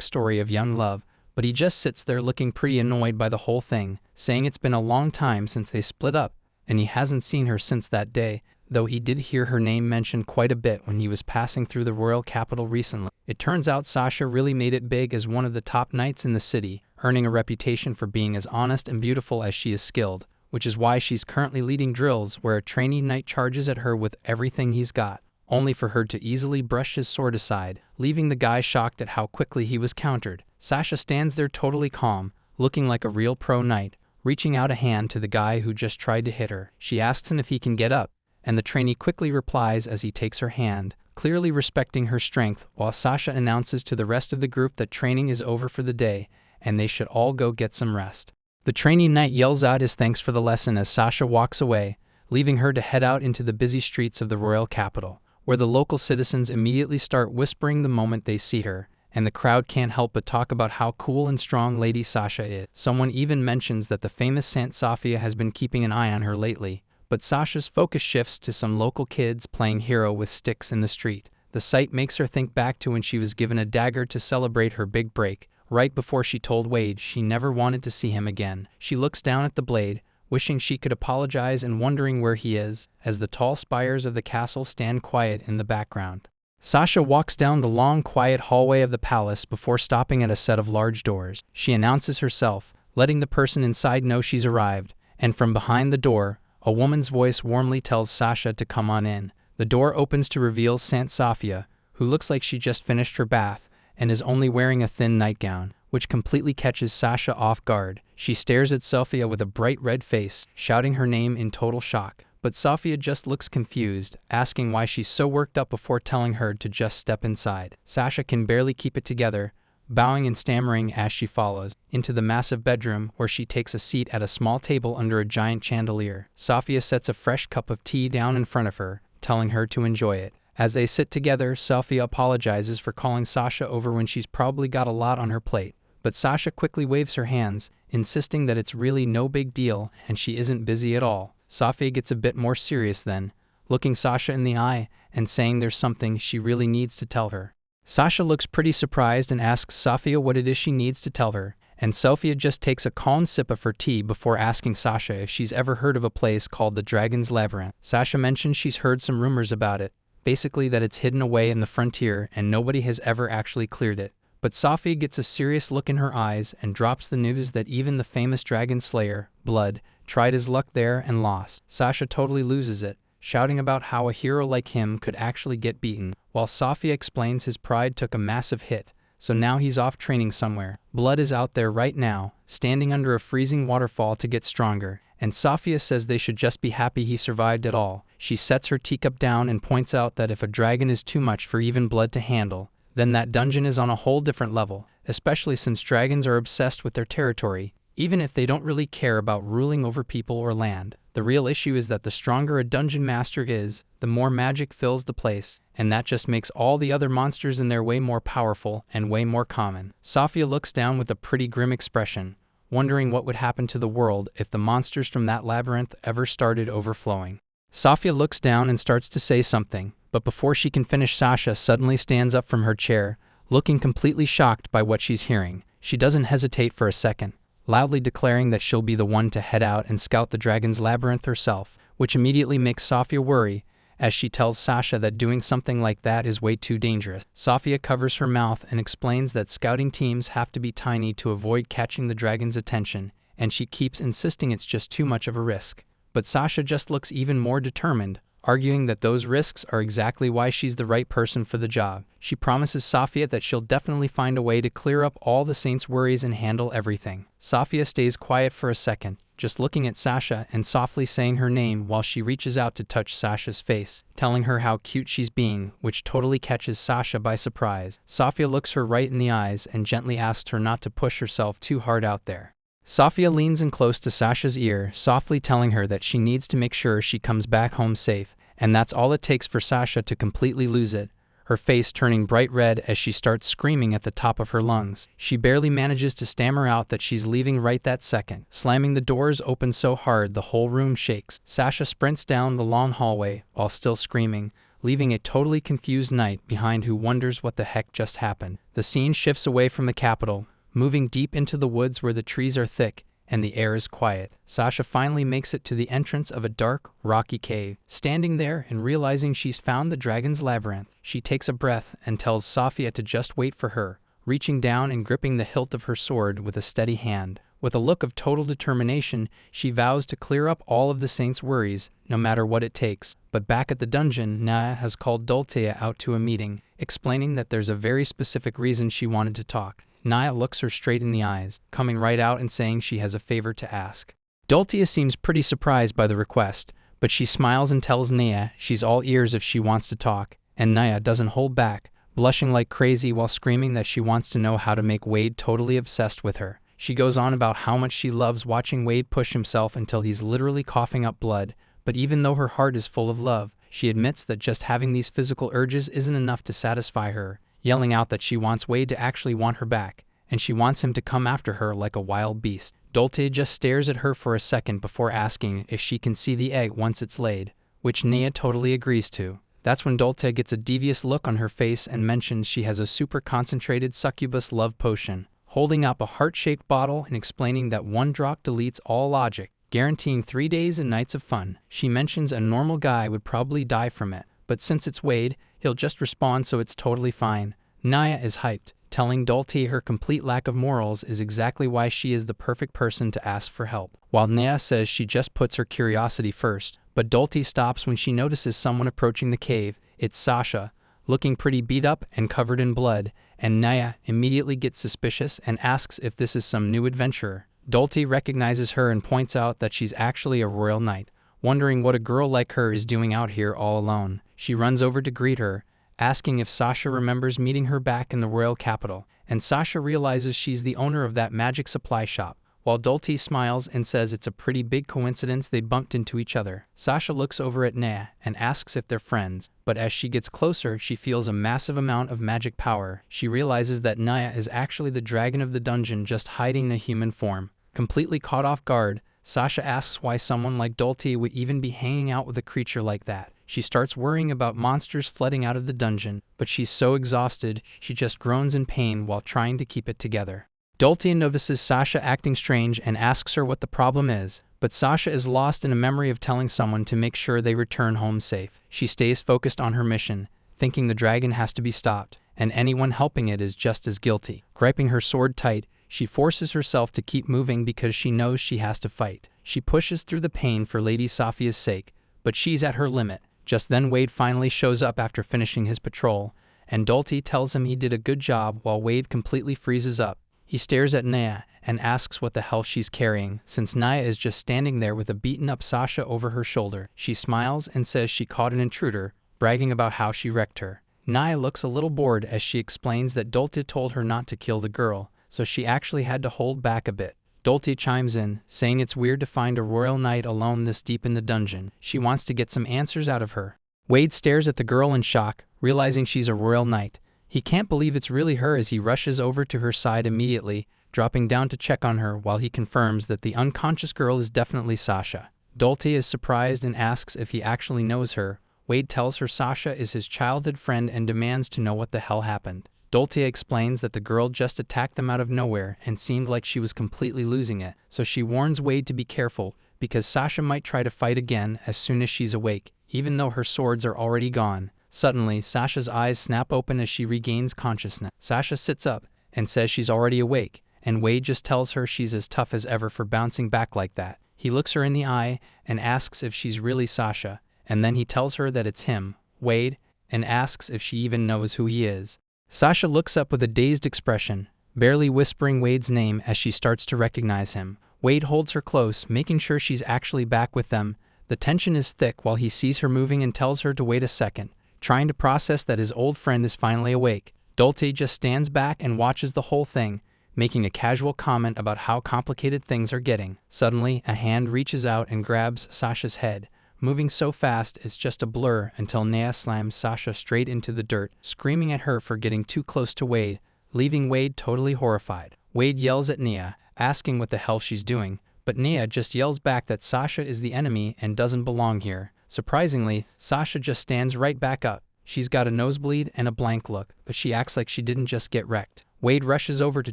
story of young love, but he just sits there looking pretty annoyed by the whole thing, saying it's been a long time since they split up, and he hasn't seen her since that day, though he did hear her name mentioned quite a bit when he was passing through the royal capital recently. It turns out Sasha really made it big as one of the top knights in the city, earning a reputation for being as honest and beautiful as she is skilled, which is why she's currently leading drills where a trainee knight charges at her with everything he's got, only for her to easily brush his sword aside, leaving the guy shocked at how quickly he was countered. Sasha stands there totally calm, looking like a real pro knight, reaching out a hand to the guy who just tried to hit her. She asks him if he can get up, and the trainee quickly replies as he takes her hand, clearly respecting her strength, while Sasha announces to the rest of the group that training is over for the day, and they should all go get some rest. The trainee knight yells out his thanks for the lesson as Sasha walks away, leaving her to head out into the busy streets of the royal capital, where the local citizens immediately start whispering the moment they see her, and the crowd can't help but talk about how cool and strong Lady Sasha is. Someone even mentions that the famous Saint Sophia has been keeping an eye on her lately, but Sasha's focus shifts to some local kids playing hero with sticks in the street. The sight makes her think back to when she was given a dagger to celebrate her big break, right before she told Wade she never wanted to see him again. She looks down at the blade, wishing she could apologize and wondering where he is, as the tall spires of the castle stand quiet in the background. Sasha walks down the long, quiet hallway of the palace before stopping at a set of large doors. She announces herself, letting the person inside know she's arrived, and from behind the door, a woman's voice warmly tells Sasha to come on in. The door opens to reveal Saint Sophia, who looks like she just finished her bath and is only wearing a thin nightgown, which completely catches Sasha off guard. She stares at Sophia with a bright red face, shouting her name in total shock. But Sophia just looks confused, asking why she's so worked up before telling her to just step inside. Sasha can barely keep it together, bowing and stammering as she follows into the massive bedroom where she takes a seat at a small table under a giant chandelier. Sophia sets a fresh cup of tea down in front of her, telling her to enjoy it. As they sit together, Sophia apologizes for calling Sasha over when she's probably got a lot on her plate, but Sasha quickly waves her hands, insisting that it's really no big deal and she isn't busy at all. Sophia gets a bit more serious then, looking Sasha in the eye and saying there's something she really needs to tell her. Sasha looks pretty surprised and asks Sophia what it is she needs to tell her, and Sophia just takes a calm sip of her tea before asking Sasha if she's ever heard of a place called the Dragon's Labyrinth. Sasha mentions she's heard some rumors about it, basically that it's hidden away in the frontier and nobody has ever actually cleared it. But Sophia gets a serious look in her eyes and drops the news that even the famous dragon slayer, Blood, tried his luck there and lost. Sasha totally loses it, shouting about how a hero like him could actually get beaten, while Sophia explains his pride took a massive hit, so now he's off training somewhere. Blood is out there right now, standing under a freezing waterfall to get stronger, and Sophia says they should just be happy he survived at all. She sets her teacup down and points out that if a dragon is too much for even Blood to handle, then that dungeon is on a whole different level, especially since dragons are obsessed with their territory, even if they don't really care about ruling over people or land. The real issue is that the stronger a dungeon master is, the more magic fills the place, and that just makes all the other monsters in there way more powerful and way more common. Sophia looks down with a pretty grim expression, wondering what would happen to the world if the monsters from that labyrinth ever started overflowing. Sophia looks down and starts to say something, but before she can finish, Sasha suddenly stands up from her chair, looking completely shocked by what she's hearing. She doesn't hesitate for a second, loudly declaring that she'll be the one to head out and scout the Dragon's Labyrinth herself, which immediately makes Sophia worry, as she tells Sasha that doing something like that is way too dangerous. Sophia covers her mouth and explains that scouting teams have to be tiny to avoid catching the dragon's attention, and she keeps insisting it's just too much of a risk. But Sasha just looks even more determined, arguing that those risks are exactly why she's the right person for the job. She promises Safia that she'll definitely find a way to clear up all the Saints' worries and handle everything. Safia stays quiet for a second, just looking at Sasha and softly saying her name while she reaches out to touch Sasha's face, telling her how cute she's being, which totally catches Sasha by surprise. Safia looks her right in the eyes and gently asks her not to push herself too hard out there. Safia leans in close to Sasha's ear, softly telling her that she needs to make sure she comes back home safe, and that's all it takes for Sasha to completely lose it, her face turning bright red as she starts screaming at the top of her lungs. She barely manages to stammer out that she's leaving right that second, slamming the doors open so hard the whole room shakes. Sasha sprints down the long hallway while still screaming, leaving a totally confused Knight behind who wonders what the heck just happened. The scene shifts away from the capital, moving deep into the woods where the trees are thick and the air is quiet. Sasha finally makes it to the entrance of a dark, rocky cave. Standing there and realizing she's found the dragon's labyrinth, she takes a breath and tells Safia to just wait for her, reaching down and gripping the hilt of her sword with a steady hand. With a look of total determination, she vows to clear up all of the Saints' worries, no matter what it takes. But back at the dungeon, Naya has called Dultea out to a meeting, explaining that there's a very specific reason she wanted to talk. Naya looks her straight in the eyes, coming right out and saying she has a favor to ask. Dultea seems pretty surprised by the request, but she smiles and tells Naya she's all ears if she wants to talk, and Naya doesn't hold back, blushing like crazy while screaming that she wants to know how to make Wade totally obsessed with her. She goes on about how much she loves watching Wade push himself until he's literally coughing up blood, but even though her heart is full of love, she admits that just having these physical urges isn't enough to satisfy her, yelling out that she wants Wade to actually want her back, and she wants him to come after her like a wild beast. Dultea just stares at her for a second before asking if she can see the egg once it's laid, which Naya totally agrees to. That's when Dultea gets a devious look on her face and mentions she has a super concentrated succubus love potion, holding up a heart-shaped bottle and explaining that one drop deletes all logic, guaranteeing 3 days and nights of fun. She mentions a normal guy would probably die from it, but since it's Wade, he'll just respond so it's totally fine. Naya is hyped, telling Dultea her complete lack of morals is exactly why she is the perfect person to ask for help. While Naya says she just puts her curiosity first, but Dultea stops when she notices someone approaching the cave. It's Sasha, looking pretty beat up and covered in blood, and Naya immediately gets suspicious and asks if this is some new adventurer. Dultea recognizes her and points out that she's actually a royal knight, wondering what a girl like her is doing out here all alone. She runs over to greet her, asking if Sasha remembers meeting her back in the royal capital, and Sasha realizes she's the owner of that magic supply shop, while Dultea smiles and says it's a pretty big coincidence they bumped into each other. Sasha looks over at Naya and asks if they're friends, but as she gets closer she feels a massive amount of magic power. She realizes that Naya is actually the dragon of the dungeon just hiding in a human form. Completely caught off guard, Sasha asks why someone like Dultea would even be hanging out with a creature like that. She starts worrying about monsters flooding out of the dungeon, but she's so exhausted, she just groans in pain while trying to keep it together. Dultea notices Sasha acting strange and asks her what the problem is, but Sasha is lost in a memory of telling someone to make sure they return home safe. She stays focused on her mission, thinking the dragon has to be stopped, and anyone helping it is just as guilty. Gripping her sword tight, she forces herself to keep moving because she knows she has to fight. She pushes through the pain for Lady Safia's sake, but she's at her limit. Just then Wade finally shows up after finishing his patrol, and Dultea tells him he did a good job while Wade completely freezes up. He stares at Naya and asks what the hell she's carrying, since Naya is just standing there with a beaten-up Sasha over her shoulder. She smiles and says she caught an intruder, bragging about how she wrecked her. Naya looks a little bored as she explains that Dultea told her not to kill the girl, so she actually had to hold back a bit. Dultea chimes in, saying it's weird to find a royal knight alone this deep in the dungeon. She wants to get some answers out of her. Wade stares at the girl in shock, realizing she's a royal knight. He can't believe it's really her as he rushes over to her side immediately, dropping down to check on her while he confirms that the unconscious girl is definitely Sasha. Dultea is surprised and asks if he actually knows her. Wade tells her Sasha is his childhood friend and demands to know what the hell happened. Dultea explains that the girl just attacked them out of nowhere and seemed like she was completely losing it, so she warns Wade to be careful because Sasha might try to fight again as soon as she's awake, even though her swords are already gone. Suddenly, Sasha's eyes snap open as she regains consciousness. Sasha sits up and says she's already awake, and Wade just tells her she's as tough as ever for bouncing back like that. He looks her in the eye and asks if she's really Sasha, and then he tells her that it's him, Wade, and asks if she even knows who he is. Sasha looks up with a dazed expression, barely whispering Wade's name as she starts to recognize him. Wade holds her close, making sure she's actually back with them. The tension is thick while he sees her moving and tells her to wait a second, trying to process that his old friend is finally awake. Dulce just stands back and watches the whole thing, making a casual comment about how complicated things are getting. Suddenly, a hand reaches out and grabs Sasha's head, moving so fast it's just a blur until Naya slams Sasha straight into the dirt, screaming at her for getting too close to Wade, leaving Wade totally horrified. Wade yells at Naya, asking what the hell she's doing, but Naya just yells back that Sasha is the enemy and doesn't belong here. Surprisingly, Sasha just stands right back up. She's got a nosebleed and a blank look, but she acts like she didn't just get wrecked. Wade rushes over to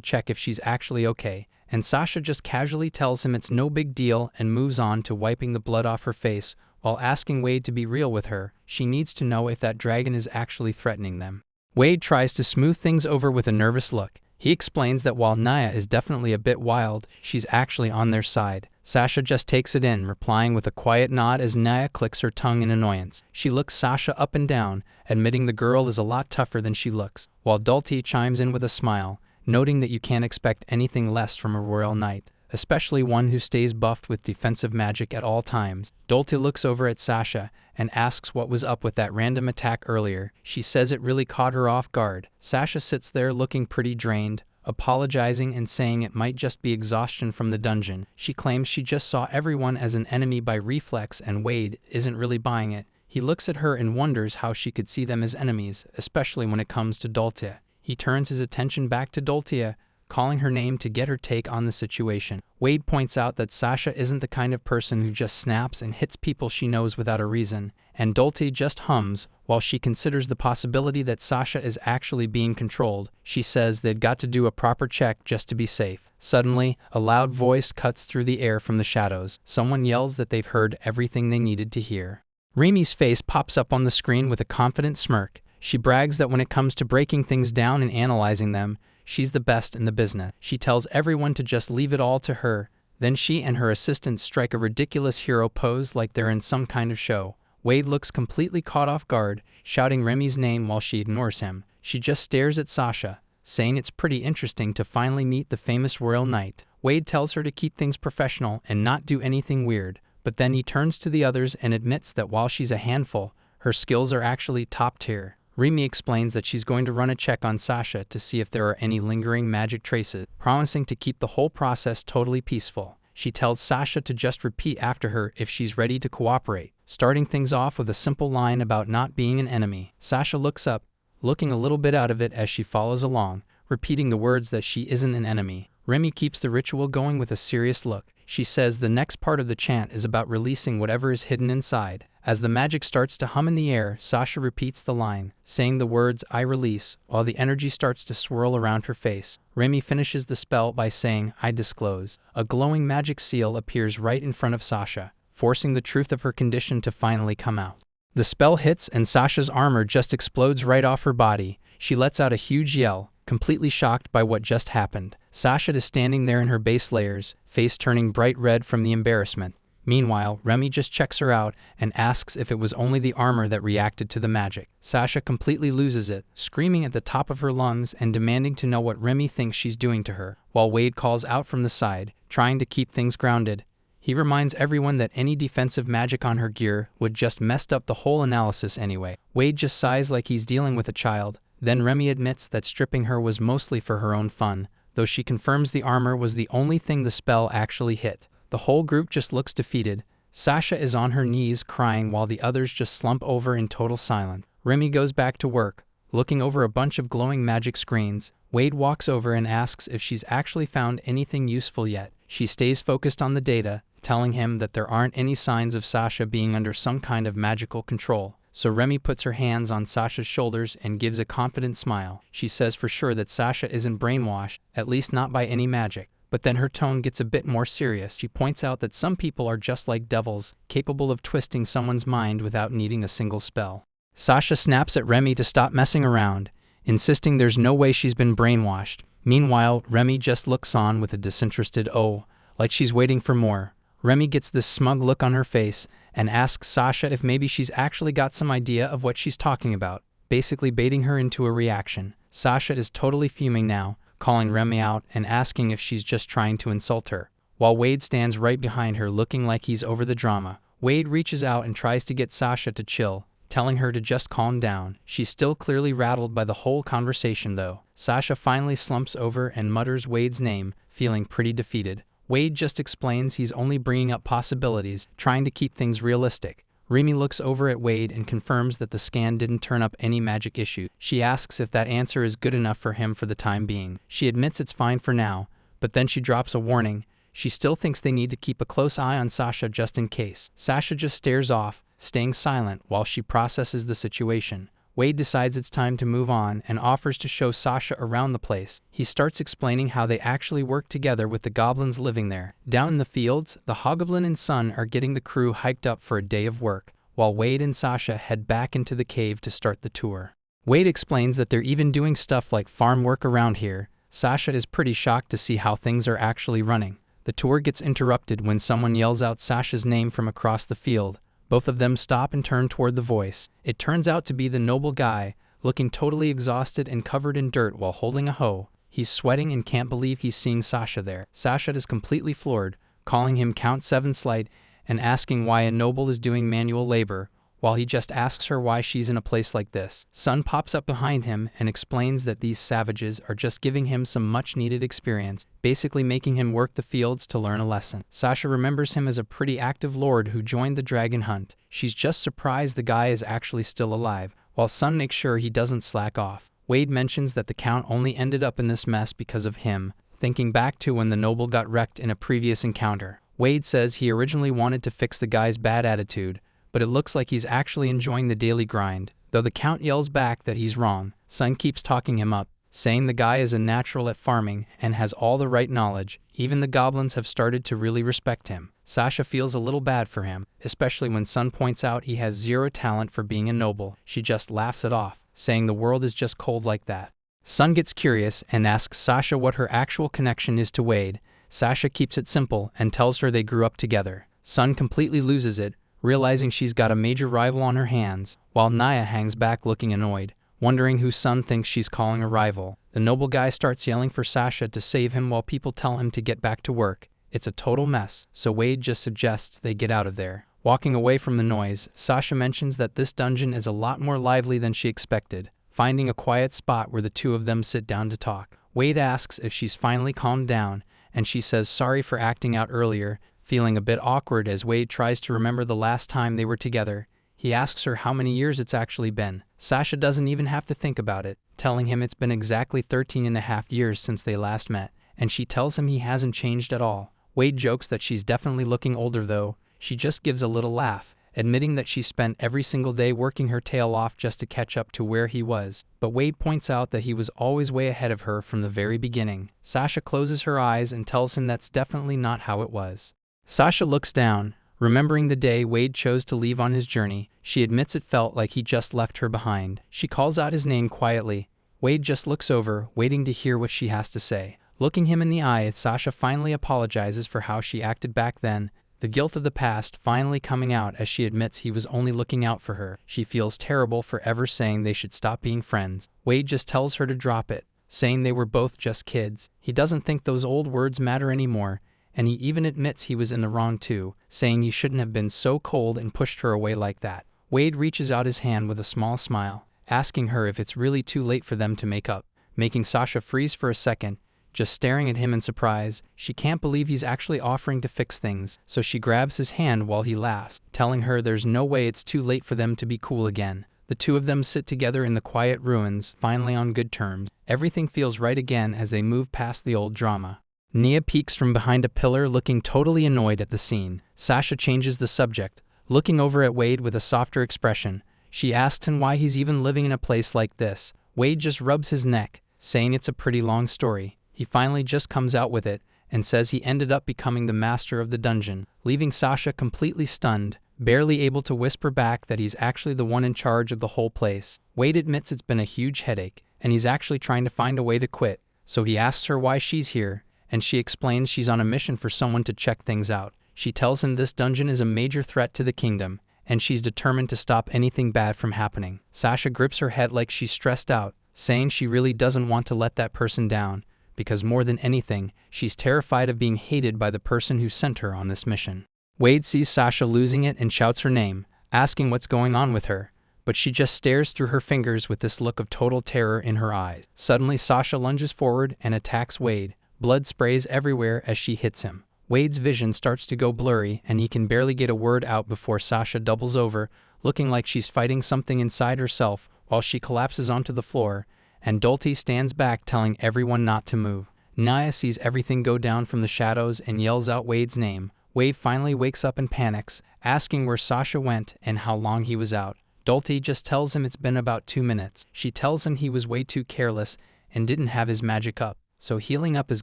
check if she's actually okay, and Sasha just casually tells him it's no big deal and moves on to wiping the blood off her face while asking Wade to be real with her. She needs to know if that dragon is actually threatening them. Wade tries to smooth things over with a nervous look. He explains that while Naya is definitely a bit wild, she's actually on their side. Sasha just takes it in, replying with a quiet nod as Naya clicks her tongue in annoyance. She looks Sasha up and down, admitting the girl is a lot tougher than she looks, while Dulce chimes in with a smile, noting that you can't expect anything less from a royal knight, especially one who stays buffed with defensive magic at all times. Dulce looks over at Sasha and asks what was up with that random attack earlier. She says it really caught her off guard. Sasha sits there looking pretty drained, apologizing and saying it might just be exhaustion from the dungeon. She claims she just saw everyone as an enemy by reflex and Wade isn't really buying it. He looks at her and wonders how she could see them as enemies, especially when it comes to Dulce. He turns his attention back to Dulce, calling her name to get her take on the situation. Wade points out that Sasha isn't the kind of person who just snaps and hits people she knows without a reason, and Dulce just hums while she considers the possibility that Sasha is actually being controlled. She says they'd got to do a proper check just to be safe. Suddenly, a loud voice cuts through the air from the shadows. Someone yells that they've heard everything they needed to hear. Remi's face pops up on the screen with a confident smirk. She brags that when it comes to breaking things down and analyzing them, she's the best in the business. She tells everyone to just leave it all to her. Then she and her assistant strike a ridiculous hero pose like they're in some kind of show. Wade looks completely caught off guard, shouting Remi's name while she ignores him. She just stares at Sasha, saying it's pretty interesting to finally meet the famous royal knight. Wade tells her to keep things professional and not do anything weird, but then he turns to the others and admits that while she's a handful, her skills are actually top tier. Remi explains that she's going to run a check on Sasha to see if there are any lingering magic traces, promising to keep the whole process totally peaceful. She tells Sasha to just repeat after her if she's ready to cooperate, starting things off with a simple line about not being an enemy. Sasha looks up, looking a little bit out of it as she follows along, repeating the words that she isn't an enemy. Remi keeps the ritual going with a serious look. She says the next part of the chant is about releasing whatever is hidden inside. As the magic starts to hum in the air, Sasha repeats the line, saying the words "I release," while the energy starts to swirl around her face. Remi finishes the spell by saying "I disclose." A glowing magic seal appears right in front of Sasha, forcing the truth of her condition to finally come out. The spell hits and Sasha's armor just explodes right off her body. She lets out a huge yell, completely shocked by what just happened. Sasha is standing there in her base layers, face turning bright red from the embarrassment. Meanwhile, Remi just checks her out and asks if it was only the armor that reacted to the magic. Sasha completely loses it, screaming at the top of her lungs and demanding to know what Remi thinks she's doing to her, while Wade calls out from the side, trying to keep things grounded. He reminds everyone that any defensive magic on her gear would just messed up the whole analysis anyway. Wade just sighs like he's dealing with a child. Then Remi admits that stripping her was mostly for her own fun, though she confirms the armor was the only thing the spell actually hit. The whole group just looks defeated. Sasha is on her knees crying while the others just slump over in total silence. Remi goes back to work, looking over a bunch of glowing magic screens. Wade walks over and asks if she's actually found anything useful yet. She stays focused on the data, telling him that there aren't any signs of Sasha being under some kind of magical control. So Remi puts her hands on Sasha's shoulders and gives a confident smile. She says for sure that Sasha isn't brainwashed, at least not by any magic. But then her tone gets a bit more serious. She points out that some people are just like devils, capable of twisting someone's mind without needing a single spell. Sasha snaps at Remi to stop messing around, insisting there's no way she's been brainwashed. Meanwhile, Remi just looks on with a disinterested "oh," like she's waiting for more. Remy gets this smug look on her face and asks Sasha if maybe she's actually got some idea of what she's talking about, basically baiting her into a reaction. Sasha is totally fuming now, calling Remy out and asking if she's just trying to insult her, while Wade stands right behind her looking like he's over the drama. Wade reaches out and tries to get Sasha to chill, telling her to just calm down. She's still clearly rattled by the whole conversation though. Sasha finally slumps over and mutters Wade's name, feeling pretty defeated. Wade just explains he's only bringing up possibilities, trying to keep things realistic. Remy looks over at Wade and confirms that the scan didn't turn up any magic issue. She asks if that answer is good enough for him for the time being. She admits it's fine for now, but then she drops a warning. She still thinks they need to keep a close eye on Sasha just in case. Sasha just stares off, staying silent while she processes the situation. Wade decides it's time to move on and offers to show Sasha around the place. He starts explaining how they actually work together with the goblins living there. Down in the fields, the Hobgoblin and Sun are getting the crew hyped up for a day of work, while Wade and Sasha head back into the cave to start the tour. Wade explains that they're even doing stuff like farm work around here. Sasha is pretty shocked to see how things are actually running. The tour gets interrupted when someone yells out Sasha's name from across the field. Both of them stop and turn toward the voice. It turns out to be the noble guy, looking totally exhausted and covered in dirt while holding a hoe. He's sweating and can't believe he's seeing Sasha there. Sasha is completely floored, calling him Count Seven Slight and asking why a noble is doing manual labor, while he just asks her why she's in a place like this. Sun pops up behind him and explains that these savages are just giving him some much-needed experience, basically making him work the fields to learn a lesson. Sasha remembers him as a pretty active lord who joined the dragon hunt. She's just surprised the guy is actually still alive, while Sun makes sure he doesn't slack off. Wade mentions that the Count only ended up in this mess because of him, thinking back to when the noble got wrecked in a previous encounter. Wade says he originally wanted to fix the guy's bad attitude, but it looks like he's actually enjoying the daily grind. Though the Count yells back that he's wrong, Sun keeps talking him up, saying the guy is a natural at farming and has all the right knowledge. Even the goblins have started to really respect him. Sasha feels a little bad for him, especially when Sun points out he has zero talent for being a noble. She just laughs it off, saying the world is just cold like that. Sun gets curious and asks Sasha what her actual connection is to Wade. Sasha keeps it simple and tells her they grew up together. Sun completely loses it, realizing she's got a major rival on her hands, while Naya hangs back looking annoyed, wondering who Sun thinks she's calling a rival. The noble guy starts yelling for Sasha to save him while people tell him to get back to work. It's a total mess, so Wade just suggests they get out of there. Walking away from the noise, Sasha mentions that this dungeon is a lot more lively than she expected, finding a quiet spot where the two of them sit down to talk. Wade asks if she's finally calmed down, and she says sorry for acting out earlier, feeling a bit awkward as Wade tries to remember the last time they were together. He asks her how many years it's actually been. Sasha doesn't even have to think about it, telling him it's been exactly 13.5 years since they last met, and she tells him he hasn't changed at all. Wade jokes that she's definitely looking older though. She just gives a little laugh, admitting that she spent every single day working her tail off just to catch up to where he was. But Wade points out that he was always way ahead of her from the very beginning. Sasha closes her eyes and tells him that's definitely not how it was. Sasha looks down, remembering the day Wade chose to leave on his journey. She admits it felt like he just left her behind. She calls out his name quietly. Wade just looks over, waiting to hear what she has to say. Looking him in the eye, Sasha finally apologizes for how she acted back then, the guilt of the past finally coming out as she admits he was only looking out for her. She feels terrible for ever saying they should stop being friends. Wade just tells her to drop it, saying they were both just kids. He doesn't think those old words matter anymore, and he even admits he was in the wrong too, saying he shouldn't have been so cold and pushed her away like that. Wade reaches out his hand with a small smile, asking her if it's really too late for them to make up, making Sasha freeze for a second, just staring at him in surprise. She can't believe he's actually offering to fix things, so she grabs his hand while he laughs, telling her there's no way it's too late for them to be cool again. The two of them sit together in the quiet ruins, finally on good terms. Everything feels right again as they move past the old drama. Nia peeks from behind a pillar looking totally annoyed at the scene. Sasha changes the subject, looking over at Wade with a softer expression. She asks him why he's even living in a place like this. Wade just rubs his neck, saying it's a pretty long story. He finally just comes out with it and says he ended up becoming the master of the dungeon, leaving Sasha completely stunned, barely able to whisper back that he's actually the one in charge of the whole place. Wade admits it's been a huge headache, and he's actually trying to find a way to quit, so he asks her why she's here, and she explains she's on a mission for someone to check things out. She tells him this dungeon is a major threat to the kingdom, and she's determined to stop anything bad from happening. Sasha grips her head like she's stressed out, saying she really doesn't want to let that person down, because more than anything, she's terrified of being hated by the person who sent her on this mission. Wade sees Sasha losing it and shouts her name, asking what's going on with her, but she just stares through her fingers with this look of total terror in her eyes. Suddenly, Sasha lunges forward and attacks Wade. Blood sprays everywhere as she hits him. Wade's vision starts to go blurry, and he can barely get a word out before Sasha doubles over, looking like she's fighting something inside herself while she collapses onto the floor, and Dulty stands back telling everyone not to move. Naya sees everything go down from the shadows and yells out Wade's name. Wade finally wakes up and panics, asking where Sasha went and how long he was out. Dulty just tells him it's been about 2 minutes. She tells him he was way too careless and didn't have his magic up, so healing up is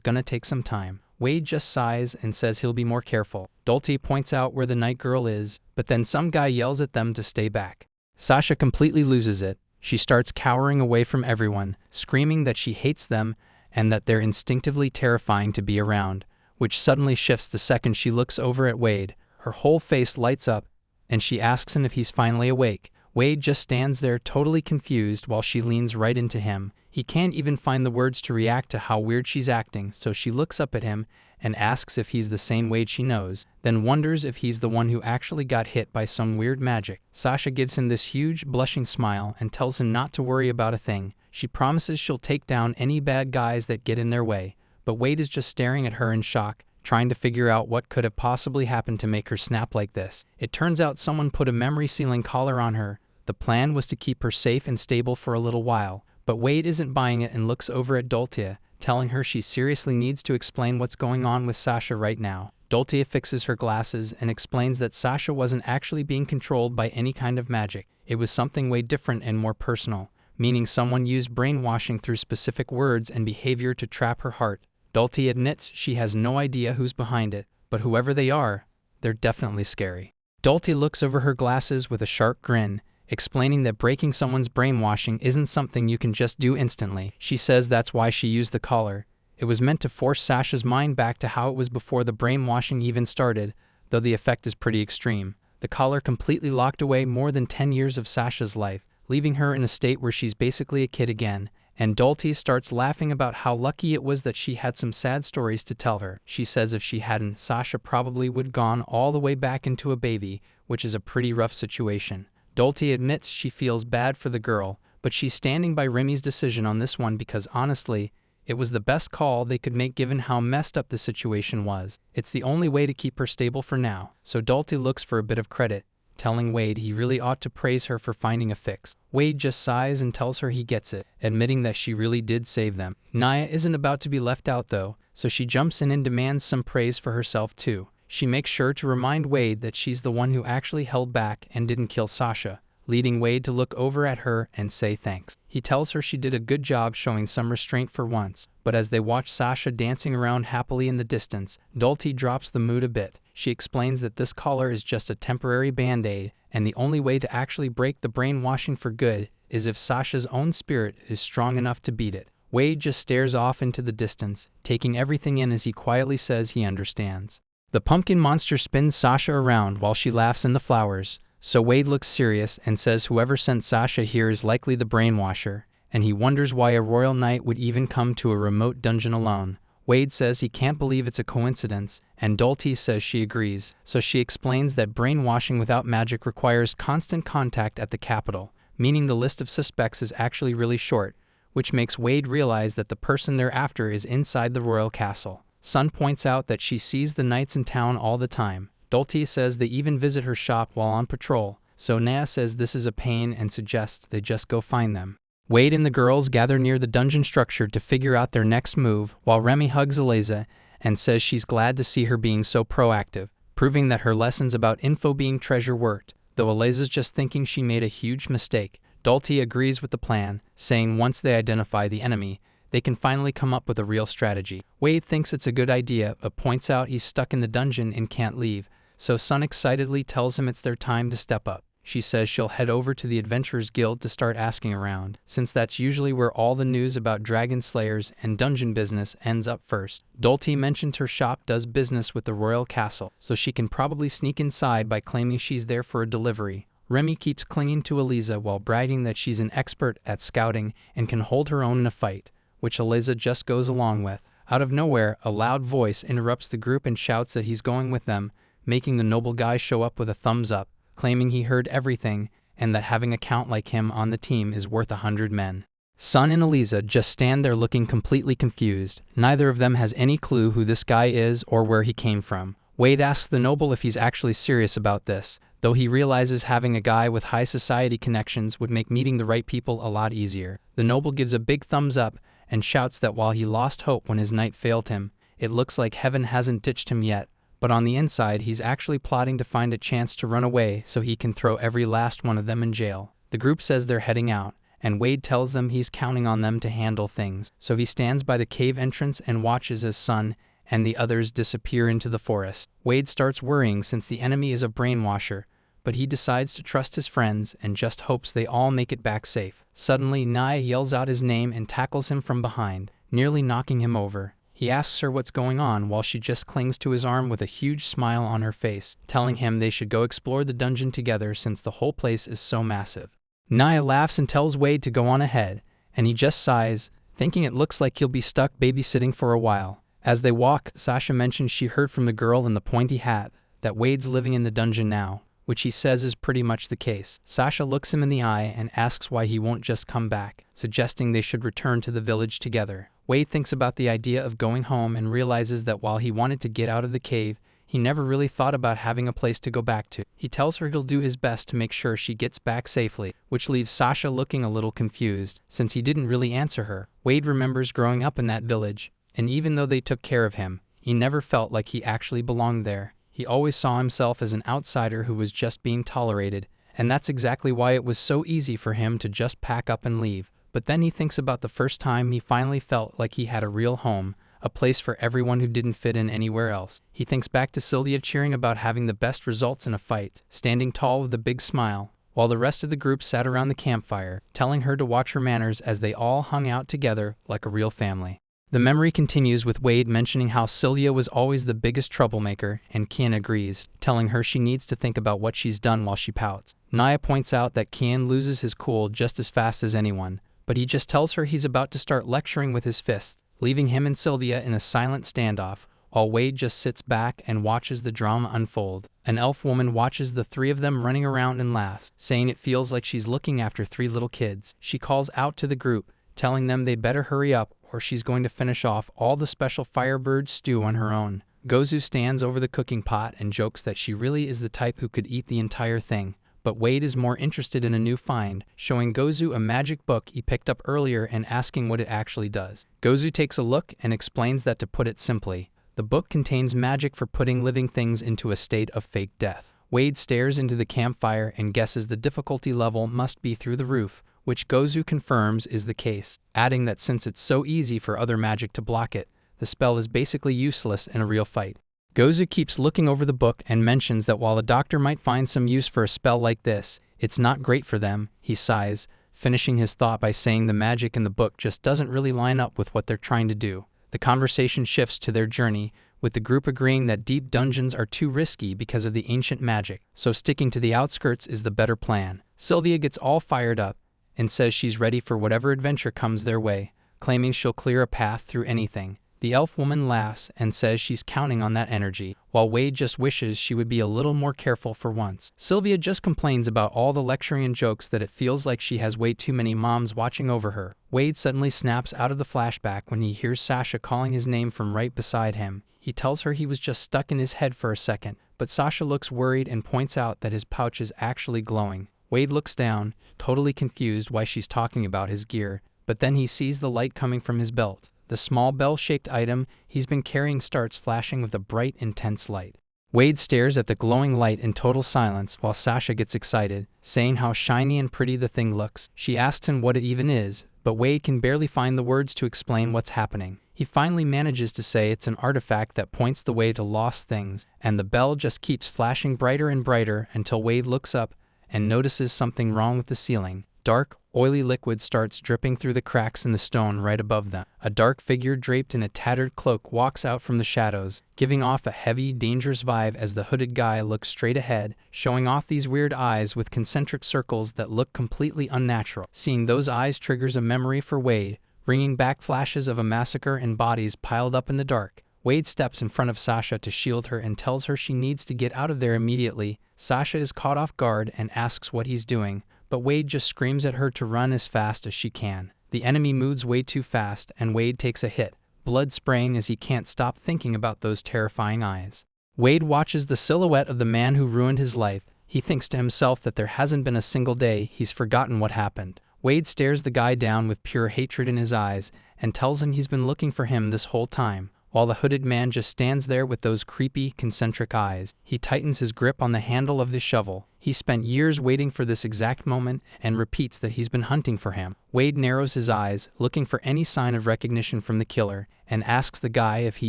gonna take some time. Wade just sighs and says he'll be more careful. Dulty points out where the night girl is, but then some guy yells at them to stay back. Sasha completely loses it. She starts cowering away from everyone, screaming that she hates them and that they're instinctively terrifying to be around, which suddenly shifts the second she looks over at Wade. Her whole face lights up, and she asks him if he's finally awake. Wade just stands there totally confused while she leans right into him. He can't even find the words to react to how weird she's acting, so she looks up at him and asks if he's the same Wade she knows, then wonders if he's the one who actually got hit by some weird magic. Sasha gives him this huge, blushing smile and tells him not to worry about a thing. She promises she'll take down any bad guys that get in their way, but Wade is just staring at her in shock, trying to figure out what could have possibly happened to make her snap like this. It turns out someone put a memory sealing collar on her. The plan was to keep her safe and stable for a little while, but Wade isn't buying it and looks over at Dultia, telling her she seriously needs to explain what's going on with Sasha right now. Dultia fixes her glasses and explains that Sasha wasn't actually being controlled by any kind of magic. It was something way different and more personal, meaning someone used brainwashing through specific words and behavior to trap her heart. Dultia admits she has no idea who's behind it, but whoever they are, they're definitely scary. Dultia looks over her glasses with a sharp grin, explaining that breaking someone's brainwashing isn't something you can just do instantly. She says that's why she used the collar. It was meant to force Sasha's mind back to how it was before the brainwashing even started, though the effect is pretty extreme. The collar completely locked away more than 10 years of Sasha's life, leaving her in a state where she's basically a kid again, and Dulty starts laughing about how lucky it was that she had some sad stories to tell her. She says if she hadn't, Sasha probably would gone all the way back into a baby, which is a pretty rough situation. Dulty admits she feels bad for the girl, but she's standing by Remy's decision on this one because honestly, it was the best call they could make given how messed up the situation was. It's the only way to keep her stable for now, so Dulty looks for a bit of credit, telling Wade he really ought to praise her for finding a fix. Wade just sighs and tells her he gets it, admitting that she really did save them. Naya isn't about to be left out though, so she jumps in and demands some praise for herself too. She makes sure to remind Wade that she's the one who actually held back and didn't kill Sasha, leading Wade to look over at her and say thanks. He tells her she did a good job showing some restraint for once, but as they watch Sasha dancing around happily in the distance, Dulty drops the mood a bit. She explains that this collar is just a temporary band-aid, and the only way to actually break the brainwashing for good is if Sasha's own spirit is strong enough to beat it. Wade just stares off into the distance, taking everything in as he quietly says he understands. The pumpkin monster spins Sasha around while she laughs in the flowers, so Wade looks serious and says whoever sent Sasha here is likely the brainwasher, and he wonders why a royal knight would even come to a remote dungeon alone. Wade says he can't believe it's a coincidence, and Dulty says she agrees, so she explains that brainwashing without magic requires constant contact at the capital, meaning the list of suspects is actually really short, which makes Wade realize that the person they're after is inside the royal castle. Sun points out that she sees the knights in town all the time. Dulty says they even visit her shop while on patrol, so Naya says this is a pain and suggests they just go find them. Wade and the girls gather near the dungeon structure to figure out their next move, while Remy hugs Eliza and says she's glad to see her being so proactive, proving that her lessons about info being treasure worked, though Eliza's just thinking she made a huge mistake. Dulty agrees with the plan, saying once they identify the enemy, they can finally come up with a real strategy. Wade thinks it's a good idea, but points out he's stuck in the dungeon and can't leave, so Sun excitedly tells him it's their time to step up. She says she'll head over to the Adventurers Guild to start asking around, since that's usually where all the news about dragon slayers and dungeon business ends up first. Dolty mentions her shop does business with the royal castle, so she can probably sneak inside by claiming she's there for a delivery. Remy keeps clinging to Eliza while bragging that she's an expert at scouting and can hold her own in a fight, which Eliza just goes along with. Out of nowhere, a loud voice interrupts the group and shouts that he's going with them, making the noble guy show up with a thumbs up, claiming he heard everything and that having a count like him on the team is worth 100 men. Sun and Eliza just stand there looking completely confused. Neither of them has any clue who this guy is or where he came from. Wade asks the noble if he's actually serious about this, though he realizes having a guy with high society connections would make meeting the right people a lot easier. The noble gives a big thumbs up and shouts that while he lost hope when his knight failed him, it looks like heaven hasn't ditched him yet, but on the inside he's actually plotting to find a chance to run away so he can throw every last one of them in jail. The group says they're heading out, and Wade tells them he's counting on them to handle things, so he stands by the cave entrance and watches as Sun and the others disappear into the forest. Wade starts worrying since the enemy is a brainwasher, but he decides to trust his friends and just hopes they all make it back safe. Suddenly, Naya yells out his name and tackles him from behind, nearly knocking him over. He asks her what's going on while she just clings to his arm with a huge smile on her face, telling him they should go explore the dungeon together since the whole place is so massive. Naya laughs and tells Wade to go on ahead, and he just sighs, thinking it looks like he'll be stuck babysitting for a while. As they walk, Sasha mentions she heard from the girl in the pointy hat that Wade's living in the dungeon now, which he says is pretty much the case. Sasha looks him in the eye and asks why he won't just come back, suggesting they should return to the village together. Wade thinks about the idea of going home and realizes that while he wanted to get out of the cave, he never really thought about having a place to go back to. He tells her he'll do his best to make sure she gets back safely, which leaves Sasha looking a little confused, since he didn't really answer her. Wade remembers growing up in that village, and even though they took care of him, he never felt like he actually belonged there. He always saw himself as an outsider who was just being tolerated, and that's exactly why it was so easy for him to just pack up and leave. But then he thinks about the first time he finally felt like he had a real home, a place for everyone who didn't fit in anywhere else. He thinks back to Sylvia cheering about having the best results in a fight, standing tall with a big smile, while the rest of the group sat around the campfire, telling her to watch her manners as they all hung out together like a real family. The memory continues with Wade mentioning how Sylvia was always the biggest troublemaker, and Kian agrees, telling her she needs to think about what she's done while she pouts. Naya points out that Kian loses his cool just as fast as anyone, but he just tells her he's about to start lecturing with his fists, leaving him and Sylvia in a silent standoff, while Wade just sits back and watches the drama unfold. An elf woman watches the three of them running around and laughs, saying it feels like she's looking after three little kids. She calls out to the group, telling them they'd better hurry up or she's going to finish off all the special Firebird stew on her own. Gozu stands over the cooking pot and jokes that she really is the type who could eat the entire thing. But Wade is more interested in a new find, showing Gozu a magic book he picked up earlier and asking what it actually does. Gozu takes a look and explains that, to put it simply, the book contains magic for putting living things into a state of fake death. Wade stares into the campfire and guesses the difficulty level must be through the roof, which Gozu confirms is the case, adding that since it's so easy for other magic to block it, the spell is basically useless in a real fight. Gozu keeps looking over the book and mentions that while a doctor might find some use for a spell like this, it's not great for them. He sighs, finishing his thought by saying the magic in the book just doesn't really line up with what they're trying to do. The conversation shifts to their journey, with the group agreeing that deep dungeons are too risky because of the ancient magic, so sticking to the outskirts is the better plan. Sylvia gets all fired up and says she's ready for whatever adventure comes their way, claiming she'll clear a path through anything. The elf woman laughs and says she's counting on that energy, while Wade just wishes she would be a little more careful for once. Sylvia just complains about all the lecturing and jokes that it feels like she has way too many moms watching over her. Wade suddenly snaps out of the flashback when he hears Sasha calling his name from right beside him. He tells her he was just stuck in his head for a second, but Sasha looks worried and points out that his pouch is actually glowing. Wade looks down, totally confused why she's talking about his gear, but then he sees the light coming from his belt. The small bell-shaped item he's been carrying starts flashing with a bright, intense light. Wade stares at the glowing light in total silence while Sasha gets excited, saying how shiny and pretty the thing looks. She asks him what it even is, but Wade can barely find the words to explain what's happening. He finally manages to say it's an artifact that points the way to lost things, and the bell just keeps flashing brighter and brighter until Wade looks up and notices something wrong with the ceiling. Dark, oily liquid starts dripping through the cracks in the stone right above them. A dark figure draped in a tattered cloak walks out from the shadows, giving off a heavy, dangerous vibe as the hooded guy looks straight ahead, showing off these weird eyes with concentric circles that look completely unnatural. Seeing those eyes triggers a memory for Wade, bringing back flashes of a massacre and bodies piled up in the dark. Wade steps in front of Sasha to shield her and tells her she needs to get out of there immediately. Sasha is caught off guard and asks what he's doing, but Wade just screams at her to run as fast as she can. The enemy moves way too fast, and Wade takes a hit, blood spraying as he can't stop thinking about those terrifying eyes. Wade watches the silhouette of the man who ruined his life. He thinks to himself that there hasn't been a single day he's forgotten what happened. Wade stares the guy down with pure hatred in his eyes and tells him he's been looking for him this whole time, while the hooded man just stands there with those creepy, concentric eyes. He tightens his grip on the handle of the shovel. He spent years waiting for this exact moment and repeats that he's been hunting for him. Wade narrows his eyes, looking for any sign of recognition from the killer, and asks the guy if he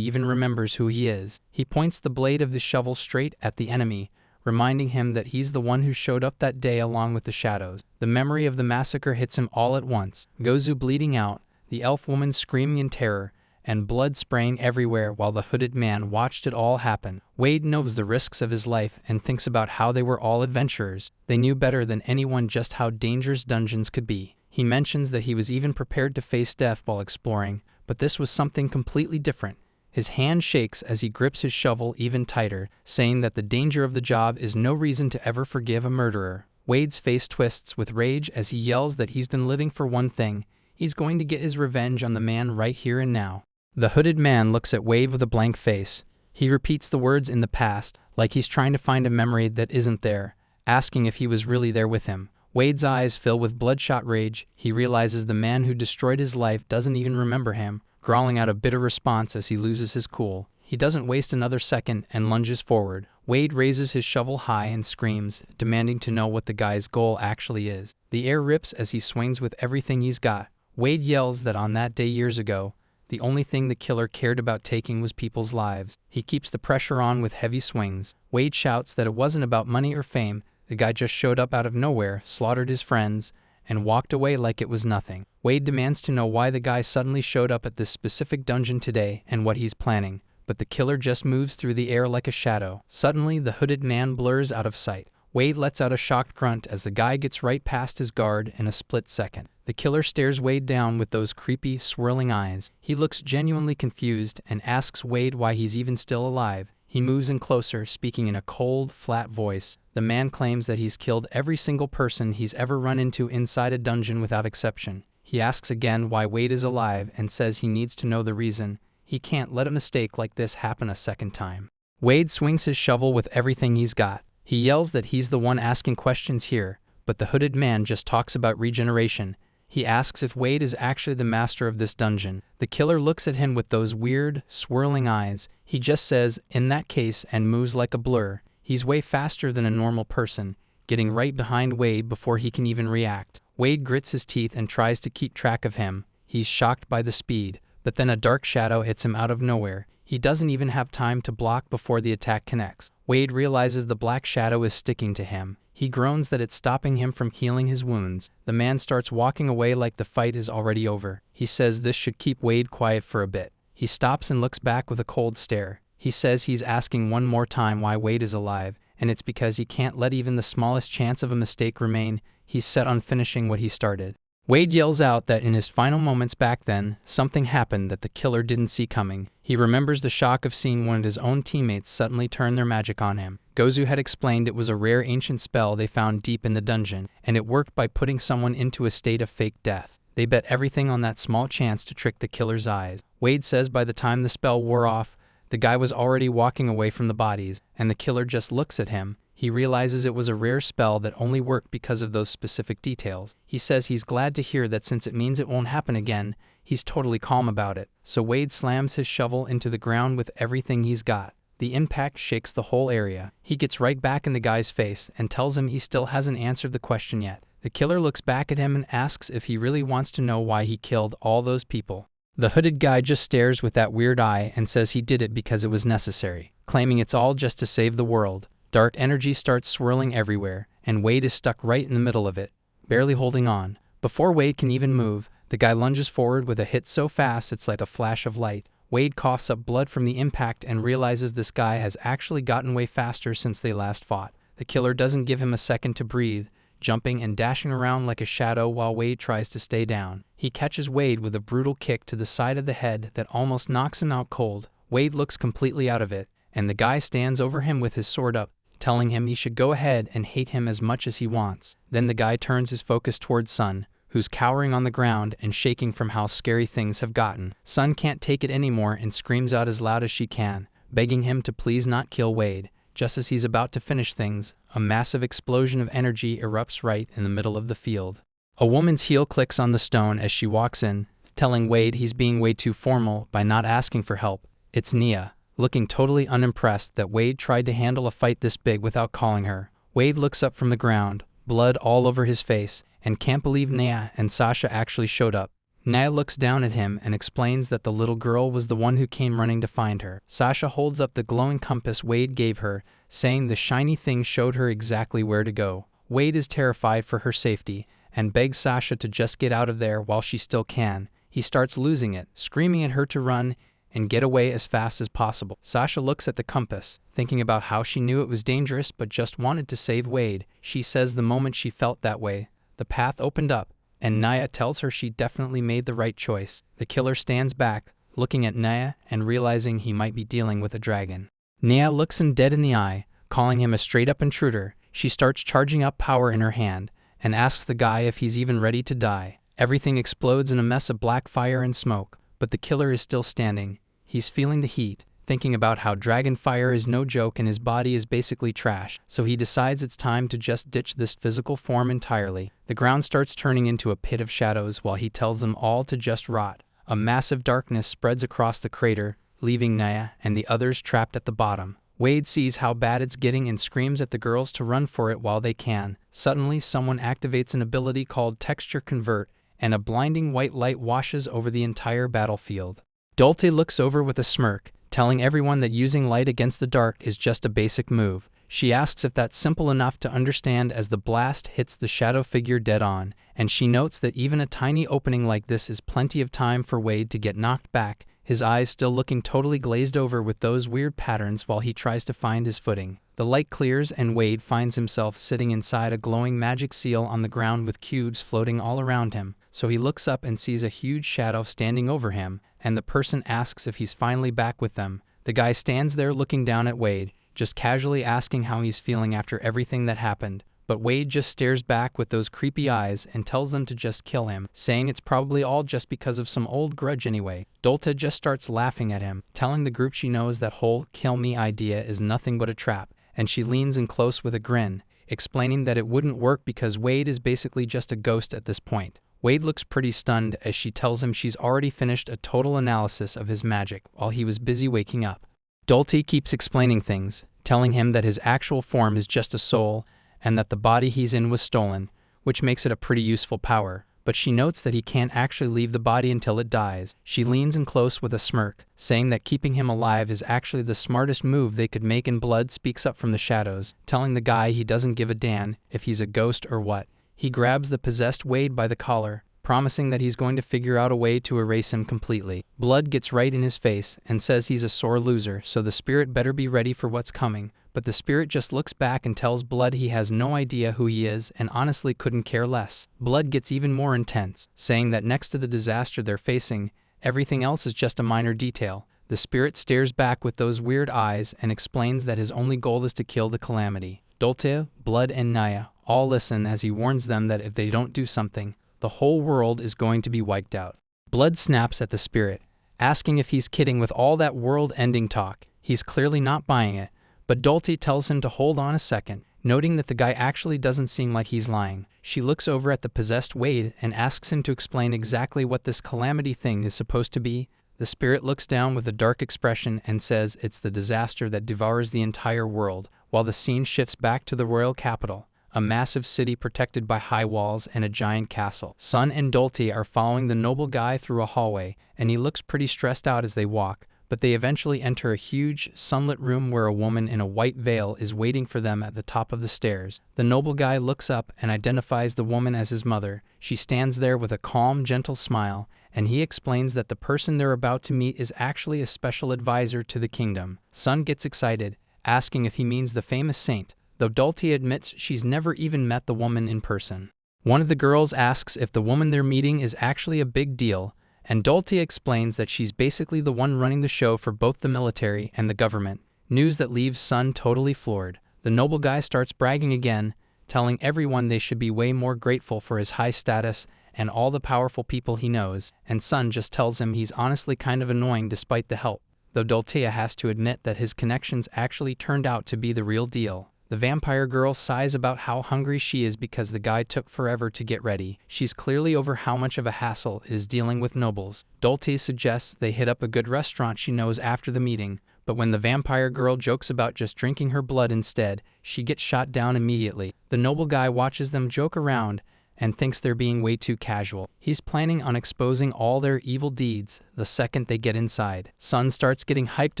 even remembers who he is. He points the blade of the shovel straight at the enemy, reminding him that he's the one who showed up that day along with the shadows. The memory of the massacre hits him all at once. Gozu bleeding out, the elf woman screaming in terror, and blood spraying everywhere while the hooded man watched it all happen. Wade knows the risks of his life and thinks about how they were all adventurers. They knew better than anyone just how dangerous dungeons could be. He mentions that he was even prepared to face death while exploring, but this was something completely different. His hand shakes as he grips his shovel even tighter, saying that the danger of the job is no reason to ever forgive a murderer. Wade's face twists with rage as he yells that he's been living for one thing. He's going to get his revenge on the man right here and now. The hooded man looks at Wade with a blank face. He repeats the words in the past, like he's trying to find a memory that isn't there, asking if he was really there with him. Wade's eyes fill with bloodshot rage. He realizes the man who destroyed his life doesn't even remember him, growling out a bitter response as he loses his cool. He doesn't waste another second and lunges forward. Wade raises his shovel high and screams, demanding to know what the guy's goal actually is. The air rips as he swings with everything he's got. Wade yells that on that day years ago, the only thing the killer cared about taking was people's lives. He keeps the pressure on with heavy swings. Wade shouts that it wasn't about money or fame. The guy just showed up out of nowhere, slaughtered his friends, and walked away like it was nothing. Wade demands to know why the guy suddenly showed up at this specific dungeon today and what he's planning, but the killer just moves through the air like a shadow. Suddenly, the hooded man blurs out of sight. Wade lets out a shocked grunt as the guy gets right past his guard in a split second. The killer stares Wade down with those creepy, swirling eyes. He looks genuinely confused and asks Wade why he's even still alive. He moves in closer, speaking in a cold, flat voice. The man claims that he's killed every single person he's ever run into inside a dungeon without exception. He asks again why Wade is alive and says he needs to know the reason. He can't let a mistake like this happen a second time. Wade swings his shovel with everything he's got. He yells that he's the one asking questions here, but the hooded man just talks about regeneration. He asks if Wade is actually the master of this dungeon. The killer looks at him with those weird, swirling eyes. He just says, in that case, and moves like a blur. He's way faster than a normal person, getting right behind Wade before he can even react. Wade grits his teeth and tries to keep track of him. He's shocked by the speed, but then a dark shadow hits him out of nowhere. He doesn't even have time to block before the attack connects. Wade realizes the black shadow is sticking to him. He groans that it's stopping him from healing his wounds. The man starts walking away like the fight is already over. He says this should keep Wade quiet for a bit. He stops and looks back with a cold stare. He says he's asking one more time why Wade is alive, and it's because he can't let even the smallest chance of a mistake remain. He's set on finishing what he started. Wade yells out that in his final moments back then, something happened that the killer didn't see coming. He remembers the shock of seeing one of his own teammates suddenly turn their magic on him. Gozu had explained it was a rare ancient spell they found deep in the dungeon, and it worked by putting someone into a state of fake death. They bet everything on that small chance to trick the killer's eyes. Wade says by the time the spell wore off, the guy was already walking away from the bodies, and the killer just looks at him. He realizes it was a rare spell that only worked because of those specific details. He says he's glad to hear that since it means it won't happen again, he's totally calm about it. So Wade slams his shovel into the ground with everything he's got. The impact shakes the whole area. He gets right back in the guy's face and tells him he still hasn't answered the question yet. The killer looks back at him and asks if he really wants to know why he killed all those people. The hooded guy just stares with that weird eye and says he did it because it was necessary, claiming it's all just to save the world. Dark energy starts swirling everywhere, and Wade is stuck right in the middle of it, barely holding on. Before Wade can even move, the guy lunges forward with a hit so fast it's like a flash of light. Wade coughs up blood from the impact and realizes this guy has actually gotten way faster since they last fought. The killer doesn't give him a second to breathe, jumping and dashing around like a shadow while Wade tries to stay down. He catches Wade with a brutal kick to the side of the head that almost knocks him out cold. Wade looks completely out of it, and the guy stands over him with his sword up, telling him he should go ahead and hate him as much as he wants. Then the guy turns his focus towards Sun, who's cowering on the ground and shaking from how scary things have gotten. Sun can't take it anymore and screams out as loud as she can, begging him to please not kill Wade. Just as he's about to finish things, a massive explosion of energy erupts right in the middle of the field. A woman's heel clicks on the stone as she walks in, telling Wade he's being way too formal by not asking for help. It's Nia, looking totally unimpressed that Wade tried to handle a fight this big without calling her. Wade looks up from the ground, blood all over his face, and can't believe Nia and Sasha actually showed up. Nia looks down at him and explains that the little girl was the one who came running to find her. Sasha holds up the glowing compass Wade gave her, saying the shiny thing showed her exactly where to go. Wade is terrified for her safety and begs Sasha to just get out of there while she still can. He starts losing it, screaming at her to run and get away as fast as possible. Sasha looks at the compass, thinking about how she knew it was dangerous but just wanted to save Wade. She says the moment she felt that way, the path opened up, and Nia tells her she definitely made the right choice. The killer stands back, looking at Nia and realizing he might be dealing with a dragon. Nia looks him dead in the eye, calling him a straight-up intruder. She starts charging up power in her hand, and asks the guy if he's even ready to die. Everything explodes in a mess of black fire and smoke, but the killer is still standing. He's feeling the heat, thinking about how dragon fire is no joke and his body is basically trash, so he decides it's time to just ditch this physical form entirely. The ground starts turning into a pit of shadows while he tells them all to just rot. A massive darkness spreads across the crater, leaving Nia and the others trapped at the bottom. Wade sees how bad it's getting and screams at the girls to run for it while they can. Suddenly, someone activates an ability called Texture Convert, and a blinding white light washes over the entire battlefield. Dolte looks over with a smirk, telling everyone that using light against the dark is just a basic move. She asks if that's simple enough to understand as the blast hits the shadow figure dead on, and she notes that even a tiny opening like this is plenty of time for Wade to get knocked back, his eyes still looking totally glazed over with those weird patterns while he tries to find his footing. The light clears and Wade finds himself sitting inside a glowing magic seal on the ground with cubes floating all around him, so he looks up and sees a huge shadow standing over him, and the person asks if he's finally back with them. The guy stands there looking down at Wade, just casually asking how he's feeling after everything that happened. But Wade just stares back with those creepy eyes and tells them to just kill him, saying it's probably all just because of some old grudge anyway. Dolte just starts laughing at him, telling the group she knows that whole kill me idea is nothing but a trap, and she leans in close with a grin, explaining that it wouldn't work because Wade is basically just a ghost at this point. Wade looks pretty stunned as she tells him she's already finished a total analysis of his magic while he was busy waking up. Dolte keeps explaining things, telling him that his actual form is just a soul and that the body he's in was stolen, which makes it a pretty useful power, but she notes that he can't actually leave the body until it dies. She leans in close with a smirk, saying that keeping him alive is actually the smartest move they could make, and Blood speaks up from the shadows, telling the guy he doesn't give a damn if he's a ghost or what. He grabs the possessed Wade by the collar, promising that he's going to figure out a way to erase him completely. Blood gets right in his face and says he's a sore loser, so the spirit better be ready for what's coming. But the spirit just looks back and tells Blood he has no idea who he is and honestly couldn't care less. Blood gets even more intense, saying that next to the disaster they're facing, everything else is just a minor detail. The spirit stares back with those weird eyes and explains that his only goal is to kill the calamity. Dolte, Blood, and Nia all listen as he warns them that if they don't do something, the whole world is going to be wiped out. Blood snaps at the spirit, asking if he's kidding with all that world-ending talk. He's clearly not buying it, but Dolte tells him to hold on a second, noting that the guy actually doesn't seem like he's lying. She looks over at the possessed Wade and asks him to explain exactly what this calamity thing is supposed to be. The spirit looks down with a dark expression and says it's the disaster that devours the entire world, while the scene shifts back to the royal capital, a massive city protected by high walls and a giant castle. Sun and Dolte are following the noble guy through a hallway, and he looks pretty stressed out as they walk, but they eventually enter a huge, sunlit room where a woman in a white veil is waiting for them at the top of the stairs. The noble guy looks up and identifies the woman as his mother. She stands there with a calm, gentle smile, and he explains that the person they're about to meet is actually a special advisor to the kingdom. Sun gets excited, asking if he means the famous saint, though Dulce admits she's never even met the woman in person. One of the girls asks if the woman they're meeting is actually a big deal, and Dulce explains that she's basically the one running the show for both the military and the government. News that leaves Sun totally floored. The noble guy starts bragging again, telling everyone they should be way more grateful for his high status and all the powerful people he knows, and Sun just tells him he's honestly kind of annoying despite the help, though Dulce has to admit that his connections actually turned out to be the real deal. The vampire girl sighs about how hungry she is because the guy took forever to get ready. She's clearly over how much of a hassle it is dealing with nobles. Dulce suggests they hit up a good restaurant she knows after the meeting, but when the vampire girl jokes about just drinking her blood instead, she gets shot down immediately. The noble guy watches them joke around and thinks they're being way too casual. He's planning on exposing all their evil deeds the second they get inside. Sun starts getting hyped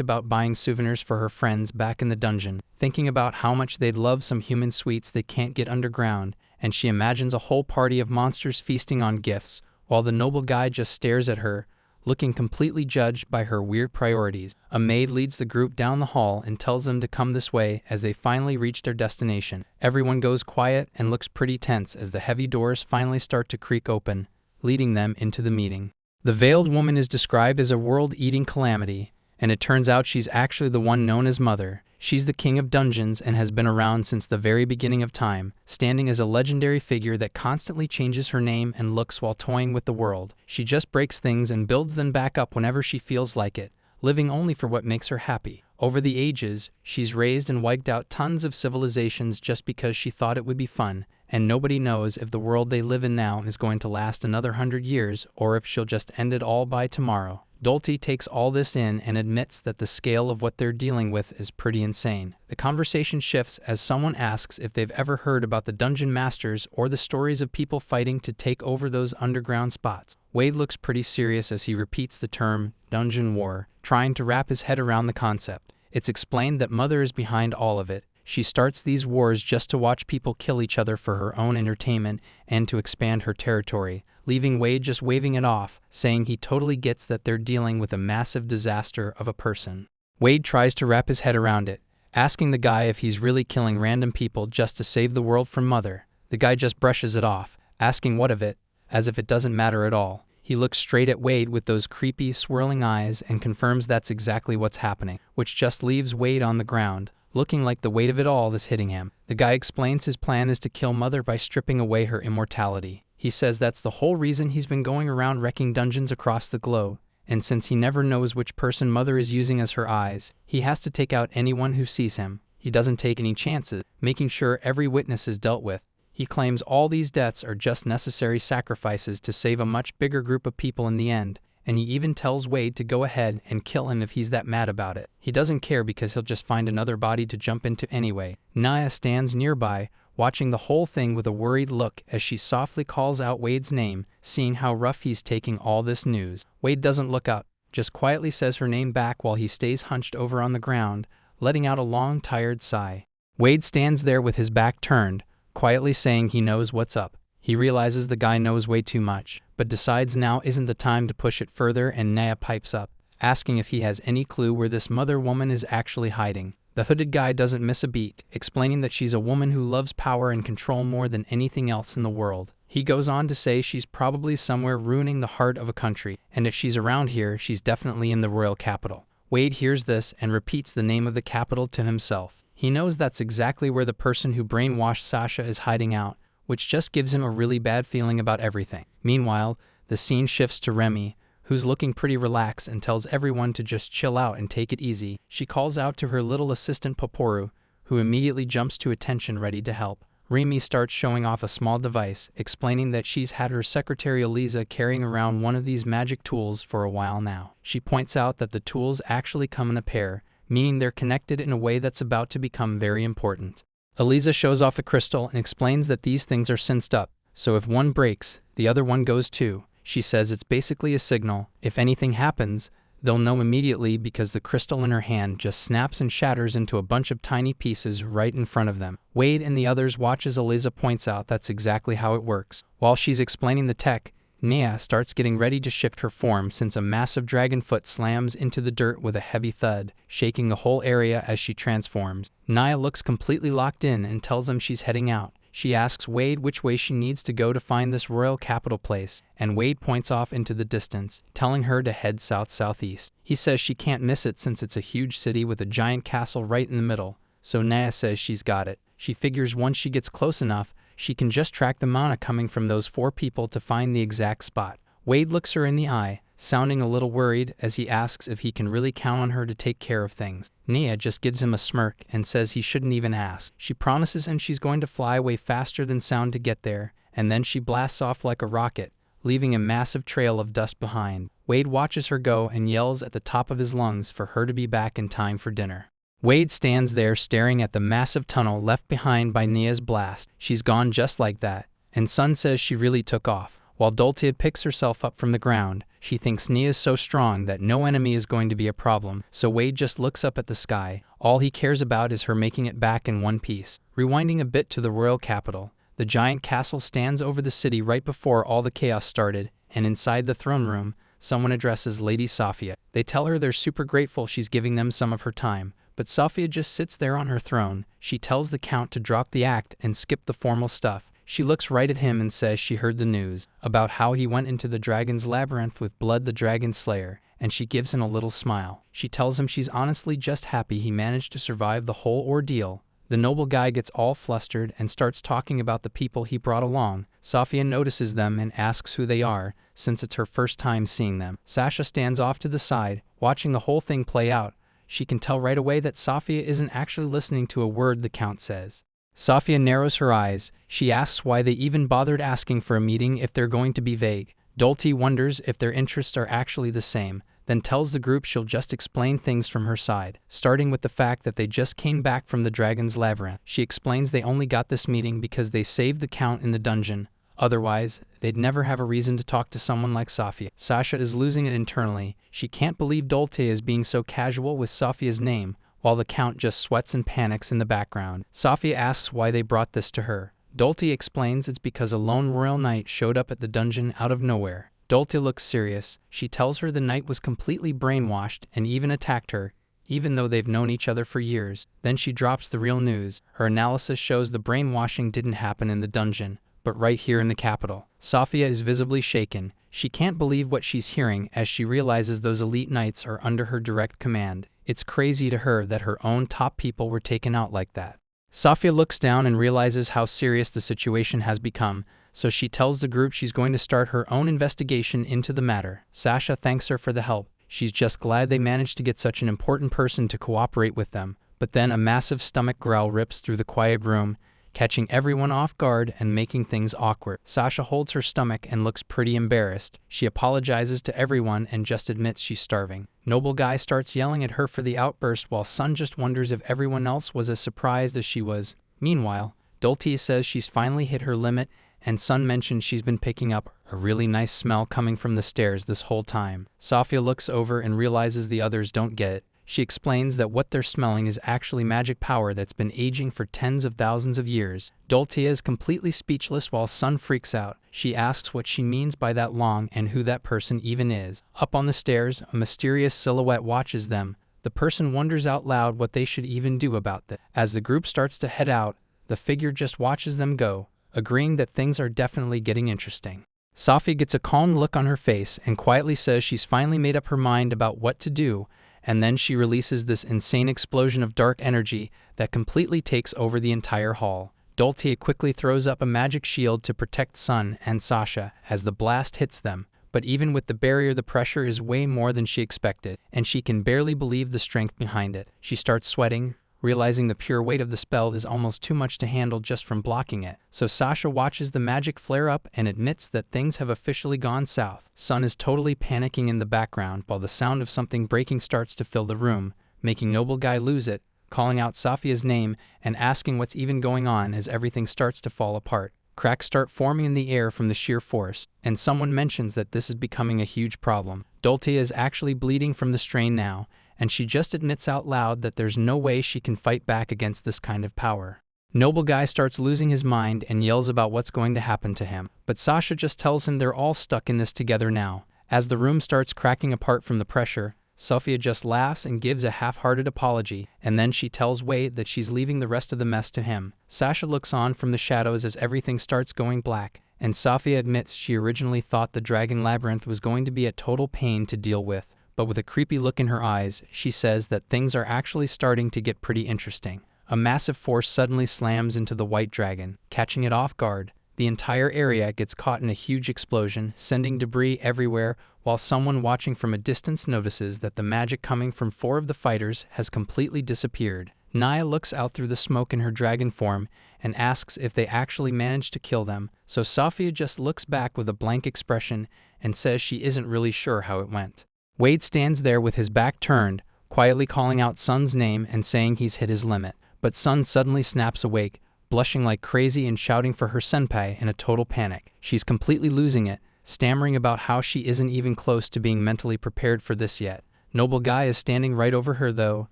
about buying souvenirs for her friends back in the dungeon, thinking about how much they'd love some human sweets they can't get underground, and she imagines a whole party of monsters feasting on gifts, while the noble guy just stares at her, looking completely judged by her weird priorities. A maid leads the group down the hall and tells them to come this way as they finally reach their destination. Everyone goes quiet and looks pretty tense as the heavy doors finally start to creak open, leading them into the meeting. The veiled woman is described as a world-eating calamity, and it turns out she's actually the one known as Mother. She's the king of dungeons and has been around since the very beginning of time, standing as a legendary figure that constantly changes her name and looks while toying with the world. She just breaks things and builds them back up whenever she feels like it, living only for what makes her happy. Over the ages, she's raised and wiped out tons of civilizations just because she thought it would be fun, and nobody knows if the world they live in now is going to last another 100 years or if she'll just end it all by tomorrow. Dulce takes all this in and admits that the scale of what they're dealing with is pretty insane. The conversation shifts as someone asks if they've ever heard about the dungeon masters or the stories of people fighting to take over those underground spots. Wade looks pretty serious as he repeats the term dungeon war, trying to wrap his head around the concept. It's explained that Mother is behind all of it. She starts these wars just to watch people kill each other for her own entertainment and to expand her territory, leaving Wade just waving it off, saying he totally gets that they're dealing with a massive disaster of a person. Wade tries to wrap his head around it, asking the guy if he's really killing random people just to save the world from Mother. The guy just brushes it off, asking what of it, as if it doesn't matter at all. He looks straight at Wade with those creepy, swirling eyes and confirms that's exactly what's happening, which just leaves Wade on the ground, looking like the weight of it all is hitting him. The guy explains his plan is to kill Mother by stripping away her immortality. He says that's the whole reason he's been going around wrecking dungeons across the globe, and since he never knows which person Mother is using as her eyes, he has to take out anyone who sees him. He doesn't take any chances, making sure every witness is dealt with. He claims all these deaths are just necessary sacrifices to save a much bigger group of people in the end, and he even tells Wade to go ahead and kill him if he's that mad about it. He doesn't care because he'll just find another body to jump into anyway. Naya stands nearby, watching the whole thing with a worried look as she softly calls out Wade's name, seeing how rough he's taking all this news. Wade doesn't look up, just quietly says her name back while he stays hunched over on the ground, letting out a long, tired sigh. Wade stands there with his back turned, quietly saying he knows what's up. He realizes the guy knows way too much, but decides now isn't the time to push it further, and Naya pipes up, asking if he has any clue where this Mother woman is actually hiding. The hooded guy doesn't miss a beat, explaining that she's a woman who loves power and control more than anything else in the world. He goes on to say she's probably somewhere ruining the heart of a country, and if she's around here, she's definitely in the royal capital. Wade hears this and repeats the name of the capital to himself. He knows that's exactly where the person who brainwashed Sasha is hiding out, which just gives him a really bad feeling about everything. Meanwhile, the scene shifts to Remy, who's looking pretty relaxed and tells everyone to just chill out and take it easy. She calls out to her little assistant Poporu, who immediately jumps to attention ready to help. Remy starts showing off a small device, explaining that she's had her secretary Eliza carrying around one of these magic tools for a while now. She points out that the tools actually come in a pair, meaning they're connected in a way that's about to become very important. Eliza shows off a crystal and explains that these things are synced up, so if one breaks, the other one goes too. She says it's basically a signal. If anything happens, They'll know immediately because the crystal in her hand just snaps and shatters into a bunch of tiny pieces right in front of them. Wade and the others watch as Eliza points out that's exactly how it works. While she's explaining the tech, Nia starts getting ready to shift her form since a massive dragon foot slams into the dirt with a heavy thud, shaking the whole area as she transforms. Nia looks completely locked in and tells them she's heading out. She asks Wade which way she needs to go to find this royal capital place, and Wade points off into the distance, telling her to head south-southeast. He says she can't miss it since it's a huge city with a giant castle right in the middle, so Nia says she's got it. She figures once she gets close enough, she can just track the mana coming from those 4 people to find the exact spot. Wade looks her in the eye, sounding a little worried as he asks if he can really count on her to take care of things. Nia just gives him a smirk and says he shouldn't even ask. She promises him she's going to fly way faster than sound to get there, and then she blasts off like a rocket, leaving a massive trail of dust behind. Wade watches her go and yells at the top of his lungs for her to be back in time for dinner. Wade stands there staring at the massive tunnel left behind by Nia's blast. She's gone just like that, and Sun says she really took off. While Dulcia picks herself up from the ground, she thinks Nia's so strong that no enemy is going to be a problem, so Wade just looks up at the sky. All he cares about is her making it back in one piece. Rewinding a bit to the royal capital, the giant castle stands over the city right before all the chaos started, and inside the throne room, someone addresses Lady Safia. They tell her they're super grateful she's giving them some of her time, but Safia just sits there on her throne. She tells the count to drop the act and skip the formal stuff. She looks right at him and says she heard the news about how he went into the dragon's labyrinth with Blood the Dragon Slayer, and she gives him a little smile. She tells him she's honestly just happy he managed to survive the whole ordeal. The noble guy gets all flustered and starts talking about the people he brought along. Safia notices them and asks who they are, since it's her first time seeing them. Sasha stands off to the side, watching the whole thing play out. She can tell right away that Safia isn't actually listening to a word the count says. Safia narrows her eyes. She asks why they even bothered asking for a meeting if they're going to be vague. Dulcie wonders if their interests are actually the same, then tells the group she'll just explain things from her side, starting with the fact that they just came back from the dragon's labyrinth. She explains they only got this meeting because they saved the count in the dungeon. Otherwise, they'd never have a reason to talk to someone like Safia. Sasha is losing it internally. She can't believe Dulcie is being so casual with Safia's name, while the count just sweats and panics in the background. Safia asks why they brought this to her. Dulcie explains it's because a lone royal knight showed up at the dungeon out of nowhere. Dulcie looks serious. She tells her the knight was completely brainwashed and even attacked her, even though they've known each other for years. Then she drops the real news. Her analysis shows the brainwashing didn't happen in the dungeon, but right here in the capital. Safia is visibly shaken. She can't believe what she's hearing as she realizes those elite knights are under her direct command. It's crazy to her that her own top people were taken out like that. Safia looks down and realizes how serious the situation has become, so she tells the group she's going to start her own investigation into the matter. Sasha thanks her for the help. She's just glad they managed to get such an important person to cooperate with them. But then a massive stomach growl rips through the quiet room, catching everyone off guard and making things awkward. Sasha holds her stomach and looks pretty embarrassed. She apologizes to everyone and just admits she's starving. Noble Guy starts yelling at her for the outburst while Sun just wonders if everyone else was as surprised as she was. Meanwhile, Dulcie says she's finally hit her limit, and Sun mentions she's been picking up a really nice smell coming from the stairs this whole time. Safia looks over and realizes the others don't get it. She explains that what they're smelling is actually magic power that's been aging for tens of thousands of years. Dulcia is completely speechless while Sun freaks out. She asks what she means by that long and who that person even is. Up on the stairs, a mysterious silhouette watches them. The person wonders out loud what they should even do about that. As the group starts to head out, the figure just watches them go, agreeing that things are definitely getting interesting. Safia gets a calm look on her face and quietly says she's finally made up her mind about what to do, and then she releases this insane explosion of dark energy that completely takes over the entire hall. Dulcia quickly throws up a magic shield to protect Sun and Sasha as the blast hits them, but even with the barrier the pressure is way more than she expected, and she can barely believe the strength behind it. She starts sweating, realizing the pure weight of the spell is almost too much to handle just from blocking it. So Sasha watches the magic flare up and admits that things have officially gone south. Sun is totally panicking in the background while the sound of something breaking starts to fill the room, making Noble Guy lose it, calling out Safia's name and asking what's even going on as everything starts to fall apart. Cracks start forming in the air from the sheer force, and someone mentions that this is becoming a huge problem. Dultia is actually bleeding from the strain now, and she just admits out loud that there's no way she can fight back against this kind of power. Noble Guy starts losing his mind and yells about what's going to happen to him, but Sasha just tells him they're all stuck in this together now. As the room starts cracking apart from the pressure, Sophia just laughs and gives a half-hearted apology, and then she tells Wade that she's leaving the rest of the mess to him. Sasha looks on from the shadows as everything starts going black, and Sophia admits she originally thought the dragon labyrinth was going to be a total pain to deal with, but with a creepy look in her eyes, she says that things are actually starting to get pretty interesting. A massive force suddenly slams into the white dragon, catching it off guard. The entire area gets caught in a huge explosion, sending debris everywhere, while someone watching from a distance notices that the magic coming from 4 of the fighters has completely disappeared. Naya looks out through the smoke in her dragon form and asks if they actually managed to kill them, so Sophia just looks back with a blank expression and says she isn't really sure how it went. Wade stands there with his back turned, quietly calling out Sun's name and saying he's hit his limit. But Sun suddenly snaps awake, blushing like crazy and shouting for her senpai in a total panic. She's completely losing it, stammering about how she isn't even close to being mentally prepared for this yet. Noble Guy is standing right over her though,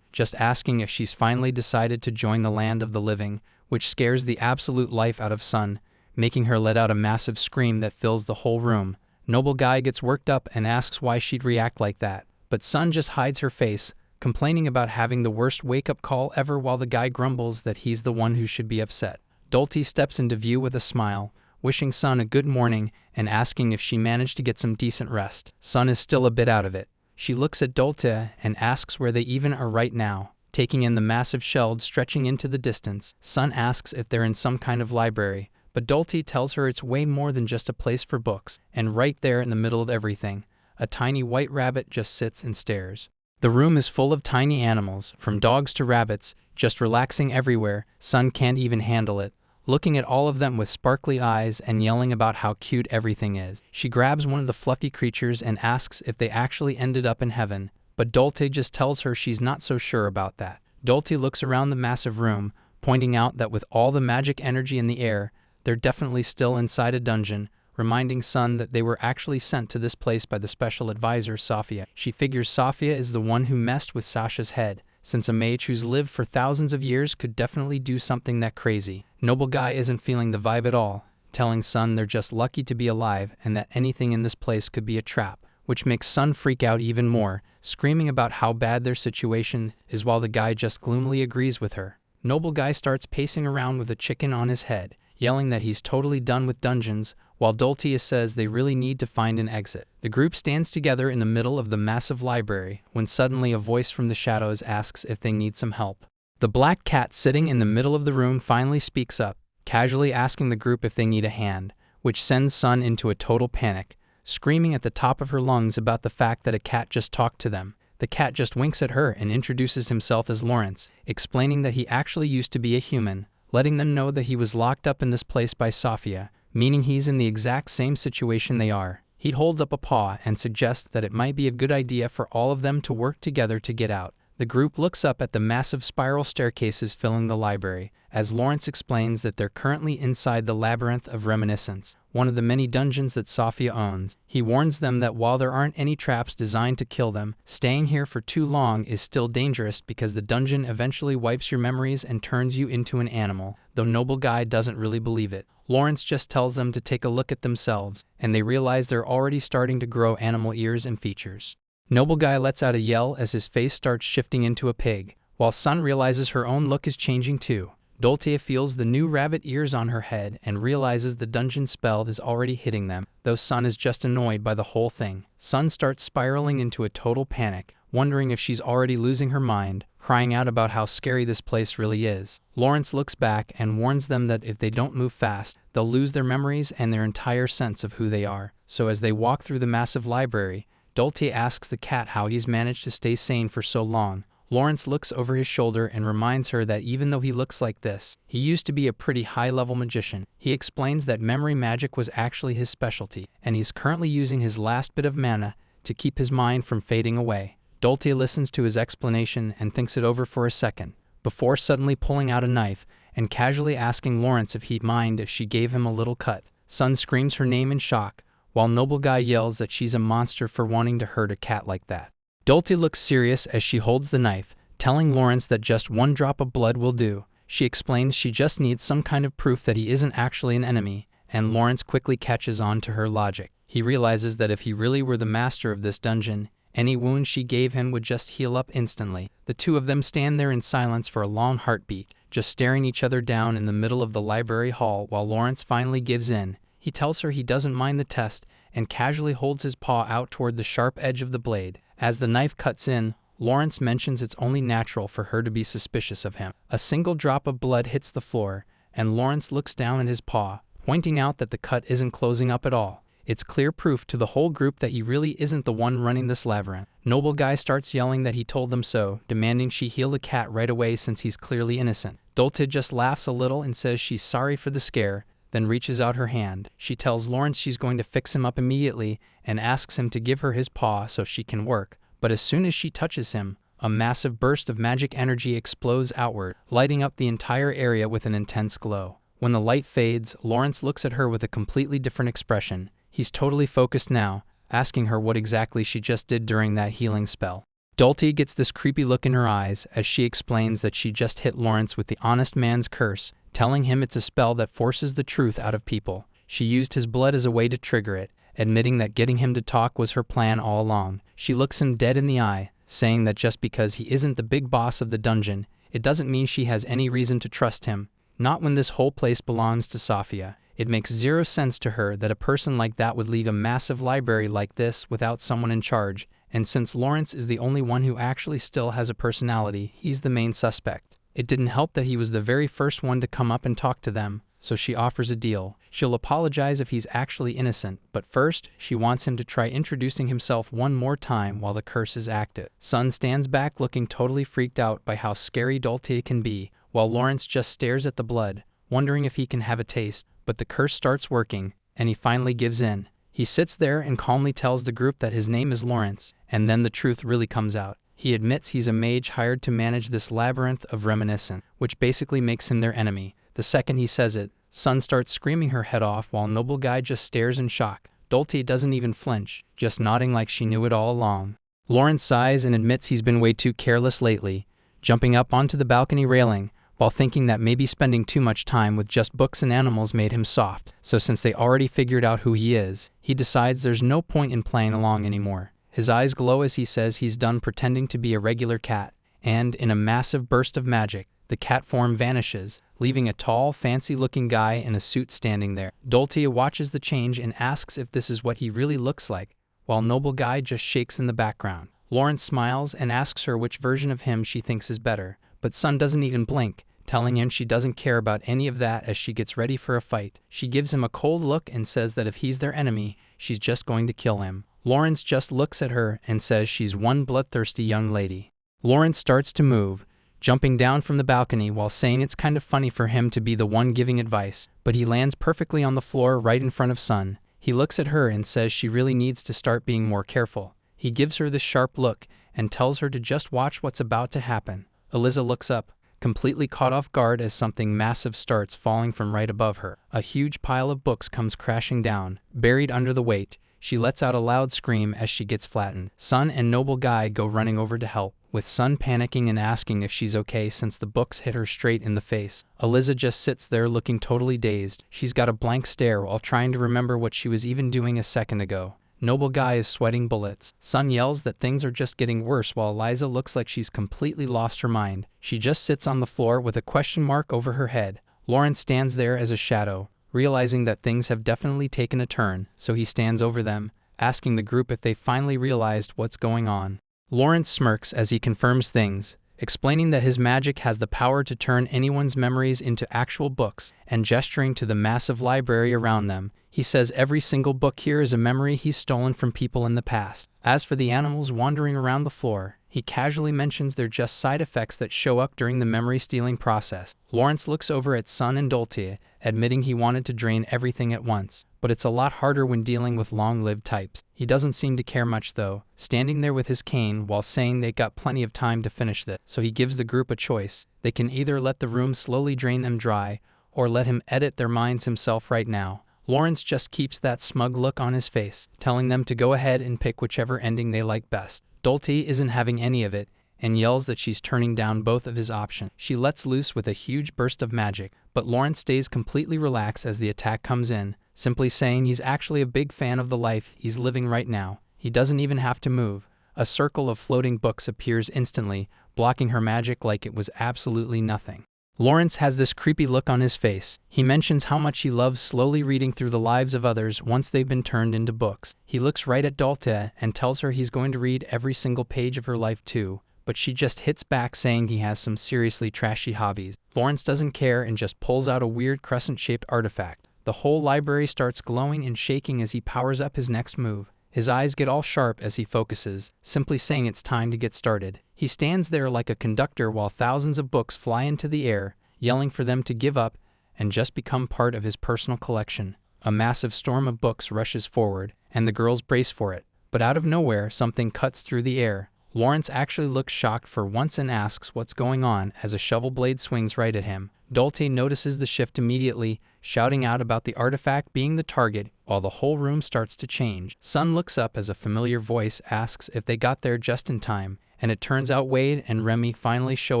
just asking if she's finally decided to join the land of the living, which scares the absolute life out of Sun, making her let out a massive scream that fills the whole room. Noble Guy gets worked up and asks why she'd react like that, but Sun just hides her face, complaining about having the worst wake-up call ever while the guy grumbles that he's the one who should be upset. Dultie steps into view with a smile, wishing Sun a good morning and asking if she managed to get some decent rest. Sun is still a bit out of it. She looks at Dultia and asks where they even are right now, taking in the massive shelves stretching into the distance. Sun asks if they're in some kind of library, but Dultie tells her it's way more than just a place for books, and right there in the middle of everything, a tiny white rabbit just sits and stares. The room is full of tiny animals, from dogs to rabbits, just relaxing everywhere. Sun can't even handle it, looking at all of them with sparkly eyes and yelling about how cute everything is. She grabs one of the fluffy creatures and asks if they actually ended up in heaven, but Dulcie just tells her she's not so sure about that. Dulcie looks around the massive room, pointing out that with all the magic energy in the air, they're definitely still inside a dungeon, reminding Sun that they were actually sent to this place by the special advisor Sophia. She figures Sophia is the one who messed with Sasha's head, since a mage who's lived for thousands of years could definitely do something that crazy. Noble Guy isn't feeling the vibe at all, telling Sun they're just lucky to be alive and that anything in this place could be a trap, which makes Sun freak out even more, screaming about how bad their situation is while the guy just gloomily agrees with her. Noble Guy starts pacing around with a chicken on his head, yelling that he's totally done with dungeons, while Dultia says they really need to find an exit. The group stands together in the middle of the massive library, when suddenly a voice from the shadows asks if they need some help. The black cat sitting in the middle of the room finally speaks up, casually asking the group if they need a hand, which sends Sun into a total panic, screaming at the top of her lungs about the fact that a cat just talked to them. The cat just winks at her and introduces himself as Lawrence, explaining that he actually used to be a human, letting them know that he was locked up in this place by Sophia, meaning he's in the exact same situation they are. He holds up a paw and suggests that it might be a good idea for all of them to work together to get out. The group looks up at the massive spiral staircases filling the library, as Lawrence explains that they're currently inside the labyrinth of reminiscence, one of the many dungeons that Sophia owns. He warns them that while there aren't any traps designed to kill them, staying here for too long is still dangerous because the dungeon eventually wipes your memories and turns you into an animal, though Noble Guy doesn't really believe it. Lawrence just tells them to take a look at themselves, and they realize they're already starting to grow animal ears and features. Noble Guy lets out a yell as his face starts shifting into a pig, while Sun realizes her own look is changing too. Dultia feels the new rabbit ears on her head and realizes the dungeon spell is already hitting them, though Sun is just annoyed by the whole thing. Sun starts spiraling into a total panic, wondering if she's already losing her mind, crying out about how scary this place really is. Lawrence looks back and warns them that if they don't move fast, they'll lose their memories and their entire sense of who they are. So as they walk through the massive library, Dultia asks the cat how he's managed to stay sane for so long. Lawrence looks over his shoulder and reminds her that even though he looks like this, he used to be a pretty high-level magician. He explains that memory magic was actually his specialty, and he's currently using his last bit of mana to keep his mind from fading away. Dultia listens to his explanation and thinks it over for a second, before suddenly pulling out a knife and casually asking Lawrence if he'd mind if she gave him a little cut. Sun screams her name in shock, while Noble Guy yells that she's a monster for wanting to hurt a cat like that. Dulce looks serious as she holds the knife, telling Lawrence that just one drop of blood will do. She explains she just needs some kind of proof that he isn't actually an enemy, and Lawrence quickly catches on to her logic. He realizes that if he really were the master of this dungeon, any wound she gave him would just heal up instantly. The two of them stand there in silence for a long heartbeat, just staring each other down in the middle of the library hall while Lawrence finally gives in. He tells her he doesn't mind the test and casually holds his paw out toward the sharp edge of the blade. As the knife cuts in, Lawrence mentions it's only natural for her to be suspicious of him. A single drop of blood hits the floor, and Lawrence looks down at his paw, pointing out that the cut isn't closing up at all. It's clear proof to the whole group that he really isn't the one running this labyrinth. Noble Guy starts yelling that he told them so, demanding she heal the cat right away since he's clearly innocent. Dulce just laughs a little and says she's sorry for the scare, then reaches out her hand. She tells Lawrence she's going to fix him up immediately and asks him to give her his paw so she can work. But as soon as she touches him, a massive burst of magic energy explodes outward, lighting up the entire area with an intense glow. When the light fades, Lawrence looks at her with a completely different expression. He's totally focused now, asking her what exactly she just did during that healing spell. Dulce gets this creepy look in her eyes as she explains that she just hit Lawrence with the honest man's curse, telling him it's a spell that forces the truth out of people. She used his blood as a way to trigger it, admitting that getting him to talk was her plan all along. She looks him dead in the eye, saying that just because he isn't the big boss of the dungeon, it doesn't mean she has any reason to trust him. Not when this whole place belongs to Sasha. It makes zero sense to her that a person like that would lead a massive library like this without someone in charge, and since Lawrence is the only one who actually still has a personality, he's the main suspect. It didn't help that he was the very first one to come up and talk to them, so she offers a deal. She'll apologize if he's actually innocent, but first, she wants him to try introducing himself one more time while the curse is active. Sun stands back looking totally freaked out by how scary Dulce can be, while Lawrence just stares at the blood, wondering if he can have a taste. But the curse starts working, and he finally gives in. He sits there and calmly tells the group that his name is Lawrence, and then the truth really comes out. He admits he's a mage hired to manage this labyrinth of reminiscence, which basically makes him their enemy. The second he says it, Sun starts screaming her head off while Noble Guy just stares in shock. Dulce doesn't even flinch, just nodding like she knew it all along. Lawrence sighs and admits he's been way too careless lately, jumping up onto the balcony railing, while thinking that maybe spending too much time with just books and animals made him soft. So since they already figured out who he is, he decides there's no point in playing along anymore. His eyes glow as he says he's done pretending to be a regular cat, and in a massive burst of magic, the cat form vanishes, leaving a tall, fancy-looking guy in a suit standing there. Dulce watches the change and asks if this is what he really looks like, while Noble Guy just shakes in the background. Lawrence smiles and asks her which version of him she thinks is better, but Sun doesn't even blink, telling him she doesn't care about any of that as she gets ready for a fight. She gives him a cold look and says that if he's their enemy, she's just going to kill him. Lawrence just looks at her and says she's one bloodthirsty young lady. Lawrence starts to move, jumping down from the balcony while saying it's kind of funny for him to be the one giving advice, but he lands perfectly on the floor right in front of Sun. He looks at her and says she really needs to start being more careful. He gives her this sharp look and tells her to just watch what's about to happen. Eliza looks up, completely caught off guard as something massive starts falling from right above her. A huge pile of books comes crashing down, buried under the weight. She lets out a loud scream as she gets flattened. Sun and Noble Guy go running over to help, with Sun panicking and asking if she's okay since the books hit her straight in the face. Eliza just sits there looking totally dazed. She's got a blank stare while trying to remember what she was even doing a second ago. Noble Guy is sweating bullets. Sun yells that things are just getting worse while Eliza looks like she's completely lost her mind. She just sits on the floor with a question mark over her head. Lawrence stands there as a shadow, realizing that things have definitely taken a turn, so he stands over them, asking the group if they finally realized what's going on. Lawrence smirks as he confirms things, explaining that his magic has the power to turn anyone's memories into actual books, and gesturing to the massive library around them. He says every single book here is a memory he's stolen from people in the past. As for the animals wandering around the floor, He casually mentions they're just side effects that show up during the memory-stealing process. Lawrence looks over at Sun and Dulce, admitting he wanted to drain everything at once, but it's a lot harder when dealing with long-lived types. He doesn't seem to care much though, standing there with his cane while saying they got plenty of time to finish this. So he gives the group a choice. They can either let the room slowly drain them dry, or let him edit their minds himself right now. Lawrence just keeps that smug look on his face, telling them to go ahead and pick whichever ending they like best. Dulce isn't having any of it, and yells that she's turning down both of his options. She lets loose with a huge burst of magic, but Lawrence stays completely relaxed as the attack comes in, simply saying he's actually a big fan of the life he's living right now. He doesn't even have to move. A circle of floating books appears instantly, blocking her magic like it was absolutely nothing. Lawrence has this creepy look on his face. He mentions how much he loves slowly reading through the lives of others once they've been turned into books. He looks right at Dulce and tells her he's going to read every single page of her life too, but she just hits back saying he has some seriously trashy hobbies. Lawrence doesn't care and just pulls out a weird crescent-shaped artifact. The whole library starts glowing and shaking as he powers up his next move. His eyes get all sharp as he focuses, simply saying it's time to get started. He stands there like a conductor while thousands of books fly into the air, yelling for them to give up and just become part of his personal collection. A massive storm of books rushes forward, and the girls brace for it. But out of nowhere, something cuts through the air. Lawrence actually looks shocked for once and asks what's going on as a shovel blade swings right at him. Dulce notices the shift immediately, shouting out about the artifact being the target, while the whole room starts to change. Sun looks up as a familiar voice asks if they got there just in time, and it turns out Wade and Remy finally show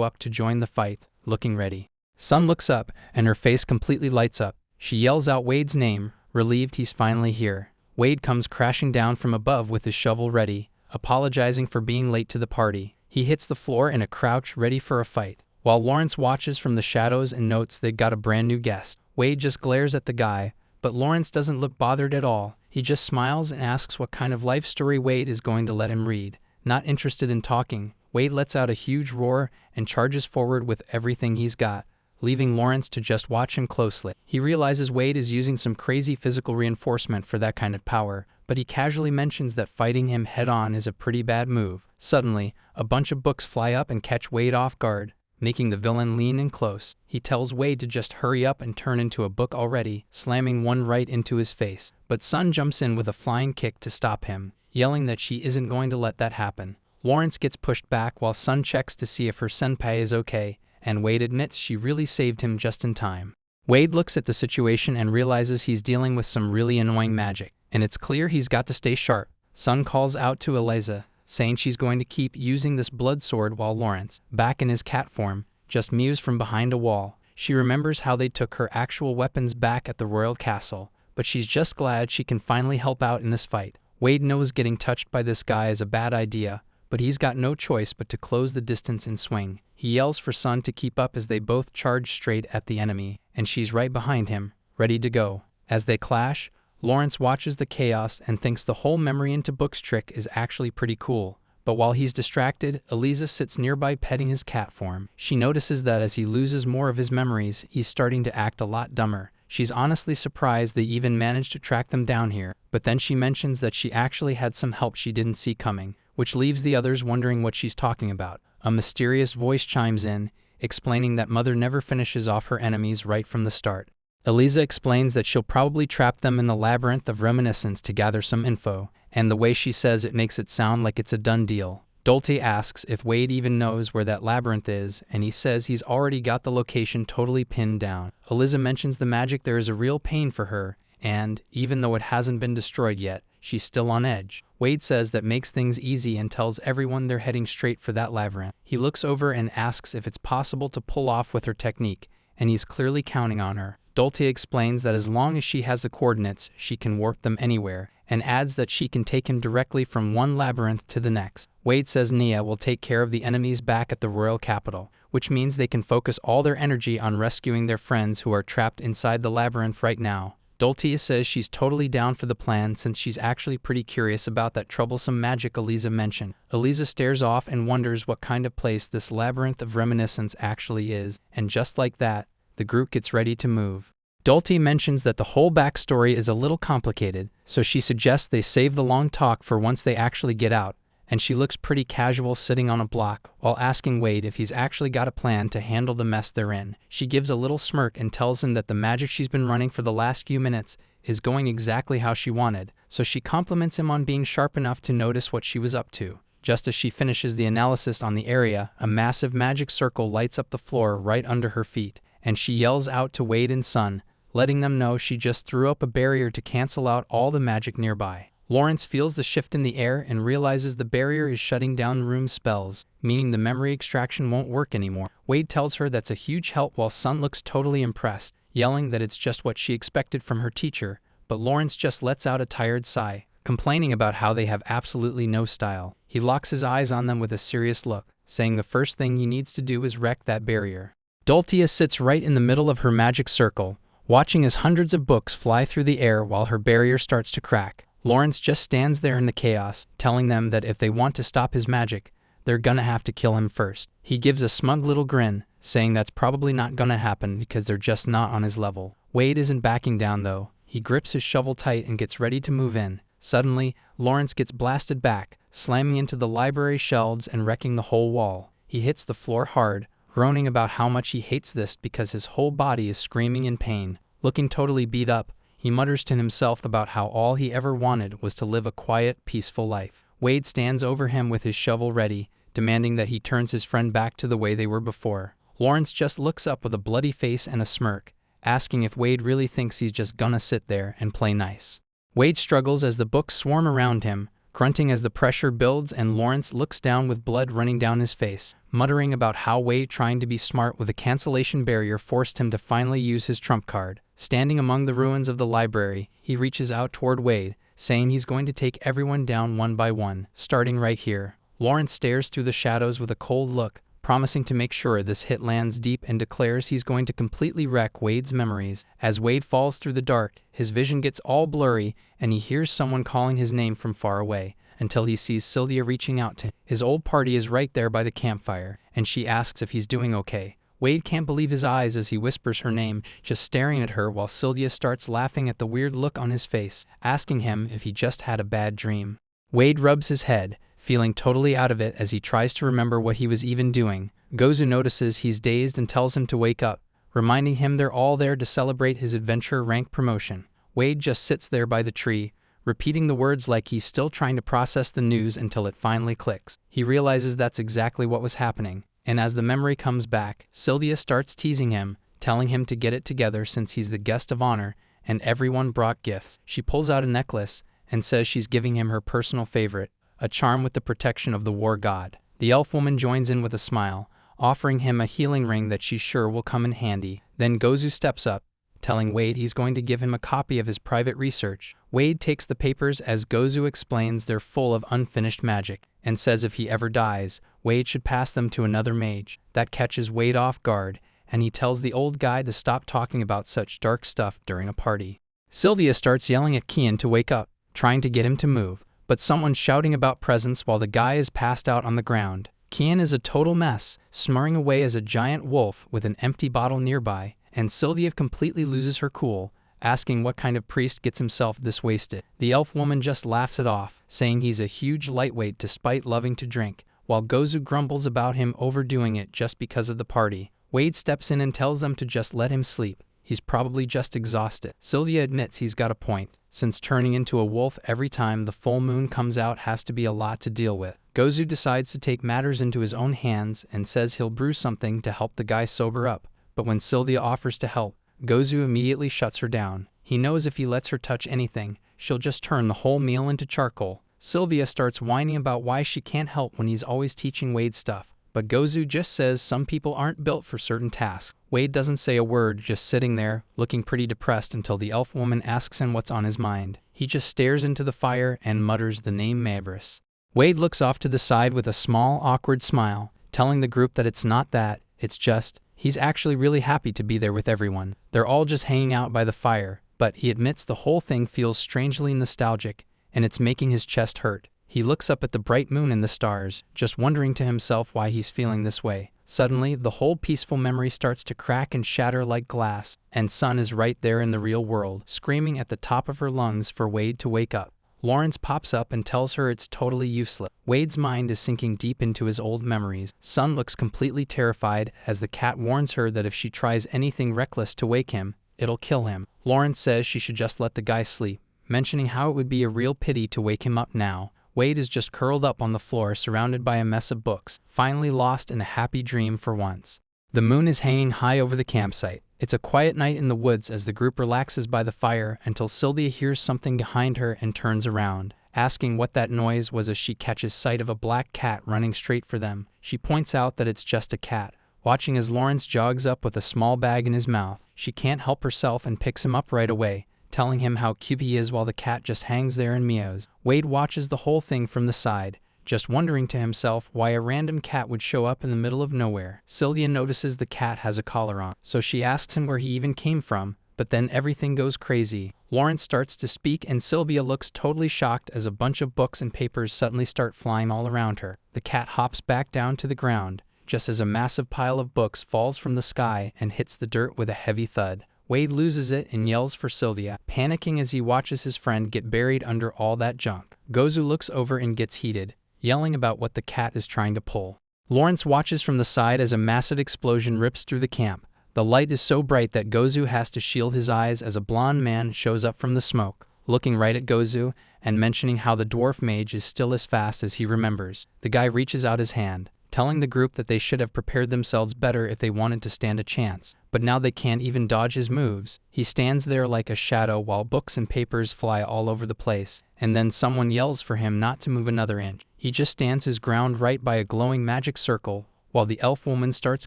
up to join the fight, looking ready. Sun looks up, and her face completely lights up. She yells out Wade's name, relieved he's finally here. Wade comes crashing down from above with his shovel ready, apologizing for being late to the party. He hits the floor in a crouch ready for a fight. While Lawrence watches from the shadows and notes they've got a brand new guest, Wade just glares at the guy, but Lawrence doesn't look bothered at all. He just smiles and asks what kind of life story Wade is going to let him read. Not interested in talking, Wade lets out a huge roar and charges forward with everything he's got, leaving Lawrence to just watch him closely. He realizes Wade is using some crazy physical reinforcement for that kind of power, but he casually mentions that fighting him head-on is a pretty bad move. Suddenly, a bunch of books fly up and catch Wade off guard, making the villain lean in close. He tells Wade to just hurry up and turn into a book already, slamming one right into his face. But Sun jumps in with a flying kick to stop him, yelling that she isn't going to let that happen. Lawrence gets pushed back while Sun checks to see if her senpai is okay, and Wade admits she really saved him just in time. Wade looks at the situation and realizes he's dealing with some really annoying magic, and it's clear he's got to stay sharp. Sun calls out to Eliza, saying she's going to keep using this blood sword while Lawrence, back in his cat form, just mews from behind a wall. She remembers how they took her actual weapons back at the royal castle, but she's just glad she can finally help out in this fight. Wade knows getting touched by this guy is a bad idea, but he's got no choice but to close the distance and swing. He yells for Sun to keep up as they both charge straight at the enemy, and she's right behind him, ready to go. As they clash, Lawrence watches the chaos and thinks the whole memory into books trick is actually pretty cool. But while he's distracted, Eliza sits nearby petting his cat form. She notices that as he loses more of his memories, he's starting to act a lot dumber. She's honestly surprised they even managed to track them down here, but then she mentions that she actually had some help she didn't see coming, which leaves the others wondering what she's talking about. A mysterious voice chimes in, explaining that Mother never finishes off her enemies right from the start. Eliza explains that she'll probably trap them in the labyrinth of reminiscence to gather some info, and the way she says it makes it sound like it's a done deal. Dulce asks if Wade even knows where that labyrinth is, and he says he's already got the location totally pinned down. Eliza mentions the magic there is a real pain for her, and, even though it hasn't been destroyed yet, she's still on edge. Wade says that makes things easy and tells everyone they're heading straight for that labyrinth. He looks over and asks if it's possible to pull off with her technique, and he's clearly counting on her. Dulce explains that as long as she has the coordinates, she can warp them anywhere, and adds that she can take him directly from one labyrinth to the next. Wade says Nia will take care of the enemies back at the royal capital, which means they can focus all their energy on rescuing their friends who are trapped inside the labyrinth right now. Dulce says she's totally down for the plan since she's actually pretty curious about that troublesome magic Eliza mentioned. Eliza stares off and wonders what kind of place this labyrinth of reminiscence actually is, and just like that, the group gets ready to move. Dulce mentions that the whole backstory is a little complicated, so she suggests they save the long talk for once they actually get out, and she looks pretty casual sitting on a block while asking Wade if he's actually got a plan to handle the mess they're in. She gives a little smirk and tells him that the magic she's been running for the last few minutes is going exactly how she wanted, so she compliments him on being sharp enough to notice what she was up to. Just as she finishes the analysis on the area, a massive magic circle lights up the floor right under her feet, and she yells out to Wade and Sun, letting them know she just threw up a barrier to cancel out all the magic nearby. Lawrence feels the shift in the air and realizes the barrier is shutting down the room's spells, meaning the memory extraction won't work anymore. Wade tells her that's a huge help while Sun looks totally impressed, yelling that it's just what she expected from her teacher, but Lawrence just lets out a tired sigh, complaining about how they have absolutely no style. He locks his eyes on them with a serious look, saying the first thing he needs to do is wreck that barrier. Dultia sits right in the middle of her magic circle, watching as hundreds of books fly through the air while her barrier starts to crack. Lawrence just stands there in the chaos, telling them that if they want to stop his magic, they're gonna have to kill him first. He gives a smug little grin, saying that's probably not gonna happen because they're just not on his level. Wade isn't backing down though. He grips his shovel tight and gets ready to move in. Suddenly, Lawrence gets blasted back, slamming into the library shelves and wrecking the whole wall. He hits the floor hard, groaning about how much he hates this because his whole body is screaming in pain. Looking totally beat up, he mutters to himself about how all he ever wanted was to live a quiet, peaceful life. Wade stands over him with his shovel ready, demanding that he turns his friend back to the way they were before. Lawrence just looks up with a bloody face and a smirk, asking if Wade really thinks he's just gonna sit there and play nice. Wade struggles as the books swarm around him, grunting as the pressure builds, and Lawrence looks down with blood running down his face, muttering about how Wade trying to be smart with a cancellation barrier forced him to finally use his trump card. Standing among the ruins of the library, he reaches out toward Wade, saying he's going to take everyone down one by one, starting right here. Lawrence stares through the shadows with a cold look, promising to make sure this hit lands deep, and declares he's going to completely wreck Wade's memories. As Wade falls through the dark, his vision gets all blurry, and he hears someone calling his name from far away, until he sees Sylvia reaching out to him. His old party is right there by the campfire, and she asks if he's doing okay. Wade can't believe his eyes as he whispers her name, just staring at her while Sylvia starts laughing at the weird look on his face, asking him if he just had a bad dream. Wade rubs his head, feeling totally out of it as he tries to remember what he was even doing. Gozu notices he's dazed and tells him to wake up, reminding him they're all there to celebrate his adventure rank promotion. Wade just sits there by the tree, repeating the words like he's still trying to process the news until it finally clicks. He realizes that's exactly what was happening, and as the memory comes back, Sylvia starts teasing him, telling him to get it together since he's the guest of honor and everyone brought gifts. She pulls out a necklace and says she's giving him her personal favorite, a charm with the protection of the war god. The elf woman joins in with a smile, offering him a healing ring that she's sure will come in handy. Then Gozu steps up, telling Wade he's going to give him a copy of his private research. Wade takes the papers as Gozu explains they're full of unfinished magic, and says if he ever dies, Wade should pass them to another mage. That catches Wade off guard, and he tells the old guy to stop talking about such dark stuff during a party. Sylvia starts yelling at Kian to wake up, trying to get him to move, but someone's shouting about presents while the guy is passed out on the ground. Kian is a total mess, snoring away as a giant wolf with an empty bottle nearby, and Sylvia completely loses her cool, asking what kind of priest gets himself this wasted. The elf woman just laughs it off, saying he's a huge lightweight despite loving to drink, while Gozu grumbles about him overdoing it just because of the party. Wade steps in and tells them to just let him sleep. He's probably just exhausted. Sylvia admits he's got a point, since turning into a wolf every time the full moon comes out has to be a lot to deal with. Gozu decides to take matters into his own hands and says he'll brew something to help the guy sober up, but when Sylvia offers to help, Gozu immediately shuts her down. He knows if he lets her touch anything, she'll just turn the whole meal into charcoal. Sylvia starts whining about why she can't help when he's always teaching Wade stuff, but Gozu just says some people aren't built for certain tasks. Wade doesn't say a word, just sitting there, looking pretty depressed until the elf woman asks him what's on his mind. He just stares into the fire and mutters the name Mabris. Wade looks off to the side with a small, awkward smile, telling the group that it's not that, it's just, he's actually really happy to be there with everyone. They're all just hanging out by the fire, but he admits the whole thing feels strangely nostalgic, and it's making his chest hurt. He looks up at the bright moon and the stars, just wondering to himself why he's feeling this way. Suddenly, the whole peaceful memory starts to crack and shatter like glass, and Sun is right there in the real world, screaming at the top of her lungs for Wade to wake up. Lawrence pops up and tells her it's totally useless. Wade's mind is sinking deep into his old memories. Sun looks completely terrified as the cat warns her that if she tries anything reckless to wake him, it'll kill him. Lawrence says she should just let the guy sleep, mentioning how it would be a real pity to wake him up now. Wade is just curled up on the floor surrounded by a mess of books, finally lost in a happy dream for once. The moon is hanging high over the campsite. It's a quiet night in the woods as the group relaxes by the fire until Sylvia hears something behind her and turns around, asking what that noise was as she catches sight of a black cat running straight for them. She points out that it's just a cat. Watching as Lawrence jogs up with a small bag in his mouth, she can't help herself and picks him up right away, telling him how cute he is while the cat just hangs there and meows. Wade watches the whole thing from the side, just wondering to himself why a random cat would show up in the middle of nowhere. Sylvia notices the cat has a collar on, so she asks him where he even came from, but then everything goes crazy. Lawrence starts to speak and Sylvia looks totally shocked as a bunch of books and papers suddenly start flying all around her. The cat hops back down to the ground, just as a massive pile of books falls from the sky and hits the dirt with a heavy thud. Wade loses it and yells for Sylvia, panicking as he watches his friend get buried under all that junk. Gozu looks over and gets heated, yelling about what the cat is trying to pull. Lawrence watches from the side as a massive explosion rips through the camp. The light is so bright that Gozu has to shield his eyes as a blonde man shows up from the smoke, looking right at Gozu and mentioning how the dwarf mage is still as fast as he remembers. The guy reaches out his hand, telling the group that they should have prepared themselves better if they wanted to stand a chance, but now they can't even dodge his moves. He stands there like a shadow while books and papers fly all over the place, and then someone yells for him not to move another inch. He just stands his ground right by a glowing magic circle, while the elf woman starts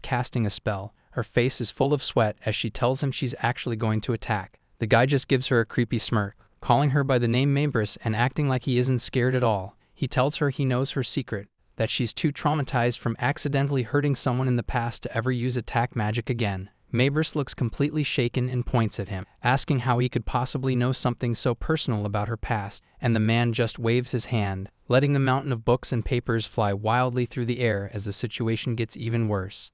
casting a spell. Her face is full of sweat as she tells him she's actually going to attack. The guy just gives her a creepy smirk, calling her by the name Mabris and acting like he isn't scared at all. He tells her he knows her secret, that she's too traumatized from accidentally hurting someone in the past to ever use attack magic again. Mabris looks completely shaken and points at him, asking how he could possibly know something so personal about her past, and the man just waves his hand, letting the mountain of books and papers fly wildly through the air as the situation gets even worse.